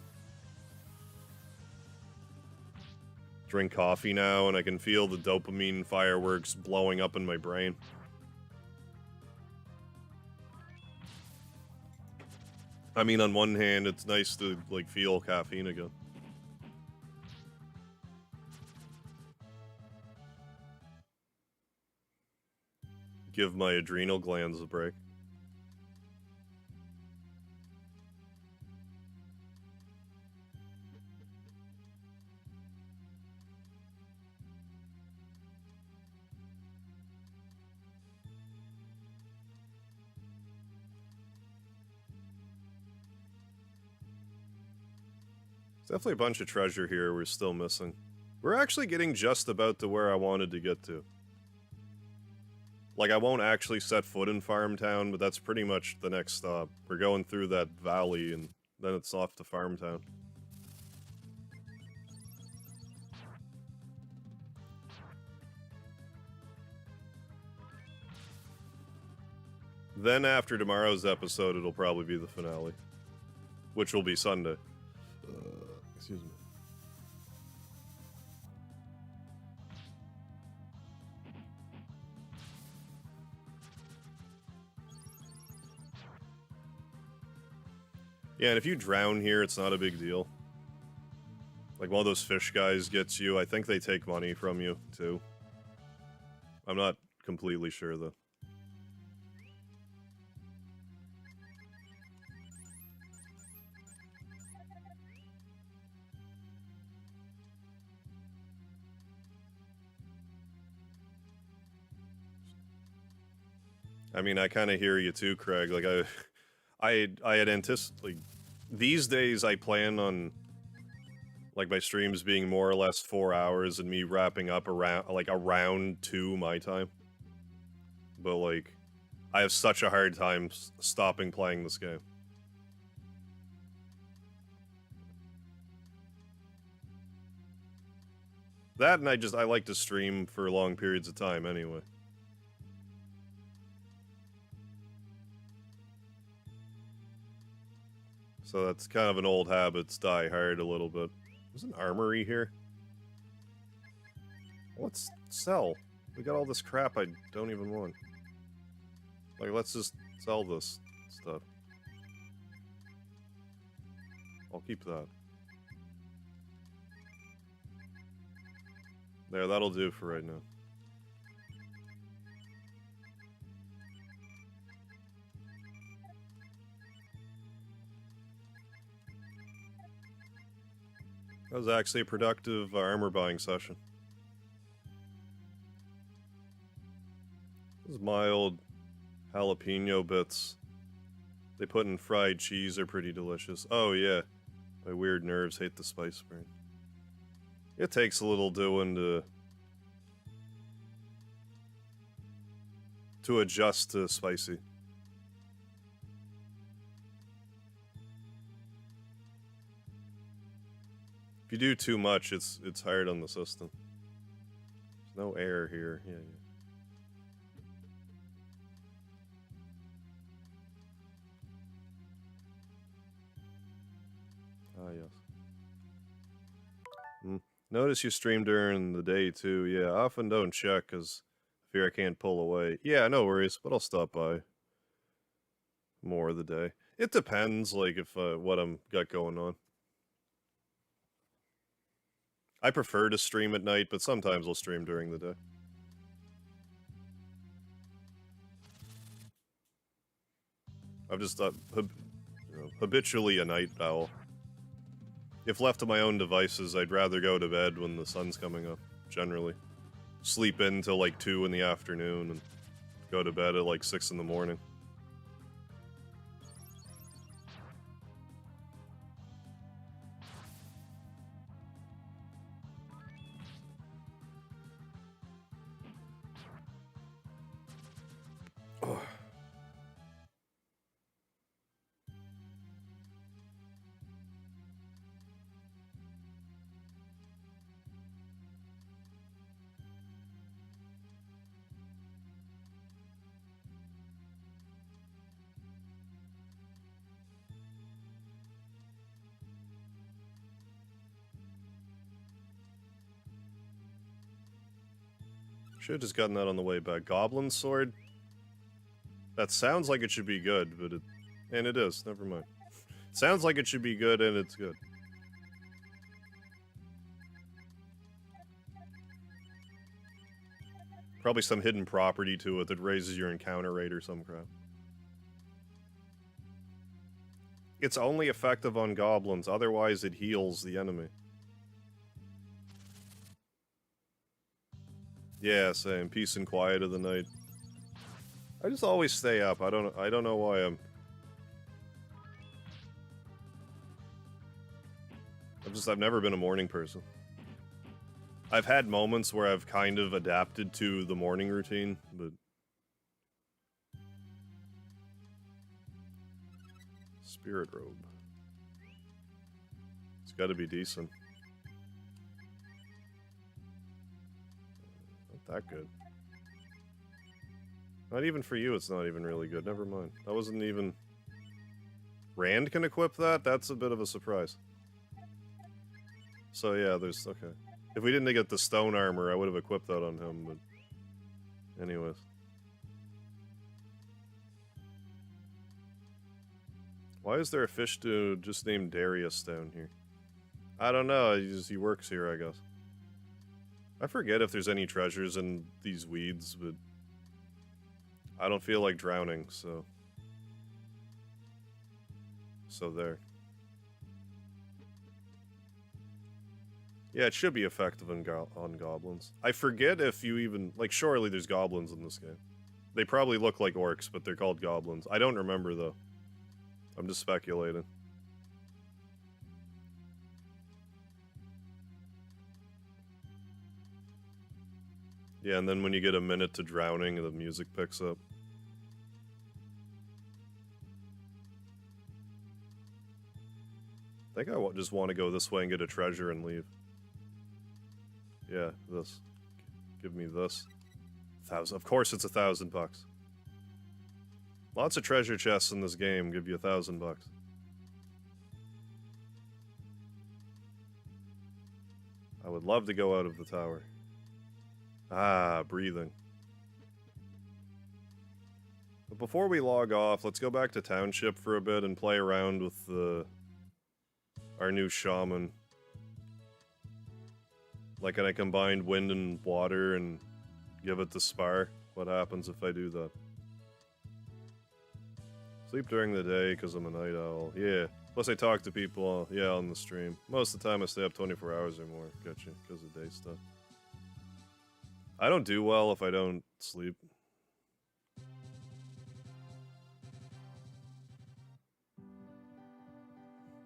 Drink coffee now and I can feel the dopamine fireworks blowing up in my brain. I mean, on one hand, it's nice to, like, feel caffeine again. Give my adrenal glands a break. There's definitely a bunch of treasure here we're still missing. We're actually getting just about to where I wanted to get to. Like, I won't actually set foot in Farmtown, but that's pretty much the next stop. We're going through that valley, and then it's off to Farmtown. Then after tomorrow's episode, it'll probably be the finale. Which will be Sunday. Excuse me. Yeah, and if you drown here, it's not a big deal. Like, one of those fish guys gets you. I think they take money from you, too. I'm not completely sure, though. I mean, I kind of hear you too, Craig. Like, I had anticipated, like, these days I plan on, like, my streams being more or less 4 hours and me wrapping up around 2 my time. But, like, I have such a hard time stopping playing this game. That, and I like to stream for long periods of time anyway. So that's kind of an old habits die hard a little bit. There's an armory here. Let's sell. We got all this crap I don't even want. Like, let's just sell this stuff. I'll keep that. There, that'll do for right now. That was actually a productive armor buying session. Those mild jalapeno bits they put in fried cheese are pretty delicious. Oh yeah, my weird nerves hate the spice burn. It takes a little doing to adjust to spicy. If you do too much, it's hard on the system. There's no air here. Yeah. Ah, yes. Notice you stream during the day, too. Yeah, I often don't check, because I fear I can't pull away. Yeah, no worries, but I'll stop by more of the day. It depends, like, if what I'm got going on. I prefer to stream at night, but sometimes I'll stream during the day. I'm just habitually a night owl. If left to my own devices, I'd rather go to bed when the sun's coming up, generally. Sleep in till like 2 in the afternoon and go to bed at like 6 in the morning. Should've just gotten that on the way back. Goblin Sword? That sounds like it should be good, but it... And it is, never mind. Sounds like it should be good, and it's good. Probably some hidden property to it that raises your encounter rate or some crap. It's only effective on goblins, otherwise it heals the enemy. Yeah, same. Peace and quiet of the night. I just always stay up. I don't know why I've never been a morning person. I've had moments where I've kind of adapted to the morning routine, but... Spirit robe. It's gotta be decent. Not that good. Not even for you, it's not even really good. Never mind. That wasn't even... Rand can equip that? That's a bit of a surprise. So yeah, there's... Okay. If we didn't get the stone armor, I would have equipped that on him, but... Anyways. Why is there a fish dude just named Darius down here? I don't know, he works here, I guess. I forget if there's any treasures in these weeds, but... I don't feel like drowning, so... So there. Yeah, it should be effective on goblins. I forget if you even... Like, surely there's goblins in this game. They probably look like orcs, but they're called goblins. I don't remember, though. I'm just speculating. Yeah, and then when you get a minute to drowning, the music picks up. I think I just want to go this way and get a treasure and leave. Yeah, this. Give me this. 1,000. Of course it's $1,000 bucks. Lots of treasure chests in this game give you $1,000 bucks. I would love to go out of the tower. Ah, breathing. But before we log off, let's go back to Township for a bit and play around with our new shaman. Like, can I combine wind and water and give it the spar? What happens if I do that? Sleep during the day because I'm a night owl. Yeah. Plus I talk to people, yeah, on the stream. Most of the time I stay up 24 hours or more. Gotcha, because of day stuff. I don't do well if I don't sleep.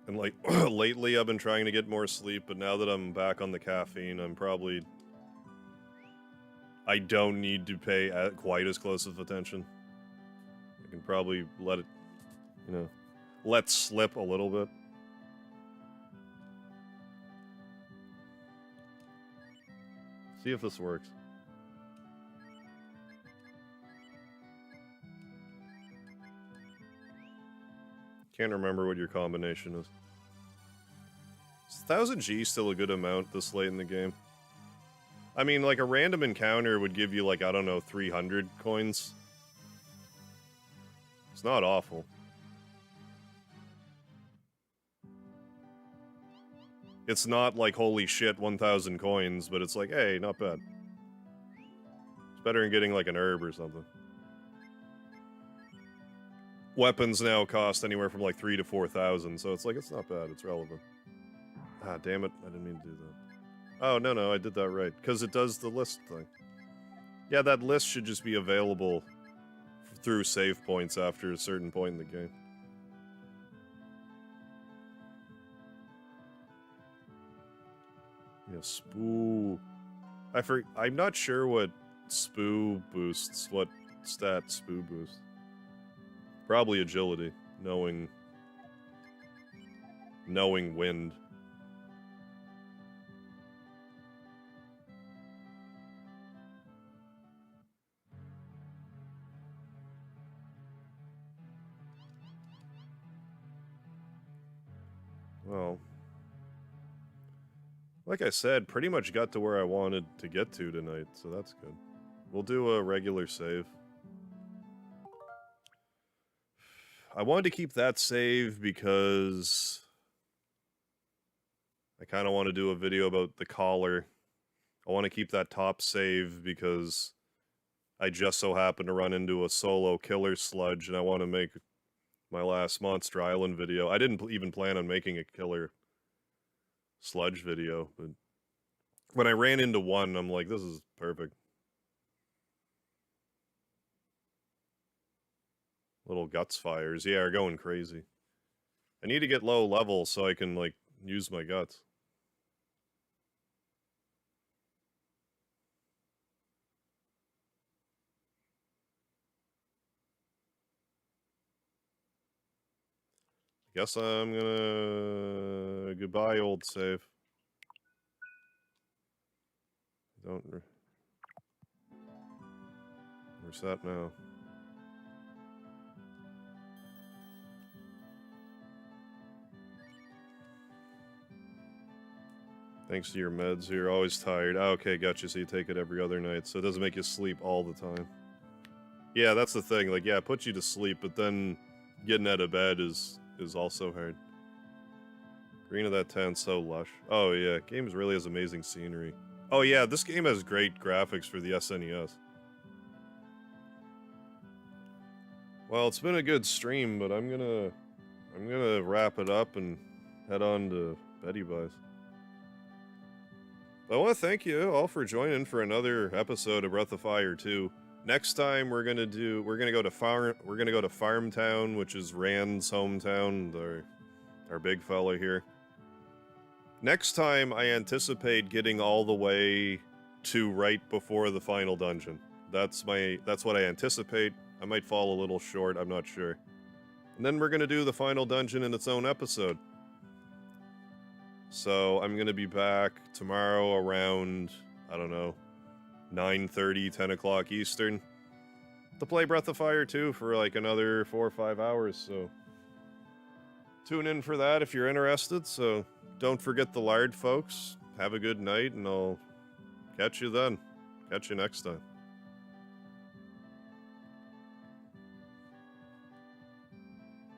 And like, lately I've been trying to get more sleep, but now that I'm back on the caffeine, I don't need to pay quite as close of attention. I can probably let it, let slip a little bit. See if this works. Can't remember what your combination is. Is 1000 G still a good amount this late in the game? I mean, like, a random encounter would give you, like, I don't know, 300 coins. It's not awful. It's not like, holy shit, 1,000 coins, but it's like, hey, not bad. It's better than getting like an herb or something. Weapons now cost anywhere from like 3,000 to 4,000, so it's like, it's not bad, it's relevant. Ah, damn it, I didn't mean to do that. Oh, no, I did that right, because it does the list thing. Yeah, that list should just be available through save points after a certain point in the game. Yeah, Spoo. I'm not sure what Spoo boosts, what stat Spoo boosts. Probably agility, knowing wind. Well, like I said, pretty much got to where I wanted to get to tonight, so that's good. We'll do a regular save. I wanted to keep that save because I kind of want to do a video about the collar. I want to keep that top save because I just so happened to run into a solo killer sludge, and I want to make my last Monster Island video. I didn't even plan on making a killer sludge video, but when I ran into one, I'm like, this is perfect. Little guts fires. Yeah, are going crazy. I need to get low level so I can, like, use my guts. Guess I'm gonna... Goodbye, old save. Don't... Where's that now? Thanks to your meds, you're always tired. Oh, okay, gotcha, so you take it every other night, so it doesn't make you sleep all the time. Yeah, that's the thing, like, yeah, it puts you to sleep, but then getting out of bed is also hard. Green of that town, so lush. Oh yeah, games really has amazing scenery. Oh yeah, this game has great graphics for the SNES. Well, it's been a good stream, but I'm gonna wrap it up and head on to Betty Buys. I want to thank you all for joining for another episode of Breath of Fire 2. Next time we're gonna go to Farmtown, which is Rand's hometown, our big fella here. Next time I anticipate getting all the way to right before the final dungeon. That's what I anticipate. I might fall a little short, I'm not sure. And then we're gonna do the final dungeon in its own episode. So I'm gonna be back tomorrow around, I don't know, 9:30, 10 o'clock Eastern to play Breath of Fire 2 for like another 4 or 5 hours, so tune in for that if you're interested. So don't forget the lard, folks. Have a good night, and I'll catch you then. Catch you next time.